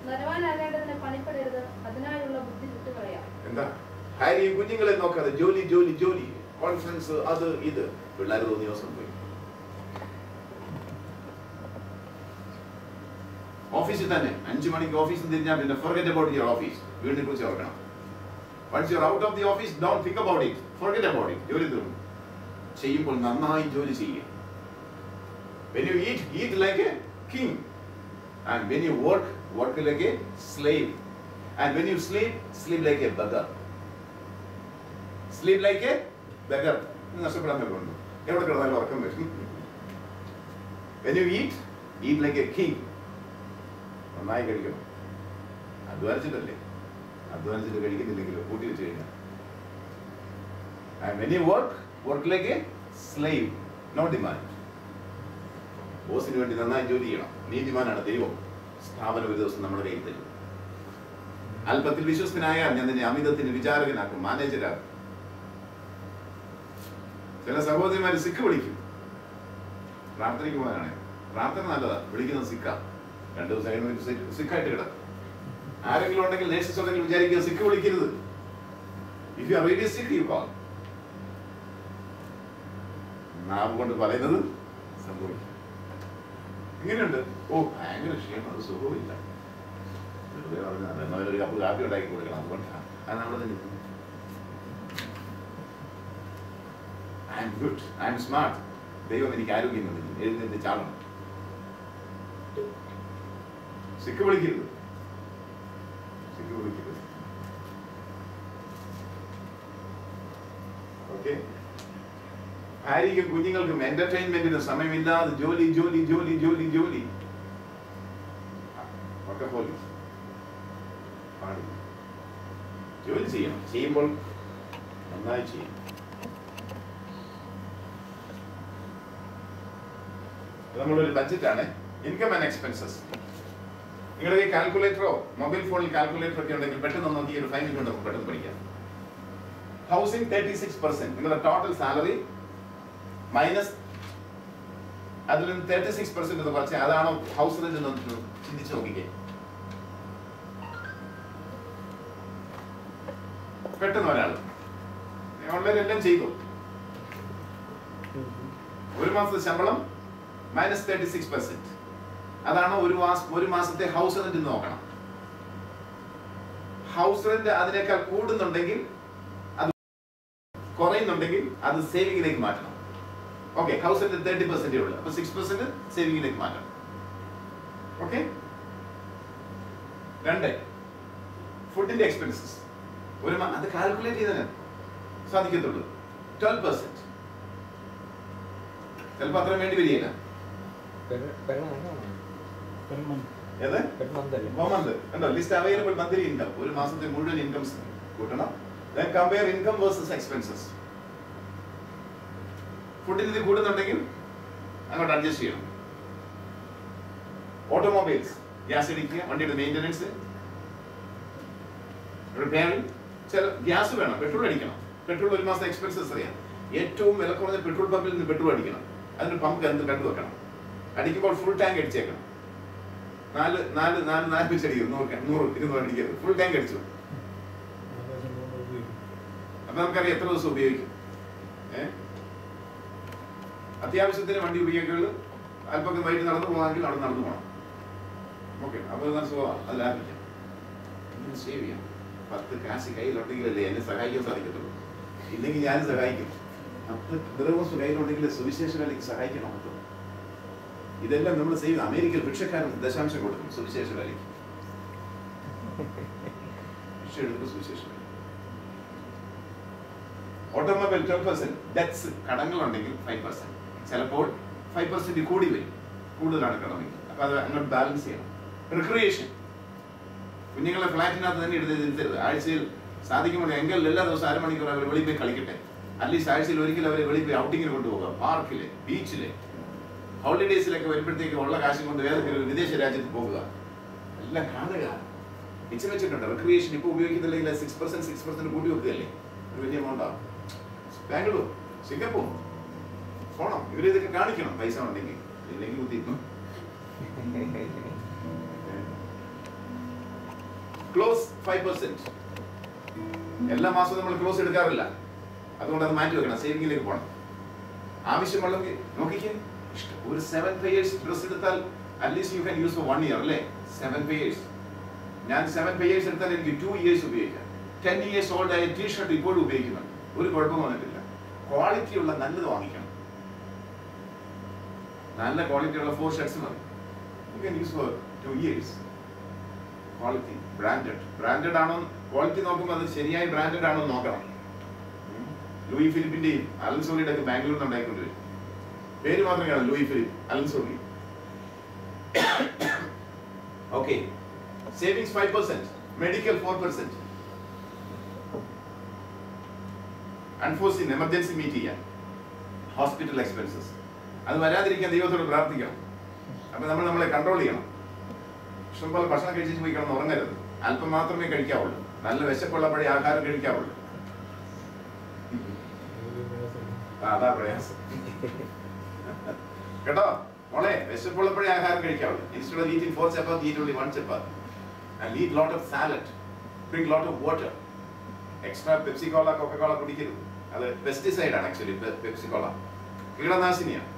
ധനവാനാകേണ്ടതിന് പണിപ്പെടരുത്, അതിനാൽ എന്താ ഭാര്യയും കുഞ്ഞുങ്ങളെ നോക്കാതെ ജോലി ജോലി ജോലി, കോൺഫറൻസ്, അത് ഇത്. പിള്ളേർ തോന്നിയ ദിവസം പോയി. ഓഫീസിൽ തന്നെ 5 മണിക്ക് ഓഫീസിൽ തിരിഞ്ഞാൽ പിന്നെ forget about your office. വീടിനെ കുറിച്ച് ഓർക്കണം. Once you're out of the office, don't think about it. Forget about it. ജോലി തീർന്നു. ചെയ്യുമ്പോൾ നന്നായി ജോലി ചെയ്യുക. When you eat, eat like a king. And when you work, work like a slave. And when you sleep, sleep like a beggar. Sleep like a beggar. നഷ്ടപ്പെടാൻ പറ്റുന്നുണ്ട്. എവിടെ കിടന്നാലും ഉറക്കം വരും. When you eat, eat like a king. നന്നായി കഴിക്കണം. അധ്വാനിച്ചിട്ടല്ലേ? അധ്വാനിച്ചിട്ട് കഴിക്കുന്നില്ലെങ്കിലോ കൂട്ടി വെച്ച് കഴിഞ്ഞാൽ. And when you work, work like a slave. No demand. ബോസിന് വേണ്ടി നന്നായി ജോലി ചെയ്യണം. നീതിമാനാണ് ദൈവം. സ്ഥാപനം ഒരു ദിവസം നമ്മുടെ കയ്യിൽ തരും. അല്പത്തിൽ വിശ്വസ്തനായാൽ ഞാൻ നിന്നെ അമിതത്തിന് വിചാരകനാക്കും, മാനേജരാകും. ചില സഹോദരിമാര് സിക്ക് വിളിക്കും. പ്രാർത്ഥനയ്ക്ക് പോകാനാണ്. പ്രാർത്ഥന നല്ലതാ, വിളിക്കുന്നത് സിക്കാ. 2 ദിവസം കഴിയുമ്പോൾ സിക്കായിട്ട് കിടക്കും. ആരെങ്കിലും ഉണ്ടെങ്കിൽ നേഴ്സസ് ഉണ്ടെങ്കിൽ വിചാരിക്കുക സിക്ക് വിളിക്കരുത്. ഇഫ് യു ആർ റിയലി സിക്ക് യു കോൾ. നാം കൊണ്ട് പറയുന്നത് സംഭവിക്കും. ഇങ്ങനെയുണ്ട്. ഓ ഭയങ്കര ക്ഷീണം, അത് സുഖമില്ല. വെറുതെ പറഞ്ഞാൽ എന്നാലും ഒരു കപ്പ് കാപ്പി ഉണ്ടാക്കി കൊടുക്കണം. അതുകൊണ്ടാണ് അത് നമ്മളെ തന്നെ. I M good, I M smart. ദൈവം എനിക്ക് ആരോഗ്യം തന്നില്ല. എഴുന്നേറ്റ് ചാടണം. സിക്ക് വിളിക്കരുത്. സിക്ക് വിളിക്കരുത്. ഓക്കെ. ഭാര്യയ്ക്കും കുഞ്ഞുങ്ങൾക്കും എന്റർടൈൻമെന്റിന് സമയമില്ലാതെ ജോലി ജോലി ജോലി ജോലി ജോലി ഒക്കെ പോലും പാടില്ല. ജോലി ചെയ്യണം. ചെയ്യുമ്പോൾ നന്നായി ചെയ്യും. നമ്മളൊരു ബഡ്ജറ്റാണ്. Income and expenses. നിങ്ങളുടെ ഈ കാൽക്കുലേറ്ററോ മൊബൈൽ ഫോണിൽ കാൽക്കുലേറ്റർ ഒക്കെ ഉണ്ടെങ്കിൽ പെട്ടെന്ന് നോക്കി ഒരു 5 മിനിറ്റ് കൊണ്ട് പെട്ടെന്ന് പഠിക്കാം. ഹൗസിംഗ് 36%. നിങ്ങളുടെ ടോട്ടൽ സാലറി മൈനസ് അതിൽ നിന്ന് 36% എന്ന് കുറച്ച് അതാണോ ഹൗസ് റെന്റ് എന്ന് ചിന്തിച്ച് നോക്കിക്കേ. പെട്ടെന്ന് ഒരാൾ ഓൺലൈൻ എല്ലാം ചെയ്തു. ഒരു മാസത്തെ ശമ്പളം മൈനസ് 36%. അതാണ് ഒരു മാസത്തെ ഹൗസ് റെന്റ് നോക്കണം. ഹൗസ് റെന്റ് അതിനേക്കാൾ കൂടുന്നുണ്ടെങ്കിൽ, അത് കുറയുന്നുണ്ടെങ്കിൽ അത് സേവിങ്ങിലേക്ക് മാറ്റണം. ഓക്കെ, ഹൗസ് റെന്റ് 30% ഉള്ളു. അപ്പൊ 6% സേവിങ്ങിലേക്ക് മാറ്റണം. ഓക്കെ. 2 ഫുഡിന്റെ എക്സ്പെൻസസ്. അത് കാൽക്കുലേറ്റ് ചെയ്താൽ സാധിക്കത്തുള്ളൂ. 12%. ചിലപ്പോൾ അത്ര വേണ്ടി വരികയില്ല. List available monthly income. ഒരു മാസത്തെ മുഴുവൻ ഇൻകംസ് കൂട്ടണം. Then compare income versus expenses. ഫുഡിന് ഇത് കൂടുന്നുണ്ടെങ്കിൽ അങ്ങോട്ട് അഡ്ജസ്റ്റ് ചെയ്യണം. ഓട്ടോമൊബൈൽസ്, ഗ്യാസ് അടിക്കുക, വണ്ടിയുടെ മെയിൻ്റനൻസ്, റിപ്പയറിംഗ്. ചില ഗ്യാസ് വേണം, പെട്രോൾ അടിക്കണം. പെട്രോൾ ഒരു മാസം എക്സ്പെൻസസ് അറിയാം. ഏറ്റവും വില കുറഞ്ഞ പെട്രോൾ പമ്പിൽ നിന്ന് പെട്രോൾ അടിക്കണം. അതിന് പമ്പ് കണ്ടു വെക്കണം. അടിക്കുമ്പോൾ ഫുൾ ടാങ്ക് അടിച്ചേക്കണം. 4 വെച്ച് അടിക്കും. 100 200 അടിക്കരുത്. ഫുൾ ടാങ്ക് അടിച്ചു. അപ്പൊ നമുക്കറിയാം എത്ര ദിവസം ഉപയോഗിക്കും. അത്യാവശ്യത്തിന് വണ്ടി ഉപയോഗിക്കുള്ളൂ. അല്പം വൈകിട്ട് നടന്നു പോകാമെങ്കിൽ അവിടെ നടന്നു പോകണം. ഓക്കെ, അപ്പോൾ നല്ല സുഖമാണ്. അത് ലാഭിക്കാം. സേവ് ചെയ്യാം. 10 കാശ് കയ്യിലുണ്ടെങ്കിലല്ലേ എന്നെ സഹായിക്കാൻ സാധിക്കത്തുള്ളൂ. ഇല്ലെങ്കിൽ ഞാനും സഹായിക്കും. 10 ദിർഹംസ് കയ്യിലുണ്ടെങ്കിൽ സുവിശേഷ വേലയ്ക്ക് സഹായിക്കണം. ഇതെല്ലാം നമ്മൾ സേവ്. അമേരിക്കയിൽ ഭിക്ഷക്കാരൻ ദശാംശം കൊടുക്കും സുവിശേഷ വേലയ്ക്ക്. ഭിക്ഷ എടുക്കും സുവിശേഷ വേല. ഓട്ടോമൊബൈൽ 12%. ഡെറ്റ്സ്, കടങ്ങളുണ്ടെങ്കിൽ 5%. ചിലപ്പോൾ 5% കൂടി വരും. കൂടുതലാണ് കടമെങ്കിൽ. അപ്പൊ അത് അങ്ങോട്ട് ബാലൻസ് ചെയ്യണം. റിക്രിയേഷൻ. കുഞ്ഞുങ്ങളെ ഫ്ലാറ്റിനകത്ത് തന്നെ എടുത്തരുത്. ആഴ്ചയിൽ സാധിക്കുമ്പോൾ എങ്കിൽ എല്ലാ ദിവസവും 1/2 മണിക്കൂർ അവർ വെളിയിൽ പോയി കളിക്കട്ടെ. അറ്റ്ലീസ്റ്റ് ആഴ്ചയിൽ ഒരിക്കലും അവരെ വെളിയിൽ പോയി ഔട്ടിങ്ങിന് കൊണ്ടുപോകുക. പാർക്കില്, ബീച്ചില്, ഹോളിഡേയ്സിലൊക്കെ വരുമ്പോഴത്തേക്ക് ഉള്ള കാശും കൊണ്ട് വേറെ വിദേശ രാജ്യത്ത് പോകുക. എല്ലാം കാണുക. മിച്ചം വെച്ചിട്ടുണ്ട്. റിക്രിയേഷൻ ഇപ്പോൾ ഉപയോഗിക്കുന്നില്ലെങ്കിൽ 6% കൂട്ടി വെക്കുകയല്ലേ. ഒരു വലിയ എമൗണ്ട് ആവും. ബാംഗ്ലൂർ, സിംഗപ്പൂർ പോണം. ഇവരിതൊക്കെ കാണിക്കണം പൈസ ഉണ്ടെങ്കിൽ. ഇല്ലെങ്കിൽ കുത്തിയിട്ടു. ക്ലോസ് 5%. എല്ലാ മാസവും നമ്മൾ ക്ലോസ് എടുക്കാറില്ല. അതുകൊണ്ട് അത് മാറ്റി വെക്കണം, സേവിങ്ങിലേക്ക് പോകണം. ആവശ്യമുള്ളെങ്കിൽ നോക്കിക്കേ, ഒരു 7 pairs ഡ്രസ് എടുത്താൽ at least you can use for 1 year അല്ലേ? 7 pairs. ഞാൻ 7 pairs എടുത്താൽ എനിക്ക് 2 years ഉപയോഗിക്കാം. 10 years ഓൾഡ് ആയ ടീഷർട്ട് ഇപ്പോഴും ഉപയോഗിക്കുന്നുണ്ട്, ഒരു കുഴപ്പം വന്നിട്ടില്ല. ക്വാളിറ്റി ഉള്ള നല്ലത് വാങ്ങിക്കണം. നല്ല ക്വാളിറ്റി ഉള്ള 4 shirts മതി. You can use for 2 years. Quality branded ആണോ, ക്വാളിറ്റി നോക്കുമ്പോൾ അത് ശരിയായ ബ്രാൻഡഡ് ആണോ നോക്കണം. ലൂയി ഫിലിപ്പിന്റെയും അലൻ സോളിയുടെ ഒക്കെ ബാംഗ്ലൂരിൽ ഉണ്ടായിക്കൊണ്ടുവരും. പേര് മാത്രം കാണാം, Louis Philippe, Allen Solly. Okay, savings 5%, medical 4%. Unforeseen emergency meet ചെയ്യാൻ, ഹോസ്പിറ്റൽ എക്സ്പെൻസസ്, അത് വരാതിരിക്കാൻ ദൈവത്തോട് പ്രാർത്ഥിക്കണം. അപ്പൊ നമ്മൾ നമ്മളെ കൺട്രോൾ ചെയ്യണം. ഇഷ്ടംപോലെ ഭക്ഷണം കഴിച്ചിട്ട് പോയി കിടന്ന് ഉറങ്ങരുത്. അല്പം മാത്രമേ കഴിക്കാവുള്ളൂ. നല്ല വിശപ്പുള്ളപ്പോഴേ ആഹാരം കഴിക്കാവുള്ളൂ. അതാ പ്രയാസം കേട്ടോ മോളെ, വിശപ്പുള്ളപ്പോഴേ ആഹാരം കഴിക്കാവുള്ളൂ. Instead of eating 4 chapati, eat only 1 chapati and eat lot of salad, drink lot of water. Extra Pepsi Cola, Coca-Cola കുടിക്കരുത്. അത് പെസ്റ്റിസൈഡ് ആണ് ആക്ച്വലി. പെപ്സി കോള കീടനാശിനിയാണ്,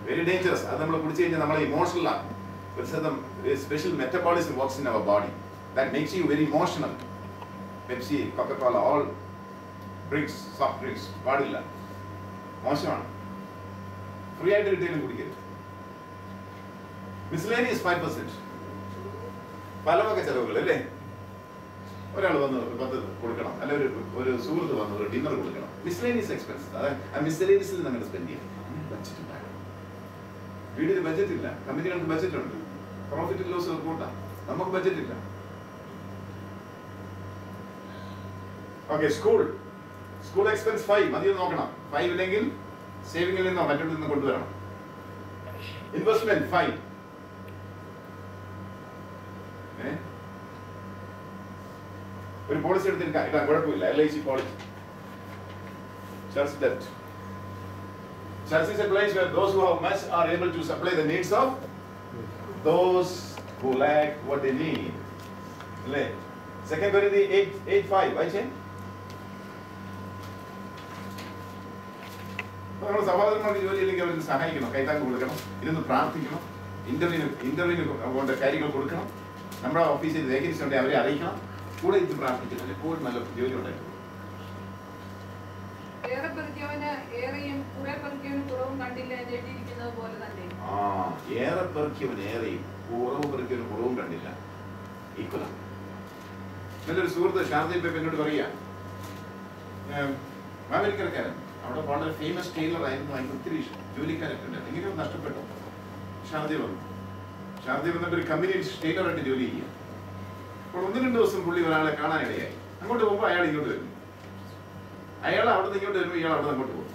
വെരി ഡേഞ്ചറസ്. അത് നമ്മൾ കുടിച്ചു കഴിഞ്ഞാൽ നമ്മൾ ഇമോഷണൽ ആണ്. Special metabolism works in our body that makes you very emotional. Pepsi, Coca Cola, all drinks, soft drinks പാടില്ല, മോശമാണ്. ഫ്രീ ആയിട്ട് കിട്ടിയാലും കുടിക്കരുത്. മിസ്ലേനിയസ് 5%. പലവക ചെലവുകൾ അല്ലേ? ഒരാൾ വന്ന് 10 കൊടുക്കണം, അല്ലെ ഒരു സുഹൃത്ത് വന്ന് ഒരു ഡിന്നർ കൊടുക്കണം. മിസ്ലേനിയസ് എക്സ്പെൻസ്, ആ മിസ്ലേനിയസിൽ നമ്മൾ സ്പെൻഡ് ചെയ്യണം. ബഡ്ജറ്റ് ഉണ്ടാക്കണം. വീടിന് ബഡ്ജറ്റ് ഇല്ല, കമ്പനികൾക്ക് ബഡ്ജറ്റ് ഉണ്ട്, പ്രോഫിറ്റ് ലോസ് റിപ്പോർട്ടാ, നമുക്ക് ബഡ്ജറ്റ് ഇല്ല. ഓക്കെ, സ്കൂൾ എക്സ്പെൻസ് 5 മതിയെന്ന് നോക്കണം. 5 ഇല്ലെങ്കിൽ സേവിംഗിൽ നിന്നോ മറ്റൊന്നിൽ നിന്ന് കൊണ്ടുവരണം. ഇൻവെസ്റ്റ്മെന്റ് 5. ഒരു പോളിസി എടുത്തിരിക്കാം, ഇല്ല കുഴപ്പമില്ല. LIC policy. Church debt. Church is a place where those who have much are able to supply the needs of those who lack what they need. അല്ലേ? 2 Corinthians 8:5 വായിച്ചേ. നമ്മൾ സഹോദരന്മാർക്ക് ജോലിയില്ലെങ്കിൽ അവർക്ക് സഹായിക്കണം, കൈത്താക്ക് കൊടുക്കണം, ഇരുന്ന് പ്രാർത്ഥിക്കണം, ഇന്റർവ്യൂവിന് കൊണ്ട് കാര്യങ്ങൾ കൊടുക്കണം. നമ്മുടെ ഓഫീസിൽ വേക്കൻസി ഉണ്ടെങ്കിൽ അവരെ അറിയിക്കണം, കൂടെ ഇത് പ്രാർത്ഥിക്കണം. എപ്പോഴും നല്ല ജോലി ഉണ്ടായിരുന്നു. ഏറെ പെറുക്കിയവന് ഏറെയും കുറെ പെറുക്കിയവന് കുറവും കണ്ടില്ല എഴുതിയിരിക്കുന്നത് പോലെ തന്നെ. ഏറെ പെറുക്കിയവൻ ഏറെയും കുറവ് പെറുക്കിയവന് കുറവും കണ്ടില്ല, ഈക്വലാണ്. നല്ലൊരു സുഹൃത്ത് ഷാർദി പേപ്പ് എന്നോട് പറയാ, മാവേലിക്കരക്കാരൻ, അവിടെ വളരെ ഫേമസ് ടൈലർ ആയിരുന്നു. അതിന് ഒത്തിരി ജോലിക്കാരൊക്കെ ഉണ്ട്. എങ്ങനെയോ നഷ്ടപ്പെട്ടു. ഷാർദി വന്നിട്ട് ഒരു കമ്പനിയിൽ ടൈലറായിട്ട് ജോലി ചെയ്യുക. അപ്പോൾ 1-2 ദിവസം പുള്ളി ഒരാളെ കാണാനിടയായി. അങ്ങോട്ട് പോകുമ്പോൾ അയാൾ ഇങ്ങോട്ട് വരുന്നു, അയാൾ അവിടെ നിന്ന് ഇങ്ങോട്ട് വരുമ്പോൾ ഇയാൾ അവിടെ നിന്ന് അങ്ങോട്ട് പോകും.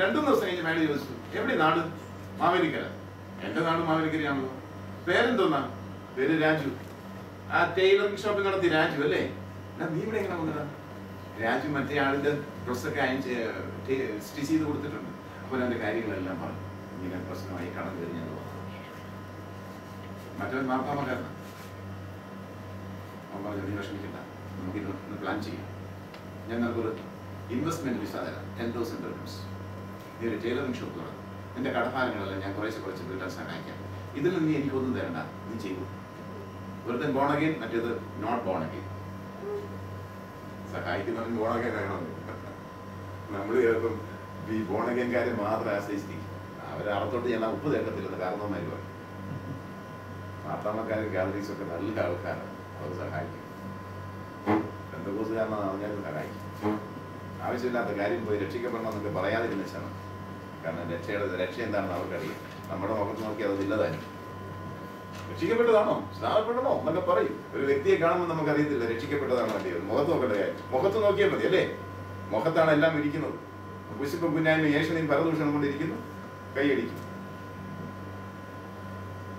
2 ദിവസം കഴിഞ്ഞ് മേലെ ചോദിച്ചു, എവിടെ നാട്? മാവേലിക്കര. എന്റെ നാട് മാവേലിക്കരയാണല്ലോ. പേരെന്തോന്നാ? പേര് രാജു. ആ ടൈലറിംഗ് ഷോപ്പിൽ നടത്തി രാജു അല്ലേ? നീ ഇവിടെ എങ്ങനെ വന്നതാ? രാജു മറ്റേ ആളിന്റെ ഡ്രസ്സൊക്കെ സ്റ്റിച്ച് ചെയ്ത് കൊടുത്തിട്ടുണ്ട്. അപ്പോൾ എൻ്റെ കാര്യങ്ങളെല്ലാം പറഞ്ഞു. ഇങ്ങനെ പ്രശ്നമായി കടം കയറി ഞാൻ മറ്റൊരു മാർപ്പാമക്കാരനാണ്. അവൻ പറഞ്ഞു, നീ വിഷമിക്കണ്ട, നമുക്കിതൊന്ന് പ്ലാൻ ചെയ്യാം. ഞാൻ നമുക്കൊരു ഇൻവെസ്റ്റ്മെന്റ് വിസ തരാം, 10,000 dirhams. നീ ഒരു ടൈലറിംഗ് ഷോപ്പ് തുടങ്ങും. നിന്റെ കടഭാരങ്ങളെല്ലാം ഞാൻ കുറച്ച് വീട്ടാൻ സഹായിക്കാം. ഇതിൽ നീ എനിക്കൊന്നും തരണ്ട, നീ ചെയ്തു. വെറുതെ ബോൺ അഗെയിൻ, മറ്റേത് നോട്ട് ബോൺ അഗെയിൻ. സഹായിക്കുന്നവൻ ബോൺ അഗെയിൻ ആകണമെന്ന് നമ്മൾ ചിലപ്പം ഈ ബോൺ അഗെയിൻകാരെ മാത്രം ആശ്രയിച്ചിരിക്കും. അവർ അറത്തോട്ട് ഞാൻ ഉപ്പ് തേക്കത്തില്ലെന്ന് കാരണവന്മാർ പറയും. മാർത്താമക്കാരും ഗാലറീസും ഒക്കെ നല്ല ആൾക്കാരാണ്, അവർ സഹായിക്കും. ബന്ധുക്കോസുകാരനാണ് അവഞ്ഞാലും സഹായിക്കും. ആവശ്യമില്ലാത്ത കാര്യം പോയി രക്ഷിക്കപ്പെടണം എന്നൊക്കെ പറയാതിരുന്ന വെച്ചാണ്. കാരണം രക്ഷ എന്താണെന്ന് അവർക്കറിയാം. നമ്മുടെ മുഖത്ത് നോക്കി അത് ഇല്ലതായിരിക്കും. രക്ഷിക്കപ്പെട്ടതാണോ, സ്നാനപ്പെടണോ എന്നൊക്കെ പറയും. ഒരു വ്യക്തിയെ കാണുമ്പോൾ നമുക്ക് അറിയത്തില്ല രക്ഷിക്കപ്പെട്ടതാണോ അല്ലയോ. മുഖത്ത് നോക്കേണ്ട കാര്യം, മുഖത്ത് നോക്കിയാൽ മതി അല്ലേ? മുഖത്താണ് എല്ലാം ഇരിക്കുന്നത്. കുശിപ്പം കുഞ്ഞായ്മ യേശുവിനെയും പരദൂഷണം കൊണ്ടിരിക്കുന്നു, കൈയടിക്കും.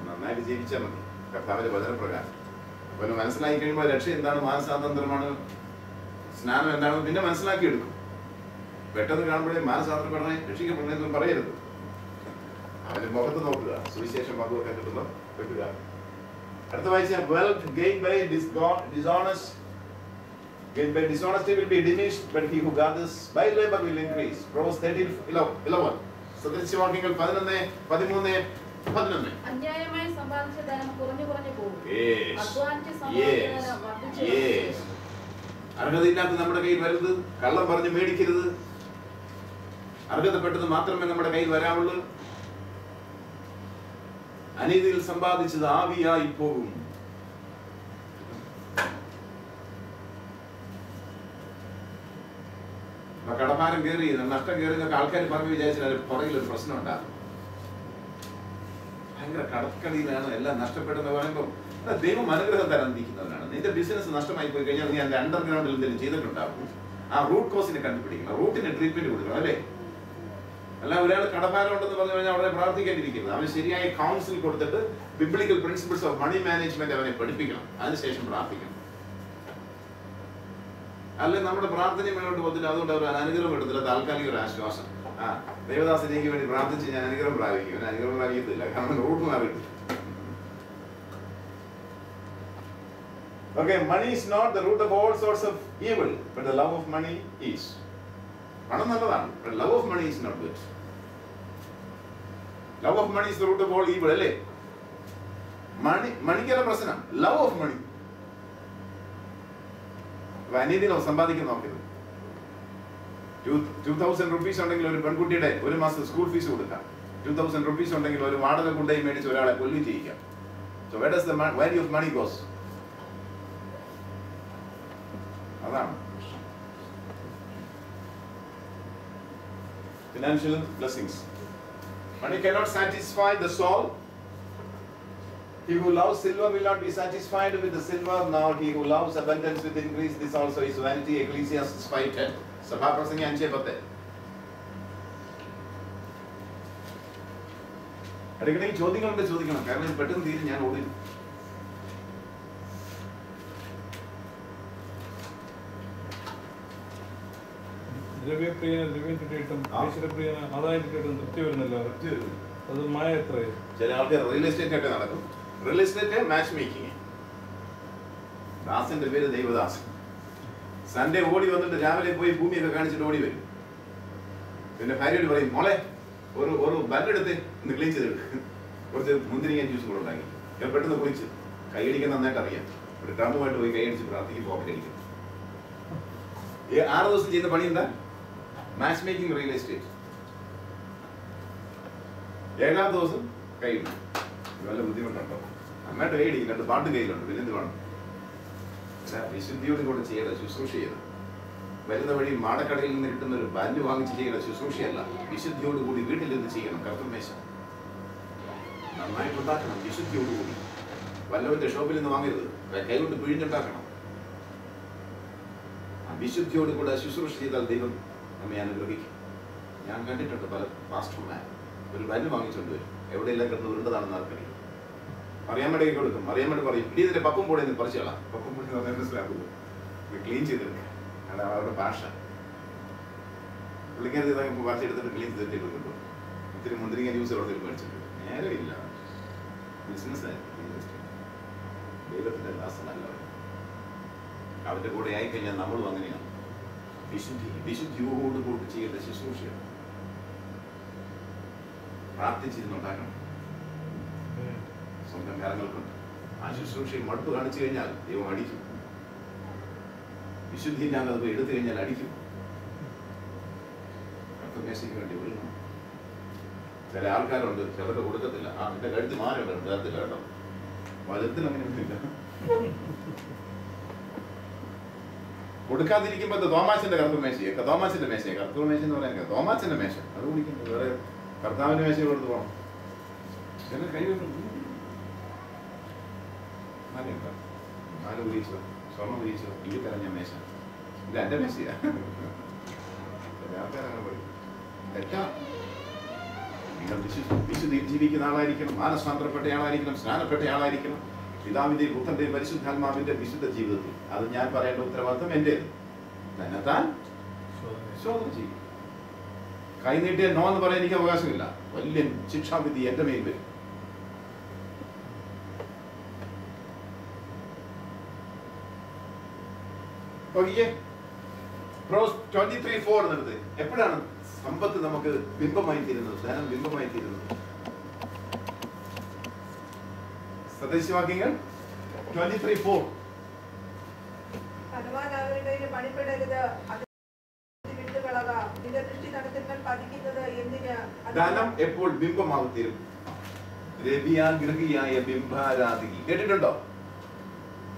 നന്നായിട്ട് ജീവിച്ചാൽ മതി കർത്താവിന്റെ വചനപ്രകാരം. അപ്പൊ മനസ്സിലാക്കി കഴിയുമ്പോൾ രക്ഷ എന്താണ്, മാനസാന്തരമാണ്, സ്നാനം എന്താണെന്ന് പിന്നെ മനസ്സിലാക്കിയെടുക്കും. പെട്ടെന്ന് കാണുമ്പോഴേ മാനസാന്തരപ്പെടണേ, രക്ഷിക്കപ്പെടണേന്നും പറയരുത്. അവന്റെ മുഖത്ത് നോക്കുക, സുവിശേഷം പങ്കുവെക്കാൻ കിട്ടുമ്പോൾ വെക്കുക. അടുത്ത വായിച്ച wealth gained by dishonest By dishonesty will be diminished, but he who gathers by labor will increase. Proverbs 13:11. സദൃശവാക്യങ്ങൾ 11:13-11. അന്യായമായി സമ്പാദിച്ച ധനം കുറഞ്ഞു കുറഞ്ഞു പോകും. Yes. അധ്വാനിച്ച് സമ്പാദിച്ച ധനം വർദ്ധിച്ചു Yes. വരും. അർഹതയില്ലാത്ത നമ്മുടെ കയ്യിൽ വരരുത്. കള്ളം പറഞ്ഞ് മേടിക്കരുത്. അർഹതപ്പെട്ടത് മാത്രമേ നമ്മുടെ കയ്യിൽ വരാവുള്ളൂ. അനീതിയിൽ സമ്പാദിച്ചത് ആവിയായി പോകും. കടഭാരം കയറി നഷ്ടം കയറി എന്നൊക്കെ ആൾക്കാർ പറഞ്ഞു വിചാരിച്ചാൽ പുറകിലൊരു പ്രശ്നം ഉണ്ടാകും. ഭയങ്കര കടക്കടിയിലാണ് എല്ലാം നഷ്ടപ്പെടുന്ന പറയുമ്പോൾ ദൈവം അനുഗ്രഹം തരാനിരിക്കുന്നവരാണ്. നിന്റെ ബിസിനസ് നഷ്ടമായി പോയി കഴിഞ്ഞാൽ നീ അതിന്റെ അണ്ടർഗ്രൗണ്ടിൽ എന്തെങ്കിലും ചെയ്തിട്ടുണ്ടാകും. ആ റൂട്ട് കോസിനെ കണ്ടുപിടിക്കണം, റൂട്ടിന് ട്രീറ്റ്മെന്റ് കൊടുക്കണം അല്ലേ. അല്ല ഒരാൾ കടഭാരം ഉണ്ടെന്ന് പറഞ്ഞു കഴിഞ്ഞാൽ അവിടെ പ്രാർത്ഥിക്കാണ്ടിരിക്കുന്നത്. അവന് ശരിയായ കൗൺസിൽ കൊടുത്തിട്ട് biblical principles of money management അവനെ പഠിപ്പിക്കണം. അതിനുശേഷം പ്രാർത്ഥിക്കണം. അല്ലെ നമ്മുടെ പ്രാർത്ഥന മുന്നോട്ട് പോകത്തില്ല. അതുകൊണ്ട് അവർ അനുഗ്രഹം എടുത്തില്ല, താൽക്കാലിക ഒരു ആശ്വാസം. ദേവദാസൻ എനിക്ക് വേണ്ടി പ്രാർത്ഥിച്ച് ഞാൻ അനുഗ്രഹം പ്രാപിക്കും. അനുഗ്രഹം പ്രാപിക്കത്തില്ല, കാരണം റൂട്ട് മാറിയിട്ട്. Okay, money is not the root of all sorts of evil, but the love of money is. പണം നല്ലതാണ്, but love of money is not good. Love of money is the root of all evil, അല്ലേ? മണിക്കല്ല പ്രശ്നം, love of money. അനീതിയിൽ സമ്പാദിക്കാൻ നോക്കരുത്. 2000 rupees ഉണ്ടെങ്കിൽ ഒരു പെൺകുട്ടിയുടെ ഒരു മാസം സ്കൂൾ ഫീസ് കൊടുക്കാം. 2000 rupees ഉണ്ടെങ്കിൽ ഒരു വാടക കൊണ്ടുപോയി മേടിച്ച് ഒരാളെ കൊല്ലും ചെയ്യിക്കാം. So where does the value of money goes? അതാണ് financial blessings. Money cannot satisfy the soul. He who loves silver will not be satisfied with the silver, nor he who loves abundance with increase. This also is vanity. Ecclesiastes 5:10. സഭാപ്രസംഗി 5:10. ഇടയ്ക്കിടയ്ക്ക് ചോദ്യങ്ങളുണ്ട്, ചോദിക്കണം, കാരണം പെട്ടെന്ന് തീരും, ഞാൻ ഓടി. ദ്രവ്യപ്രിയന് ദ്രവ്യം കിട്ടിയിട്ടും ഈശ്വരപ്രിയന് ആദായം കിട്ടിയിട്ടും തൃപ്തി വരുന്നില്ല. അത് മായ എത്രയോ. ചില ആൾക്കാർ റിയൽ എസ്റ്റേറ്റ് ഒക്കെ നടക്കും. Real estate match making. ദാസന്റെ പേര് ദൈവദാസൻ. സൺഡേ ഓടി വന്നിട്ട് രാവിലെ പോയി ഭൂമിയൊക്കെ കാണിച്ചിട്ട് ഓടി വരും. പിന്നെ ഭാര്യയോട് പറയും, മോളെ ഒരു ബല്ലെടുത്ത് ഒന്ന് ക്ലീൻ ചെയ്തെടുക്കും, കുറച്ച് മുന്തിരിങ്ങ ജ്യൂസ് കൂടെ ഉണ്ടാക്കി. ഞാൻ പെട്ടെന്ന് കുളിച്ച് കൈയടിക്കാൻ നന്നായിട്ട് അറിയാം. ഒരു ഡ്രമ്മുമായിട്ട് പോയി കൈയടിച്ച് പ്രാർത്ഥിക്കും, പോക്കറ്റ് അടിക്കും. 6 ദിവസം ചെയ്യുന്ന പണി എന്താ? Match making real estate. 7ാം ദിവസം കൈയിടും. നല്ല ബുദ്ധിമുട്ടുണ്ടോ? നന്നായിട്ട് കൈയടിക്കും, 2 പാട്ട് കയ്യിലുണ്ട്, പിന്നെ എന്ത് വേണം? വിശുദ്ധിയോട് കൂടെ ചെയ്യേണ്ട ശുശ്രൂഷ ചെയ്ത് വരുന്ന വഴി മാടക്കടയിൽ നിന്ന് കിട്ടുന്ന ഒരു ബാൻഡ് വാങ്ങിച്ച് ചെയ്യേണ്ട ശുശ്രൂഷയല്ല. വിശുദ്ധിയോടുകൂടി വീട്ടിൽ നിന്ന് ചെയ്യണം. കർത്തൃമേശ നന്നായിട്ട് ഉണ്ടാക്കണം, വിശുദ്ധിയോടുകൂടി. വല്ലവന്റെ ഷോപ്പിൽ നിന്ന് വാങ്ങരുത്, കൈകൊണ്ട് പിഴിഞ്ഞുണ്ടാക്കണം. വിശുദ്ധിയോട് കൂടെ ശുശ്രൂഷ ചെയ്താൽ ദൈവം നമ്മെ അനുഗ്രഹിക്കും. ഞാൻ കണ്ടിട്ടുണ്ട് പല പാസ്റ്റർമാർ ഒരു ബാൻഡ് വാങ്ങിച്ചുകൊണ്ട് വരും, എവിടെയെല്ലാം കിടന്ന് ഉരുണ്ടതാണെന്ന് ആർക്കറിയാം. മറിയാമ്മയുടെ കൈ കൊടുക്കും. മറിയാമ്മയുടെ പറയും, ഇടി ഇതിന്റെ പപ്പും കൂടെ പറിച്ചു കളാം. പപ്പും കൂടി എന്ന് പറഞ്ഞാൽ മനസ്സിലാക്കുക, ക്ലീൻ ചെയ്തെടുക്കുക. അതാണ് അവരുടെ ഭാഷ. പുള്ളിക്കാരി പറിച്ചെടുത്തിട്ട് ക്ലീൻ ചെയ്തിട്ട് കൊടുക്കും. ഇത്തിരി മുന്തിരിങ്ങ ജ്യൂസ് അവിടെ മേടിച്ചിട്ട് നേരമില്ല. ബിസിനസ് ദൈവത്തിന്റെ ദാസനല്ല. അവരുടെ കൂടെ ആയിക്കഴിഞ്ഞാൽ നമ്മളും അങ്ങനെയാണ്. വിശുദ്ധിയോട് കൂടി ചെയ്യേണ്ട ശുശ്രൂഷയാണ്. പ്രാർത്ഥിച്ചിരുന്നുണ്ടാക്കണം. സ്വന്തം കാര്യങ്ങൾക്കുണ്ട്. ആ ശുശ്രൂഷയിൽ മടുപ്പ് കാണിച്ചു കഴിഞ്ഞാൽ ദൈവം അടിക്കും. വിശുദ്ധി ഇല്ലാതെ അത് എടുത്തു കഴിഞ്ഞാൽ അടിക്കും. കർത്തൃമേശയ്ക്ക് വേണ്ടി ഒരുങ്ങണം. ചില ആൾക്കാരുണ്ട്, ചിലർക്ക് കൊടുക്കത്തില്ല. എന്റെ കഴുത്ത് മാറുണ്ട്, ഇടത്തില്ല കേട്ടോ. വലത്തിൽ അങ്ങനെ ഒന്നുമില്ല. കൊടുക്കാതിരിക്കുമ്പോ തോമാച്ചന്റെ കർത്തൃമേശയെ, തോമാച്ചന്റെ മേശയെ, കർത്തൃമേശ എന്ന് പറയാൻ തോമാച്ചന്റെ മേശ അത് കുടിക്കുന്നത്. വേറെ കർത്താവിന്റെ മേശ കൊടുത്ത് പോകണം. ചില കൈ നാല് ഉപയോഗിച്ചോ, സ്വർണ്ണം ഉപയോഗിച്ചോ, ഈ കരഞ്ഞ മേശ ഇത് എന്റെ മേശയാ. ആൾക്കാരങ്ങനെ പറയും. തെറ്റാ. നിങ്ങൾ വിശുദ്ധി ജീവിക്കുന്ന ആളായിരിക്കണം, മാനസാന്തരപ്പെട്ട ആളായിരിക്കണം, സ്നാനപ്പെട്ട ആളായിരിക്കണം. പിതാവിന്റെയും പുത്രന്റെയും പരിശുദ്ധാത്മാവിന്റെ വിശുദ്ധ ജീവിതത്തിൽ അത് ഞാൻ പറയേണ്ട ഉത്തരവാദിത്വം എന്റേത്. തന്നെത്താൻ ശോധന ചെയ്യും. കൈനീട്ടിയ നോ എന്ന് പറയാൻ എനിക്ക് അവകാശമില്ല. വലിയ ശിക്ഷാവിധി എന്റെ മേൽ വരും. നോക്കിക്കേ, Proverbs 23:4 എന്നത് എപ്പോഴാണ് സമ്പത്ത് നമുക്ക് ബിംബമായി തീരുന്നത്, ധനം ബിംബമായി തീരുന്നത്? സദൃശവാക്യങ്ങൾ 23:4. ധനവാനായവരുടെ പണിപ്പെടരുത്, അത് വിട്ടുകളക, നിന്റെ ദൃഷ്ടി ധനത്തിന്മേൽ പതിക്കുന്നത് എന്തിന്? ധനം എപ്പോൾ ബിംബമായി തീരും? രവിയാഗ്രഹിയായ ബിംബാരാധികി. കേട്ടിട്ടുണ്ടോ?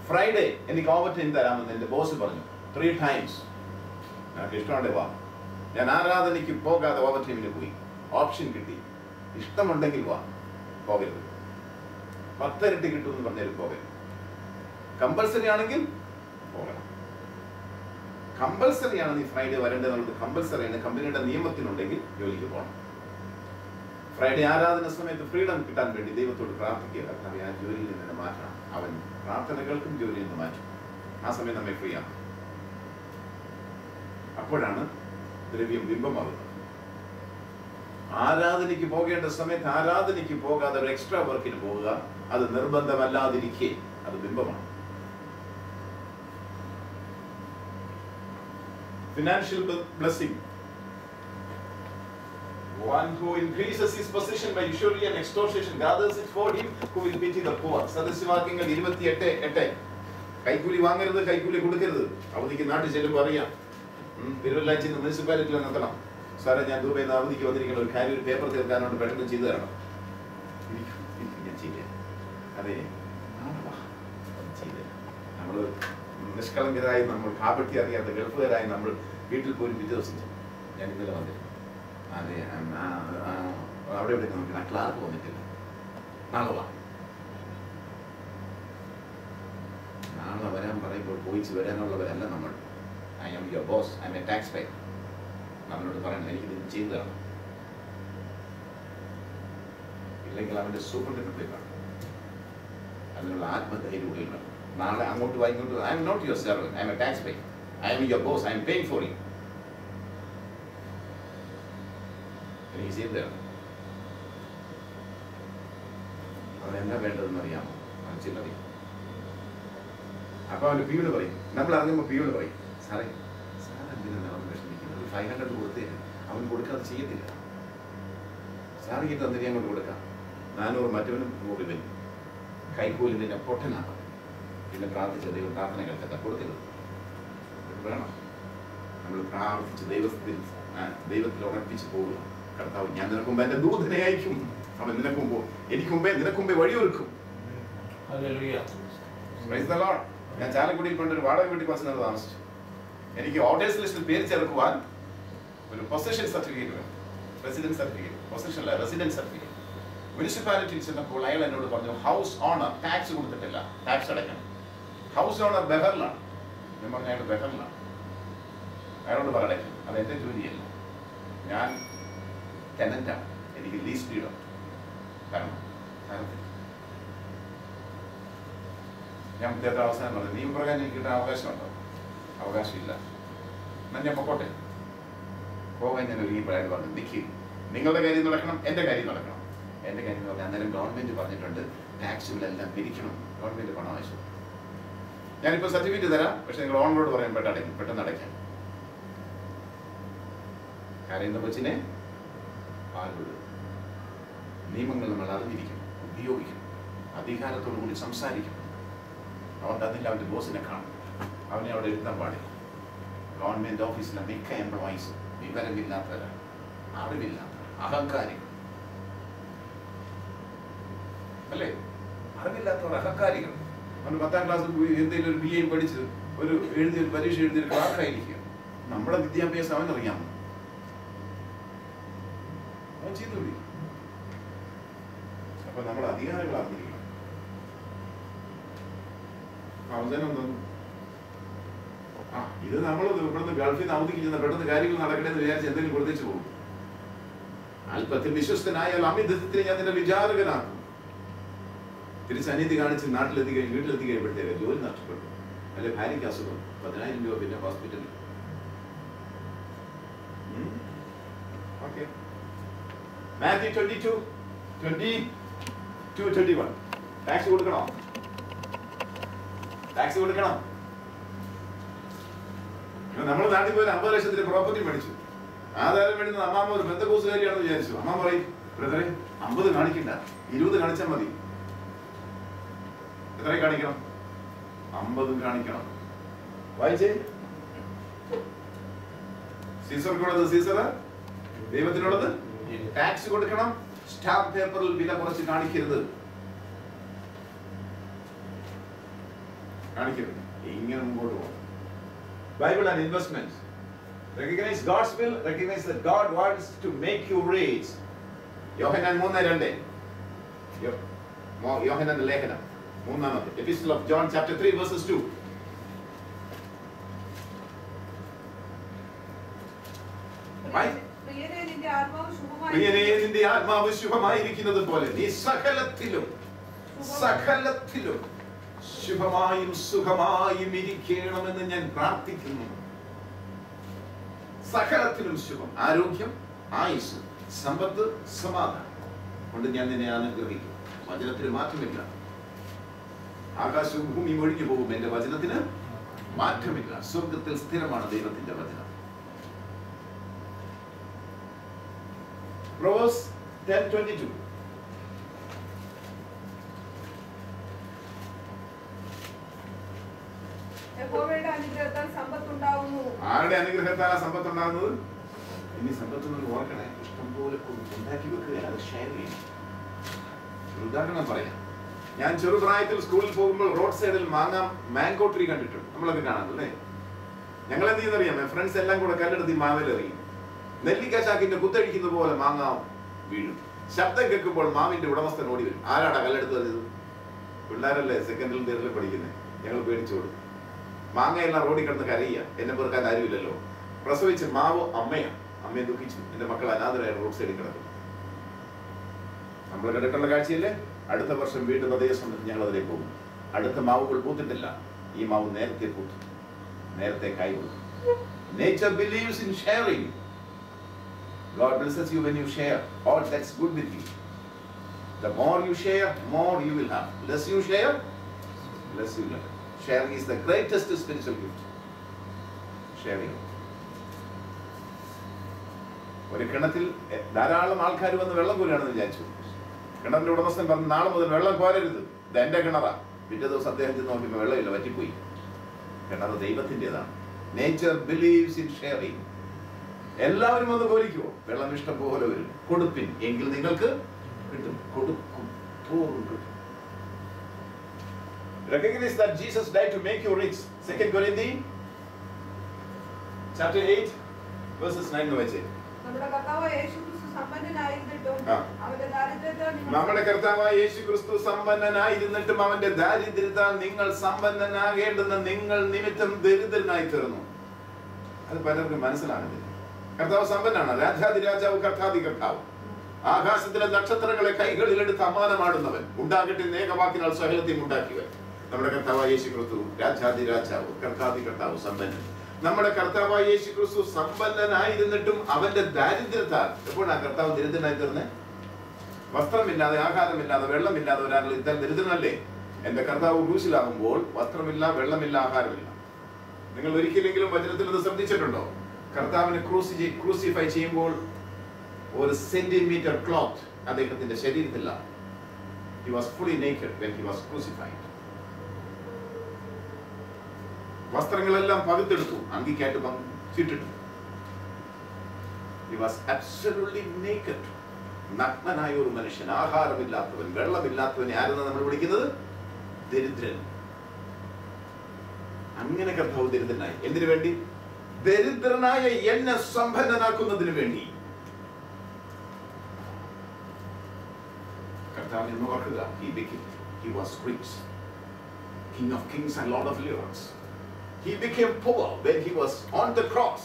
ഫ്രൈഡേ എനിക്ക് ഓവർ ടൈം തരാമെന്ന് എന്റെ ബോസ് പറഞ്ഞു 3 times. എനിക്ക് ഇഷ്ടമുണ്ടേ വാ. ഞാൻ ആരാധനയ്ക്ക് പോകാതെ ഓവർ ടൈമിന് പോയി. ഓപ്ഷൻ കിട്ടി. ഇഷ്ടമുണ്ടെങ്കിൽ വാ, പോകരുത്. 10 ഇരട്ടി കിട്ടുമെന്ന് പറഞ്ഞാൽ പോകരുത്. കമ്പൽസറി ആണെങ്കിൽ പോകണം. കമ്പൽസറി ആണ് നീ ഫ്രൈഡേ വരേണ്ടത്, കമ്പൽസറി ആണ്, കമ്പനിയുടെ നിയമത്തിനുണ്ടെങ്കിൽ ജോലിക്ക് പോകണം. ഫ്രൈഡേ ആരാധന സമയത്ത് ഫ്രീഡം കിട്ടാൻ വേണ്ടി ദൈവത്തോട് പ്രാർത്ഥിക്കുക, കർത്താവേ ആ ജോലിയിൽ നിന്ന് മാറ്റണം. അവൻ പ്രാർത്ഥനകൾക്കും ജോലിയിൽ നിന്ന് മാറ്റും. ആ സമയം നമ്മെ ഫ്രീ ആണ്. അപ്പോഴാണ് ദ്രവ്യം ബിംബമാകുന്നത്. ആരാധനയ്ക്ക് പോകേണ്ട സമയത്ത് ആരാധനയ്ക്ക് പോകാതെ ഒരു എക്സ്ട്രാ വർക്കിന് പോവുക, അത് നിർബന്ധമല്ലാതിരിക്കെ അത് ബിംബമാണ്. Financial blessing. One who increases his possession by usury and extortion gathers it for him who will pity the poor. സദൃശവാക്യങ്ങൾ 28:8. കൈക്കൂലി വാങ്ങരുത്, കൈക്കൂലി കൊടുക്കരുത്. അവധിക്ക് നാട്ടിൽ ചെല്ലുമ്പോൾ അറിയാം. തിരുവല്ലാച്ചി മുനിസിപ്പാലിറ്റിയിൽ നിർത്തണം. സാറേ, ഞാൻ ദുബൈയിൽ നിന്ന് അവധിക്ക് വന്നിരിക്കുന്ന ഒരു കാര്യം, ഒരു പേപ്പർ തീർക്കാനോട് പെട്ടെന്ന് ചെയ്തു തരണം. ഞാൻ ചെയ്തേ. അതെ, ചെയ്തേ. നമ്മൾ നിഷ്കളങ്കരായി, നമ്മൾ കാപട്യം അറിയാത്ത ഗൾഫുകാരായി നമ്മൾ വീട്ടിൽ പോയി പിറ്റേ ദിവസം ഞാൻ ഇന്നലെ വന്നിരുന്നു. അതെ, അവിടെ ഇവിടെ നമുക്ക് ക്ലാർക്ക് വന്നിട്ടില്ല, നാളെ വാ. നാളെ വരാൻ പറയുമ്പോൾ പോയിച്ച് വരാനുള്ളവരല്ല നമ്മൾ. I am your boss, I am a taxpayer. നമ്മളോട് പറയണം എനിക്കിത് ചെയ്തു തരണം, ഇല്ലെങ്കിൽ അവൻ്റെ സൂപ്രണ്ടിനെ പോയി കാണും. അതിനുള്ള ആത്മധൈര്യം ഉള്ളിൽ വേണം. നാളെ അങ്ങോട്ട് വാ, ഇങ്ങോട്ട് വാ. I am not your servant, I am a taxpayer. I am your boss, I am paying for you. എനിക്ക് ചെയ്തു തരണം. അതെന്താ വേണ്ടതെന്ന് അറിയാമോ? അത് ചില്ലറി. അപ്പൊ അവന് പിയൂണ് പറയും, നമ്മൾ അറിയുമ്പോൾ പിയൂണ് പറയും, സാറേ എന്തിനാണ് അവൻ വിഷമിക്കുന്നത്? 500 കൊടുത്തേ. അവൻ കൊടുക്കാതെ ചെയ്യത്തില്ല. സാറിക്ക് തന്നിട്ട് അങ്ങോട്ട് കൊടുക്കാം. 400 മറ്റവനും 100 ഇവനും. കൈക്കൂലി നിന്നെ പൊട്ടനാണ്. പിന്നെ പ്രാർത്ഥിച്ച ദൈവം പ്രാർത്ഥന കേൾക്കത്ത കൊടുക്കരുത്. വേണം നമ്മൾ പ്രാർത്ഥിച്ച് ദൈവത്തിൽ ഉറപ്പിച്ച് പോവുക. കർത്താവ്, ഞാൻ നിനക്ക് മുമ്പ് എന്റെ ദൂതനെ അയക്കും, അവൻ നിനക്ക് മുമ്പ് എനിക്ക് മുമ്പേ വഴിയൊരുക്കും. ഞാൻ ചാലക്കുടിയിൽ കൊണ്ടൊരു വാടക വീട്ടിൽ കുറച്ച് നേരം താമസിച്ചു. എനിക്ക് ഓർഡേഴ്സ് ലിസ്റ്റിൽ പേര് ചേർക്കുവാൻ ഒരു പൊസഷൻ സർട്ടിഫിക്കറ്റ് വേണം. റെസിഡൻസ് സർട്ടിഫിക്കറ്റ്, പൊസഷൻ അല്ല, റെസിഡൻസ് സർട്ടിഫിക്കറ്റ്. മുനിസിപ്പാലിറ്റിയിൽ ചെന്നപ്പോൾ അയാൾ എന്നോട് പറഞ്ഞു, ഹൗസ് ഓണർ ടാക്സ് കൊടുത്തിട്ടില്ല, ടാക്സ് അടയ്ക്കണം. ഹൗസ് ഓണർ ബെഹറിലാണ്. ഞാൻ പറഞ്ഞ അയാൾ ബെഹറിലാണ്. അയാളോട് പറയടയ്ക്കും. അത് എൻ്റെ ജോലിയല്ല, ഞാൻ ടെനന്റാണ്, എനിക്ക് ലീസ് ഡീഡാണ്. കാരണം ഞാൻ മുന്നേറ്റ അവസാനം പറഞ്ഞു, നിയമപ്രകാരം എനിക്ക് കിട്ടാൻ അവകാശമുണ്ടോ? അവകാശമില്ല. എന്നാൽ ഞാൻ പൊക്കോട്ടെ. പോകാൻ ഞാൻ ഒരുങ്ങിപ്പോഴായിട്ട് പറഞ്ഞു, നിൽക്കി, നിങ്ങളുടെ കാര്യം നടക്കണം, എൻ്റെ കാര്യം നടക്കണം. എൻ്റെ കാര്യം പറഞ്ഞാൽ അന്നേരം ഗവൺമെൻറ് പറഞ്ഞിട്ടുണ്ട് ടാക്സുകളെല്ലാം പിരിക്കണം, ഗവൺമെൻറ് പണം ആവശ്യം. ഞാനിപ്പോൾ സർട്ടിഫിക്കറ്റ് തരാം, പക്ഷെ നിങ്ങൾ ഓണറോട് പറയാൻ പെട്ടെന്ന് അടയ്ക്കാം. കരയുന്ന കൊച്ചിനെ പാൽ വിടും. നിയമങ്ങൾ നമ്മൾ അറിഞ്ഞിരിക്കണം, ഉപയോഗിക്കണം, അധികാരത്തോടു കൂടി സംസാരിക്കണം. അവൻ്റെ അതിൽ അവൻ്റെ ബോസിനെ കാണും, അവനെ അവിടെ എഴുതാൻ പാടില്ല. ഗവൺമെൻറ് ഓഫീസിലെ മിക്ക എംപ്ലോയീസും വിവരമില്ലാത്തവരാണ്, അറിവില്ലാത്തവർ, അഹങ്കാരികൾ അല്ലേ? അറിവില്ലാത്തവർ, അഹങ്കാരികൾ. അവന് 10ാം ക്ലാസ്സിൽ പോയി എന്തെങ്കിലും ഒരു BA പഠിച്ച് ഒരു പരീക്ഷ എഴുതിയൊരു ക്ലാർക്കായിരിക്കുക. നമ്മുടെ വിദ്യാഭ്യാസം അവനറിയാമോ? അവൻ ചെയ്തുകൂടി. അപ്പൊ നമ്മുടെ അധികാരികൾ അറിഞ്ഞിരിക്കണം. അവസാനം തന്നു. ഇത് നമ്മൾ ഇവിടുന്ന് ഗൾഫിൽ നിന്ന് അവധിക്ക് ചെന്ന പെട്ടെന്ന് കാര്യങ്ങൾ നടക്കണമെന്ന് വിചാരിച്ച് എന്തെങ്കിലും കൊടുത്തേച്ച് പോകും. അല്പത്തിൽ വിശ്വസ്തനായാൽ അമിതത്തിൽ ഞാൻ നിന്നെ വിചാരകനാക്കും. തിരിച്ചനീതി കാണിച്ച് നാട്ടിലെത്തിക്കഴിഞ്ഞ് വീട്ടിലെത്തിക്കഴിയുമ്പോഴത്തേക്ക് ജോലി നഷ്ടപ്പെട്ടു, അല്ലെ ഭാര്യയ്ക്ക് അസുഖം, 10,000 രൂപ പിന്നെ ഹോസ്പിറ്റലിൽ. മാത്യു 22:21. ടാക്സ് കൊടുക്കണം, ടാക്സ് കൊടുക്കണം. നമ്മുടെ നാട്ടിൽ പോയി 50 ലക്ഷത്തിന് പ്രോപ്പർട്ടി മേടിച്ചു. ആധാരം വേണ്ടുന്ന അമ്മാമ്മ ഒരു ബന്ധുക്കോസുകാരിയാണെന്ന് വിചാരിച്ചു. അമ്മ പറയും, ബ്രദറെ 50 കാണിക്കണ്ട, 20 കാണിച്ചാൽ മതി. എത്രയും കാണിക്കണം? 50 കാണിക്കണം. വായിച്ചേ. സീസർക്കുള്ളത് സീസർ, ദൈവത്തിനുള്ളത് ടാക്സ് കൊടുക്കണം. സ്റ്റാമ്പ് പേപ്പറിൽ വില കുറച്ച് കാണിക്കരുത്. ഇങ്ങനെ മുമ്പോട്ട് പോകും. Bible and investments. Recognize God's will. Recognize that God wants to make you rich. യോഹന്നാൻ 3:2. യോഹന്നാന്റെ ലേഖനം 3-ാമത്തെ Epistle of John chapter 3 verses 2. പ്രിയനേ, നിന്റെ ആത്മാവ് ശുഭമായിരിക്കുന്നത് പോലെ നീ സകലത്തിലും ശുഭമായും സുഖമായും ഇരിക്കണമെന്ന് ഞാൻ പ്രാർത്ഥിക്കുന്നു. സകലത്തിലും ശുഭം, ആരോഗ്യം, ആയുസ്, സമ്പത്ത്, സമാധാനം കൊണ്ട് ഞാൻ നിന്നെ അനുഗ്രഹിക്കും. വചനത്തിന് മാറ്റമില്ല. ആകാശവും ഭൂമിയും ഒഴിഞ്ഞു പോകും, എന്റെ വചനത്തിന് മാറ്റമില്ല. സ്വർഗത്തിൽ സ്ഥിരമാണ് ദൈവത്തിന്റെ വചനം. Proverbs 10:22. യഹോവയുടെ അനുഗ്രഹത്താൽ സമ്പത്തുണ്ടാവുന്നു. ആരുടെ അനുഗ്രഹത്താൽ സമ്പത്തുണ്ടാകുന്നത്? ഇനി സമ്പത്ത് ഓർക്കണേ, ഇഷ്ടംപോലെ ഉണ്ടാക്കി വെക്കുക, അത് ഷെയർ ചെയ്യണം. ഒരു ഉദാഹരണം പറയാം. ഞാൻ ചെറുപ്രായത്തിൽ സ്കൂളിൽ പോകുമ്പോൾ റോഡ് സൈഡിൽ മാങ്കോ ട്രീ കണ്ടിട്ടുണ്ട്. നമ്മളൊക്കെ കാണാറില്ലേ? ഞങ്ങൾ എന്ത് ചെയ്യുന്നറിയാം? ഫ്രണ്ട്സ് എല്ലാം കൂടെ കല്ലെടുത്ത് മാവിലെറിയും. നെല്ലിക്ക ചാക്കിന്റെ കുത്തഴിക്കുന്ന പോലെ മാങ്ങ വീഴും. ശബ്ദം കേൾക്കുമ്പോൾ മാവിന്റെ ഉടമസ്ഥൻ ഓടി വരും. ആരാടാ കല്ലെടുത്ത് തരുന്നത്? പിള്ളേരല്ലേ, സെക്കൻഡിലും തേർഡിലും പഠിക്കുന്നത്. ഞങ്ങൾ പേടിച്ചോടും. മാങ്ങയെല്ലാം റോഡിൽ കിടന്ന് കരയുക, എന്നെ പെറുക്കാൻ ആരുമില്ലല്ലോ. പ്രസവിച്ച് മാവ് അമ്മയാണ്. അമ്മയെ ദുഃഖിച്ചു, എന്റെ മക്കൾ അനാഥരായ റോഡ് സൈഡിൽ കിടക്കും. നമ്മൾ കണ്ടിട്ടുള്ള കാഴ്ചയില്ലേ? അടുത്ത വർഷം വീണ്ടും അതേ സമയത്ത് ഞങ്ങൾ അതിലേക്ക് പോകും. അടുത്ത മാവുകൾ പൂത്തിട്ടില്ല, ഈ മാവ് നേരത്തെ പൂത്തു, നേരത്തെ കായ് കൊടുക്കും. Nature believes in sharing. God blesses you when you share all that's good with you. The more you share, more you will have. Less you share, less you will have. Sharing is the greatest spiritual gift. Sharing. ഒരു കിണറ്റിൽ ധാരാളം ആൾക്കാർ വന്ന് വെള്ളം കോരുകയാണെന്ന് വിചാരിച്ചു. കിണറിന്റെ ഉടമസ്ഥൻ പറഞ്ഞു, നാളെ മുതൽ വെള്ളം കോരരുത്, ഇത് എന്റെ കിണറാ. പിറ്റേ ദിവസം അദ്ദേഹം ചെന്ന് നോക്കിയപ്പോൾ വെള്ളമില്ല, വറ്റിപ്പോയി. കിണർ ദൈവത്തിൻ്റെതാണ്. Nature believes in sharing. എല്ലാവരും വന്ന് കോരിക്കുവോ? വെള്ളം ഇഷ്ടം പോലെ വരും. കൊടുപ്പിൻ, എങ്കിൽ നിങ്ങൾക്ക് കിട്ടും. കൊടുക്കും തോറും കിട്ടും. Recognize that Jesus died to make you rich. 2 Corinthians chapter 8 verses 9 വെച്ച്. നമ്മുടെ കർത്താവായ യേശുക്രിസ്തു സമ്പന്നനായിരുന്നിട്ടും അവന്റെ ദാരിദ്ര്യത്താൽ നിങ്ങൾ സമ്പന്നനാകേണ്ടുന്ന നിങ്ങൾ നിമിത്തം ദരിദ്രനായി തീർന്നു. അത് പലർക്കും മനസ്സിലാകുന്നില്ല. കർത്താവ് സമ്പന്നാണ്, രാജാതിരാജാവ്, കർത്താതി കർത്താവ്. ആകാശത്തിലെ നക്ഷത്രങ്ങളെ കൈകളിലെടുത്ത് അമ്മാനമാടുന്നവൻ, ഉണ്ടാകട്ടെ ഏകവാക്കിനാൽ സകലത്തെയും ഉണ്ടാക്കിയവൻ. നമ്മുടെ കർത്താവായ യേശുക്രിസ്തു രാജാതിരാജാവ്, കർത്താതി കർത്താവ്, സമ്പന്നൻ. നമ്മുടെ കർത്താവായ യേശുക്രിസ്തു സമ്പന്നനായിരുന്നിട്ടും അവന്റെ ദാരിദ്ര്യത്താൽ, എപ്പോഴാണ് കർത്താവ് ദരിദ്രനായി തീർന്നേ? വസ്ത്രമില്ലാതെ, ആഹാരമില്ലാതെ, വെള്ളമില്ലാതെ ഒരാൾ ഇത്തരം ദരിദ്രനല്ലേ? എന്റെ കർത്താവ് ക്രൂശിലാകുമ്പോൾ വസ്ത്രമില്ല, വെള്ളമില്ല, ആഹാരമില്ല. നിങ്ങൾ ഒരിക്കലെങ്കിലും വചനത്തിൽ ഇത് ശ്രദ്ധിച്ചിട്ടുണ്ടോ? കർത്താവിനെ ക്രൂസിഫൈ ചെയ്യുമ്പോൾ ഒരു സെന്റിമീറ്റർ ക്ലോത്ത് അദ്ദേഹത്തിന്റെ ശരീരത്തില്ല. He was fully naked when he was crucified. വസ്ത്രങ്ങളെല്ലാം പകുത്തെടുത്തു, അങ്കിക്കായിട്ട് ചുറ്റിട്ടു. He was absolutely naked. നഗ്നനായ ഒരു മനുഷ്യൻ, ആഹാരമില്ലാത്തവൻ, വെള്ളമില്ലാത്തവനെ ആരെന്ന് നമ്മൾ വിളിക്കുന്നത്? ദരിദ്രൻ. അങ്ങനെ കർത്താവ് ദരിദ്രനായി. എന്തിനു വേണ്ടി? ദരിദ്രനായ എന്നെ സമ്പന്നനാക്കുന്നതിന് വേണ്ടി. കർത്താവിനെ ഓർക്കുക. He was rich, King of kings and Lord of lords. He became poor when he was on the cross,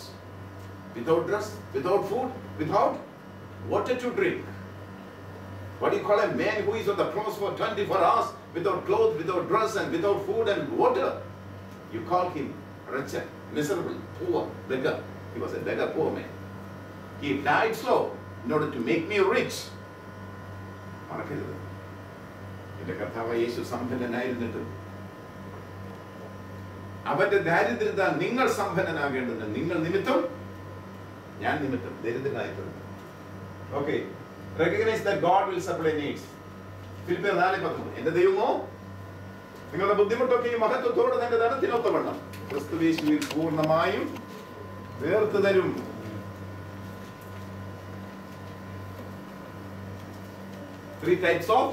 without dress, without food, without water to drink. What do you call a man who is on the cross for 24 hours without clothes, without dress, and without food and water? You call him wretched, miserable, poor, beggar. He was a beggar, poor man. He died slow in order to make me rich. മറക്കരുത്. എന്റെ കർത്താവായ യേശു സമ്പന്നനായിരുന്നിട്ട് അവന്റെ ദാരിദ്ര്യത്താൽ നിങ്ങൾ സമ്പന്നനാകേണ്ടത് നിങ്ങൾ നിമിത്തം ഞാൻ നിമിത്തം ദരിദ്രനായിട്ടുണ്ട്. Okay, recognise that God will supply needs. Philippians 4:10 എന്റെ ദൈവമോ നിങ്ങളുടെ ബുദ്ധിമുട്ടൊക്കെ ഈ മഹത്വത്തോടെ തന്റെ ധനത്തിനൊത്തവണ്ണം ക്രിസ്തുയേശുവിൽ പൂർണ്ണമായും വേർത്തു തരും. Three types of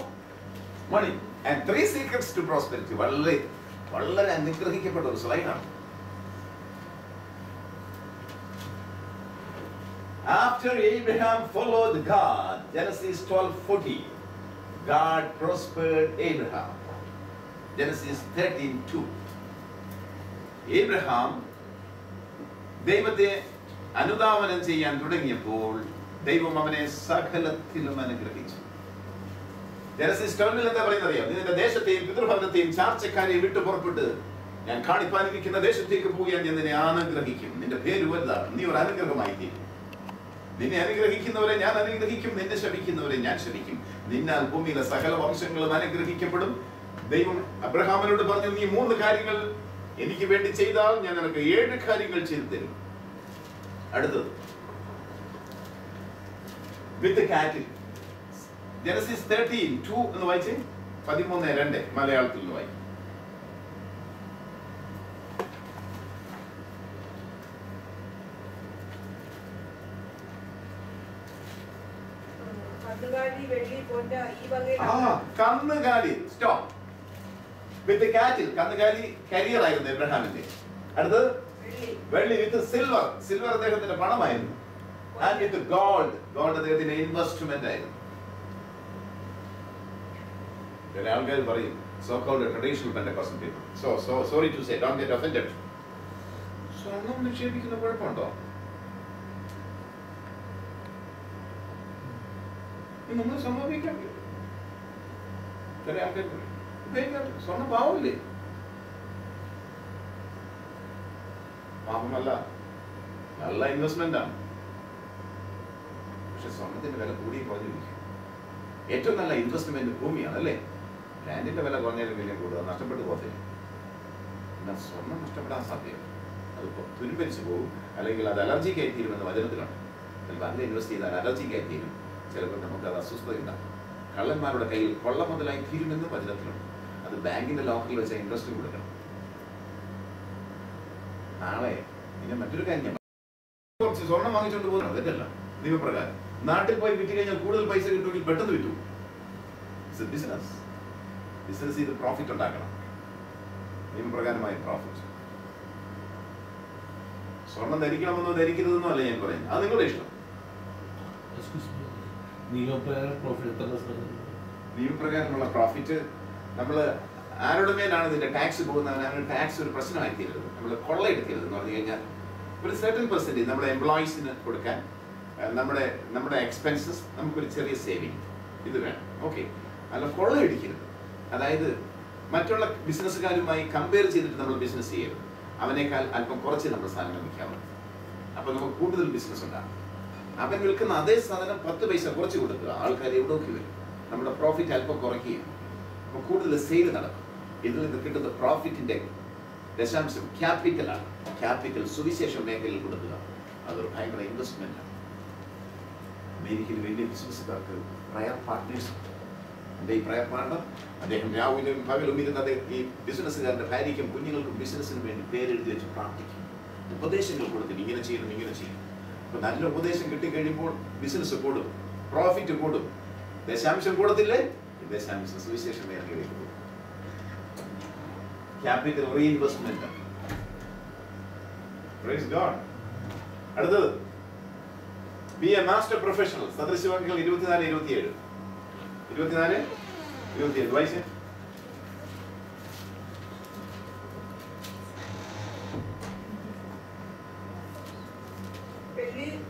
money and three secrets to prosperity. വളരെ വളരെ അനുഗ്രഹിക്കപ്പെട്ട ഒരു സ്ലൈഡാണ്. After Abraham followed God, Genesis 12:40, God prospered Abraham. Genesis 13:2. Abraham ദൈവത്തെ അനുധാവനം ചെയ്യാൻ തുടങ്ങിയപ്പോൾ ദൈവം അവനെ സകലത്തിലും അനുഗ്രഹിച്ചു. ജനസിസ് 12 എന്താ പറയുന്നത് അറിയാം? നീ നിന്റെ ദേശത്തെയും പിതൃഭവനത്തെയും ചാർച്ചക്കാരെയും വിട്ടു പുറപ്പെട്ട് ഞാൻ കാണിപ്പാനിരിക്കുന്ന ദേശത്തേക്ക് പോയാൽ ഞാൻ നിന്നെ അനുഗ്രഹിക്കും. നിന്റെ പേര് വലുതാണ്, നീ ഒരു അനുഗ്രഹമായി തീരും. നിന്നെ അനുഗ്രഹിക്കുന്നവരെ ഞാൻ അനുഗ്രഹിക്കും, നിന്നെ ശപിക്കുന്നവരെ ഞാൻ ശപിക്കും. നിന്നാൽ ഭൂമിയിലെ സകല വംശങ്ങളും അനുഗ്രഹിക്കപ്പെടും. ദൈവം അബ്രഹാമിനോട് പറഞ്ഞു, നീ 3 കാര്യങ്ങൾ എനിക്ക് വേണ്ടി ചെയ്താൽ ഞാൻ നിനക്ക് 7 കാര്യങ്ങൾ ചെയ്തു തരും. അടുത്തത് വിത്ത് കാറ്റിൽ. ജനസിസ് 13:2 എന്ന് വായിച്ചേ. 13:2 മലയാളത്തിൽ നിന്ന് വായിക്കും. കന്നുകാലി സ്റ്റോപ്പ്. വിത്ത് കാറ്റിൽ കന്നുകാലി കരിയർ ആയിരുന്നു എബ്രഹാമിന്റെ. അടുത്തത് വെള്ളി. വിത്ത് സിൽവർ. സിൽവർ അദ്ദേഹത്തിന്റെ പണമായിരുന്നു. And with gold. ഗോൾഡ് അദ്ദേഹത്തിന്റെ ഇൻവെസ്റ്റ്മെന്റ് ആയിരുന്നു. ചില ആൾക്കാർ പറയും so called traditional Pentecostal people. So sorry to say, don't get offended. സ്വർണം നിക്ഷേപിക്കുന്ന കുഴപ്പമുണ്ടോ? നമ്മൾ സംഭവിക്കാൻ ചില ആൾക്കാർ സ്വർണം പാവമില്ലേ? പാപമല്ല, നല്ല ഇൻവെസ്റ്റ്മെന്റ് ആണ്. പക്ഷെ സ്വർണത്തിന്റെ വില കൂടി കുറഞ്ഞിരിക്കും. ഏറ്റവും നല്ല ഇൻവെസ്റ്റ്മെന്റ് ഭൂമിയാണ് അല്ലേ? ലാൻഡിന്റെ വില കുറഞ്ഞാലും വലിയ കൂടുതൽ നഷ്ടപ്പെട്ടു പോകത്തില്ല. എന്നാൽ സ്വർണം നഷ്ടപ്പെടാൻ സാധ്യത, അത് തുരുമ്പരിച്ചു പോകും, അല്ലെങ്കിൽ അത് അലർജിക്കായി തീരുമെന്ന് വചനത്തിലുണ്ട്. ചിലപ്പോൾ അതിൽ ഇൻവെസ്റ്റ് ചെയ്താൽ അലർജിക്കായി തീരും, ചിലപ്പോൾ നമുക്ക് അത് അസ്വസ്ഥത ഉണ്ടാകും. കള്ളന്മാരുടെ കയ്യിൽ കൊള്ള മുതലായി തീരുമെന്ന് വചനത്തിലുണ്ട്. അത് ബാങ്കിന്റെ ലോക്കറിൽ വെച്ച ഇൻട്രസ്റ്റ് കൊടുക്കണം. നാളെ പിന്നെ മറ്റൊരു കാര്യം, കുറച്ച് സ്വർണം വാങ്ങിച്ചുകൊണ്ട് പോകുന്നത് തെറ്റല്ല നിയമപ്രകാരം. നാട്ടിൽ പോയി വിറ്റ് കഴിഞ്ഞാൽ കൂടുതൽ പൈസ കിട്ടുമെങ്കിൽ പെട്ടെന്ന് വിറ്റു. ബിസിനസ് ചെയ്ത് പ്രോഫിറ്റ് ഉണ്ടാക്കണം, നിയമപ്രകാരമായ പ്രോഫിറ്റ്. സ്വർണം ധരിക്കണമെന്നോ ധരിക്കരുതെന്നോ അല്ല ഞാൻ പറയുന്നത്, അത് നിങ്ങളുടെ ഇഷ്ടം. നിയമപ്രകാരമുള്ള പ്രോഫിറ്റ് നമ്മൾ ആരുടെ മേലാണ് ഇതിന്റെ ടാക്സ് പോകുന്നവൻ അങ്ങനെ ടാക്സ് ഒരു പ്രശ്നമായി തീരരുത്. നമ്മൾ കൊള്ളയെടുക്കരുത് എന്ന് പറഞ്ഞു കഴിഞ്ഞാൽ ഒരു സർട്ടൻ പെർസെൻറ്റേജ് നമ്മുടെ എംപ്ലോയീസിന് കൊടുക്കാൻ, നമ്മുടെ എക്സ്പെൻസസ് നമുക്കൊരു ചെറിയ സേവിങ് ഇത് വേണം. ഓക്കെ, അല്ല കൊള്ളയടിക്കരുത്. അതായത് മറ്റുള്ള ബിസിനസ്സുകാരുമായി കമ്പയർ ചെയ്തിട്ട് നമ്മൾ ബിസിനസ് ചെയ്യരുത്. അവനേക്കാൾ അല്പം കുറച്ച് നമ്മൾ സാധനം വിൽക്കാവുള്ളൂ. അപ്പോൾ നമുക്ക് കൂടുതൽ ബിസിനസ് ഉണ്ടാകും. അവൻ വിൽക്കുന്ന അതേ സാധനം 10 പൈസ കുറച്ച് കൊടുക്കുക, ആൾക്കാർ എവിടെയൊക്കെ വരും. നമ്മുടെ പ്രോഫിറ്റ് അല്പം കുറയ്ക്കുക, അപ്പോൾ കൂടുതൽ സെയിൽ നടക്കും. ഇതിൽ നിന്ന് കിട്ടുന്ന പ്രോഫിറ്റിന്റെ ദശാംശം ക്യാപിറ്റലാണ്. ക്യാപിറ്റൽ സുവിശേഷ മേഖലയിൽ കൊടുക്കുക, അതൊരു ഭയങ്കര ഇൻവെസ്റ്റ്മെന്റ് ആണ്. അമേരിക്കയിൽ വലിയ ബിസിനസ്സുകാർക്ക് പ്രയർ പാർട്ട്നേഴ്സ്. എൻ്റെ ഈ പ്രയർ പാർട്ണർ അദ്ദേഹം രാവിലെയും പകലും ഇരുന്ന് ഈ ബിസിനസ്സുകാരുടെ ഭാര്യയ്ക്കും കുഞ്ഞുങ്ങൾക്കും ബിസിനസ്സിന് വേണ്ടി പേരെഴുതി വെച്ച് പ്രാർത്ഥിക്കും, ഉപദേശങ്ങൾ കൊടുത്തിട്ട് ഇങ്ങനെ ചെയ്യണം ഇങ്ങനെ ചെയ്യും. അപ്പൊ നല്ല ഉപദേശം കിട്ടിക്കഴിയുമ്പോൾ ബിസിനസ് കൂടും, പ്രോഫിറ്റ് കൂടും. ദശാംശം കൂടത്തില്ലേ? ദശാംശം സുവിശേഷ മേഖലയിലേക്ക് പോകും. Capital reinvestment. Praise God. അടുത്തത് ബി എ മാസ്റ്റർ പ്രൊഫഷണൽ. സദൃശവാക്യങ്ങൾ 24-27. 24-27 വായിച്ചേ.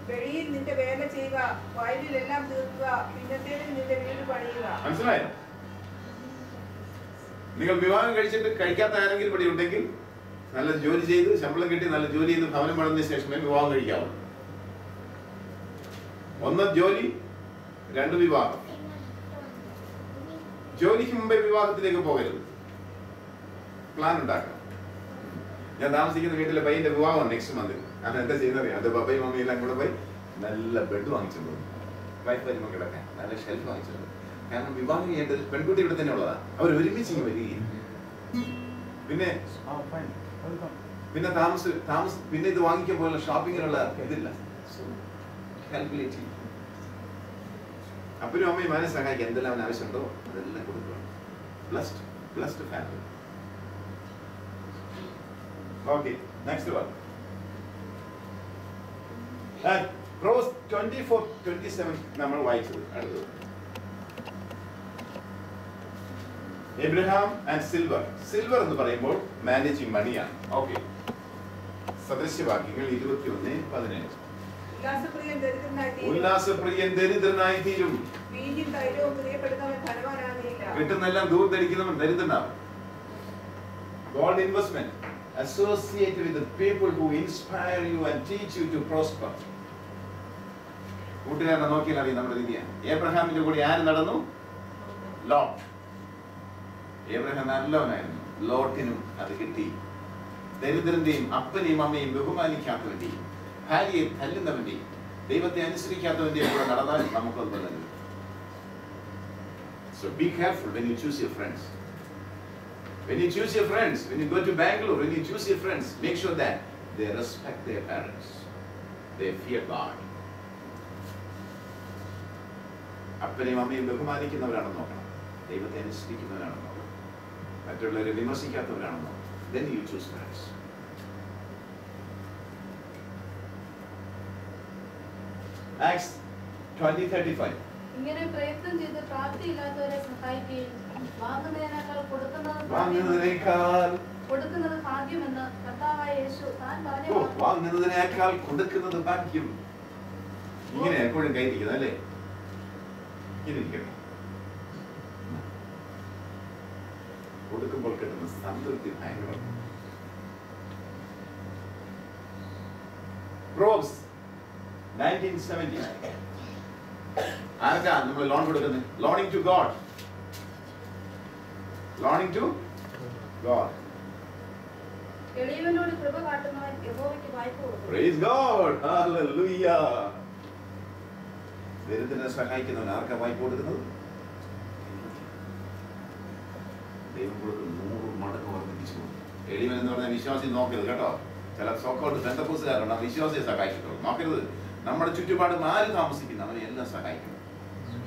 വെളിയിൽ നിന്റെ വേല ചെയ്യുക, വയലിലെല്ലാം തീർക്കുക, പിന്നത്തേതിൽ നിന്റെ വീട് പണിയുക. മനസ്സിലായോ? നിങ്ങൾ വിവാഹം കഴിക്കാത്ത ആരെങ്കിലും ഇവിടെ ഉണ്ടെങ്കിൽ നല്ല ജോലി ചെയ്ത് ശമ്പളം കിട്ടി നല്ല ജോലി ചെയ്ത് ഭവനം പണിതിന് ശേഷമേ വിവാഹം കഴിക്കാവൂ. 1 ജോലി, 2 വിവാഹം. ജോലിക്ക് മുമ്പേ വിവാഹത്തിലേക്ക് പോകരുത്, പ്ലാൻ ഉണ്ടാക്കണം. ഞാൻ താമസിക്കുന്ന വീട്ടിലെ പയ്യന്റെ വിവാഹം നെക്സ്റ്റ് മന്ത്. ഞാൻ എന്താ ചെയ്യുന്നത്? അത് പപ്പയും മമ്മിയും എല്ലാം കൂടെ പോയി നല്ല ബെഡ് വാങ്ങിച്ചിട്ടുണ്ട്, വൈഫ് വരുമ്പോൾ കിടക്കാൻ നല്ല ഷെൽഫ് വാങ്ങിച്ചിട്ടുണ്ട്. കാരണം വിവാഹം ചെയ്യേണ്ടത് പെൺകുട്ടി ഇവിടെ തന്നെ ഉള്ളതാ, അവർ ഒരുമിച്ച് വരികയും പിന്നെ പിന്നെ ഇത് വാങ്ങിക്കാൻ പോലുള്ള ഷോപ്പിങ്ങിനുള്ള ഇതില്ല. കാൽക്കുലേറ്റ് ചെയ്യും. അപ്പനും അമ്മയും അവനെ സഹായിക്കാൻ എന്തെല്ലാം അവന് ആവശ്യമുണ്ടോ അതെല്ലാം കൊടുക്കുക. Blessed family. Okay, next one. Proverbs 24:27 നമ്മൾ വായിച്ചത് അടുത്തത്. Abraham and silver. Silver എന്ന് പറയുമ്പോൾ മാനേജിങ് മണിയാണ്. ഓക്കെ, സദൃശ്യവാക്യങ്ങൾ 21:17. ഉല്ലാസപ്രിയൻ ദരിദ്രനായി തീരും, കിട്ടുന്നെല്ലാം ദൂർത്തടിക്കുന്നവൻ ദരിദ്രനാവും. Gold investment. Associate with the people who inspire you and teach you to prosper. കൂട്ടുകാരനെ നോക്കിയാൽ അറിയാം നമ്മുടെ രീതിയാണ്. ഏബ്രഹാമിന്റെ കൂടെ ആര് നടന്നു? ലോട്ട്. ഏബ്രഹാം നല്ലവനായിരുന്നു, ലോട്ടിനും അത് കിട്ടി. ദരിദ്രന്റെയും അപ്പനെയും അമ്മയും ബഹുമാനിക്കാത്തവന്റെയും ഭാര്യയെ തല്ലുന്നവന്റെയും ദൈവത്തെ അനുസരിക്കാത്തവന്റെയും കൂടെ നടന്നാൽ നമുക്കൊന്നും നൽകും. So be careful when you choose your friends. When you choose your friends, when you go to Bangalore, when you choose your friends, make sure that they respect their parents. They fear God. അപ്പനെയും അമ്മയും ബഹുമാനിക്കുന്നവരാണെന്ന് നോക്കണം, ദൈവത്തെ അനുസരിക്കുന്നവരാണെന്ന് നോക്കണം, മറ്റുള്ളവരെ വിമർശിക്കാത്തവരാണെന്ന് നോക്കണം. Then you choose friends. Acts 20:35. ഇങ്ങനെ പ്രയത്നം ചെയ്ത് പ്രാപ്തിയില്ലാത്തവരെ സഹായിക്കുകയും വാങ്ങുന്നതിനേക്കാൾ കൊടുക്കുന്നത് ഭാഗ്യമെന്ന് കർത്താവായ യേശു താൻ പറഞ്ഞു. വാങ്ങുന്നതിനേക്കാൾ കൊടുക്കുന്നത് ഭാഗ്യം. ഇങ്ങനെ എപ്പോഴും കൈയിരിക്കുന്നത് അല്ലേ? കൊടുക്കുമ്പോൾ കിട്ടുന്ന സംതൃപ്തി ഭയങ്കര. Proverbs 19:70. ആർക്കാ നമ്മൾ ലോൺ കൊടുക്കുന്നത്? Loaning to God. Loaning to God. എളിയവനോട് കൃപ കാട്ടുന്നവൻ യഹോവയ്ക്ക് വായ്പ കൊടുക്കും. Praise God. Hallelujah. ദരിദ്രനെ സഹായിക്കുന്നവൻ ആർക്കാ വായ്പ കൊടുക്കുന്നത്? ദൈവം കൊടുക്കും 100 മടങ്ങ് വർദ്ധിപ്പിച്ചു കൊടുക്കും. എളിയവൻ എന്ന് പറഞ്ഞാൽ വിശ്വാസി നോക്കരുത് കേട്ടോ. ചില സോക്കോട്ട് പെന്തക്കോസ്തുകാരുണ്ട്, വിശ്വാസിയെ സഹായിച്ചിട്ടുള്ളൂ. നോക്കരുത്. നമ്മുടെ ചുറ്റുപാടും ആര് താമസിക്കുന്നു അവനെ എല്ലാം സഹായിക്കണം.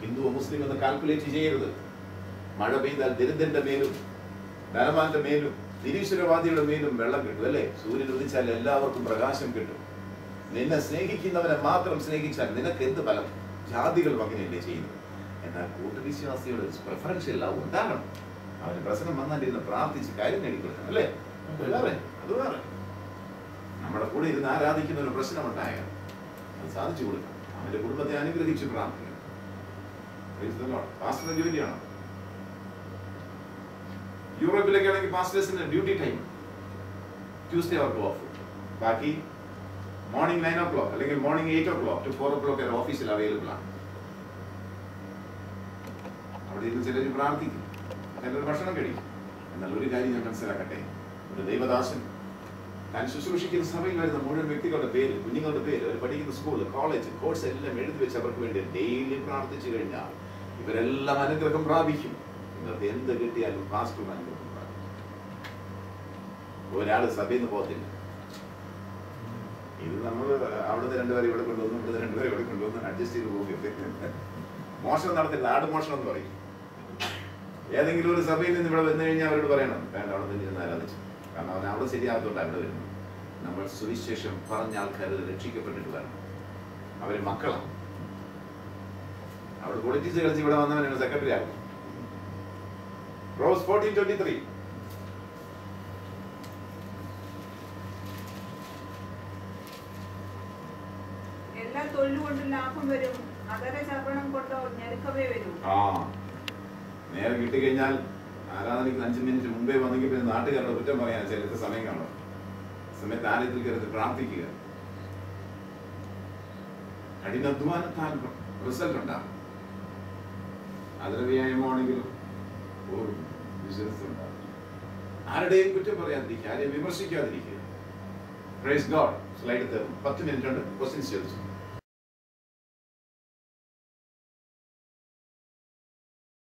ഹിന്ദുവോ മുസ്ലിം എന്ന് കാൽക്കുലേറ്റ് ചെയ്യരുത്. മഴ പെയ്താൽ ദരിദ്രന്റെ മേലും ധനവാന്റെ മേലും നിരീശ്വരവാദിയുടെ മേലും വെള്ളം കിട്ടും അല്ലേ? സൂര്യൻ ഉദിച്ചാൽ എല്ലാവർക്കും പ്രകാശം കിട്ടും. നിന്നെ സ്നേഹിക്കുന്നവനെ മാത്രം സ്നേഹിച്ചാൽ നിനക്ക് എന്ത് ഫലം? ജാതികൾ അങ്ങനെയല്ലേ ചെയ്യുന്നത്. എന്നാൽ കൂട്ടുവിശ്വാസിയുടെ പ്രിഫറൻഷ്യൽ ലവ് ഉണ്ടാകണം. അവന് പ്രശ്നം വന്നാലിരുന്ന് പ്രാർത്ഥിച്ച് കാര്യം നേടിക്കൊടുക്കണം അല്ലേ? അത് വേറെ. നമ്മുടെ കൂടെ ഇരുന്ന് ആരാധിക്കുന്ന ഒരു പ്രശ്നമുണ്ടായാൽ അത് സാധിച്ചു കൊടുക്കണം. അവന്റെ കുടുംബത്തെ അനുഗ്രഹിച്ച് പ്രാർത്ഥിക്കണം. പാസ്റ്ററിന്റെ ജോലിയാണ്. യൂറോപ്പിലൊക്കെ ആണെങ്കിൽ പാസ്റ്റേഴ്സിന് ഡ്യൂട്ടി ടൈം ട്യൂസ്ഡേ അവർക്ക് ഓഫ്. ബാക്കി മോർണിംഗ് 9 o'clock അല്ലെങ്കിൽ മോർണിംഗ് 8 o'clock to 4 o'clock ഓഫീസിൽ അവൈലബിൾ ആണ്. അവിടെ ഇരുന്ന് ചിലർ പ്രാർത്ഥിക്കും, ചിലർ ഭക്ഷണം കഴിക്കും. എന്നാൽ ഒരു കാര്യം ഞാൻ മനസ്സിലാക്കട്ടെ, ഒരു ദൈവദാസൻ താൻ ശുശ്രൂഷിക്കുന്ന സഭയിൽ വരുന്ന മുഴുവൻ വ്യക്തികളുടെ പേര്, കുഞ്ഞുങ്ങളുടെ പേര്, അവർ പഠിക്കുന്ന സ്കൂൾ, കോളേജ്, കോഴ്സ് എല്ലാം എഴുതി വെച്ച് അവർക്ക് വേണ്ടി ഡെയിലി പ്രാർത്ഥിച്ചു കഴിഞ്ഞാൽ ഇവരെല്ലാം അനുഗ്രഹം പ്രാപിക്കും. നിങ്ങൾക്ക് എന്ത് കിട്ടിയാലും പാസ്റ്ററും അനുഗ്രഹം പ്രാപിക്കും. ഒരാൾ സഭയിൽ നിന്ന് പോകത്തില്ല. ഇത് നമ്മൾ അവിടുത്തെ 2 പേരെ ഇവിടെ കൊണ്ടുവന്നു, ഇവിടുത്തെ 2 പേരെ ഇവിടെ കൊണ്ടുവന്ന് അഡ്ജസ്റ്റ് ചെയ്ത് പോകും. മോഷണം നടത്തില്ല, ആട് മോഷണം എന്ന് പറയും. ഏതെങ്കിലും ഒരു സഭയിൽ നിന്ന് ഇവിടെ വന്നു കഴിഞ്ഞാൽ അവരോട് പറയണം, വേണ്ട അവിടെ തന്നെ ഇരുന്ന് ആരാധിച്ചു. കാരണം അവൻ അവിടെ ശരിയാകത്തോണ്ട് അവിടെ വരുന്നു. നമ്മൾ സുവിശേഷം പറഞ്ഞ ആൾക്കാർ രക്ഷിക്കപ്പെട്ടിട്ട് വരണം. അവര് മക്കളാണ്. അവിടെ പൊളിറ്റിക്സ് കളിച്ച് ഇവിടെ വന്നവനാണ് സെക്രട്ടറി ആകും. Proverbs 14:23. എല്ലാ തൊഴിലുകൊണ്ടും ലാഭം വരും, അതര ചർവണം കൊണ്ടോ ഞെരുക്കമേ വരും. നേരെ കിട്ടിക്കഴിഞ്ഞാൽ ആരാധനയ്ക്ക് 5 മിനിറ്റ് മുമ്പേ വന്നെങ്കിൽ പിന്നെ നാട്ടുകാരുടെ കുറ്റം പറയാൻ ചിലർക്ക് സമയം കാണും. സമയത്ത് ആലയത്തിൽ കയറി പ്രാർത്ഥിക്കുക. കഠിനാധ്വാനത്താൽ റിസൾട്ട് ഉണ്ടാകും. അതര വ്യായാമമാണെങ്കിലും ഒരു ബിസിനസ് ഉണ്ടാകും. ആരുടെയും കുറ്റം പറയാതിരിക്കുക, ആരെയും വിമർശിക്കാതിരിക്കുക. Praise God. സ്ലൈഡ് തീർന്നു. 10 മിനിറ്റ് ഉണ്ട്. ക്വസ്റ്റ്യൻസ് ചോദിച്ചു.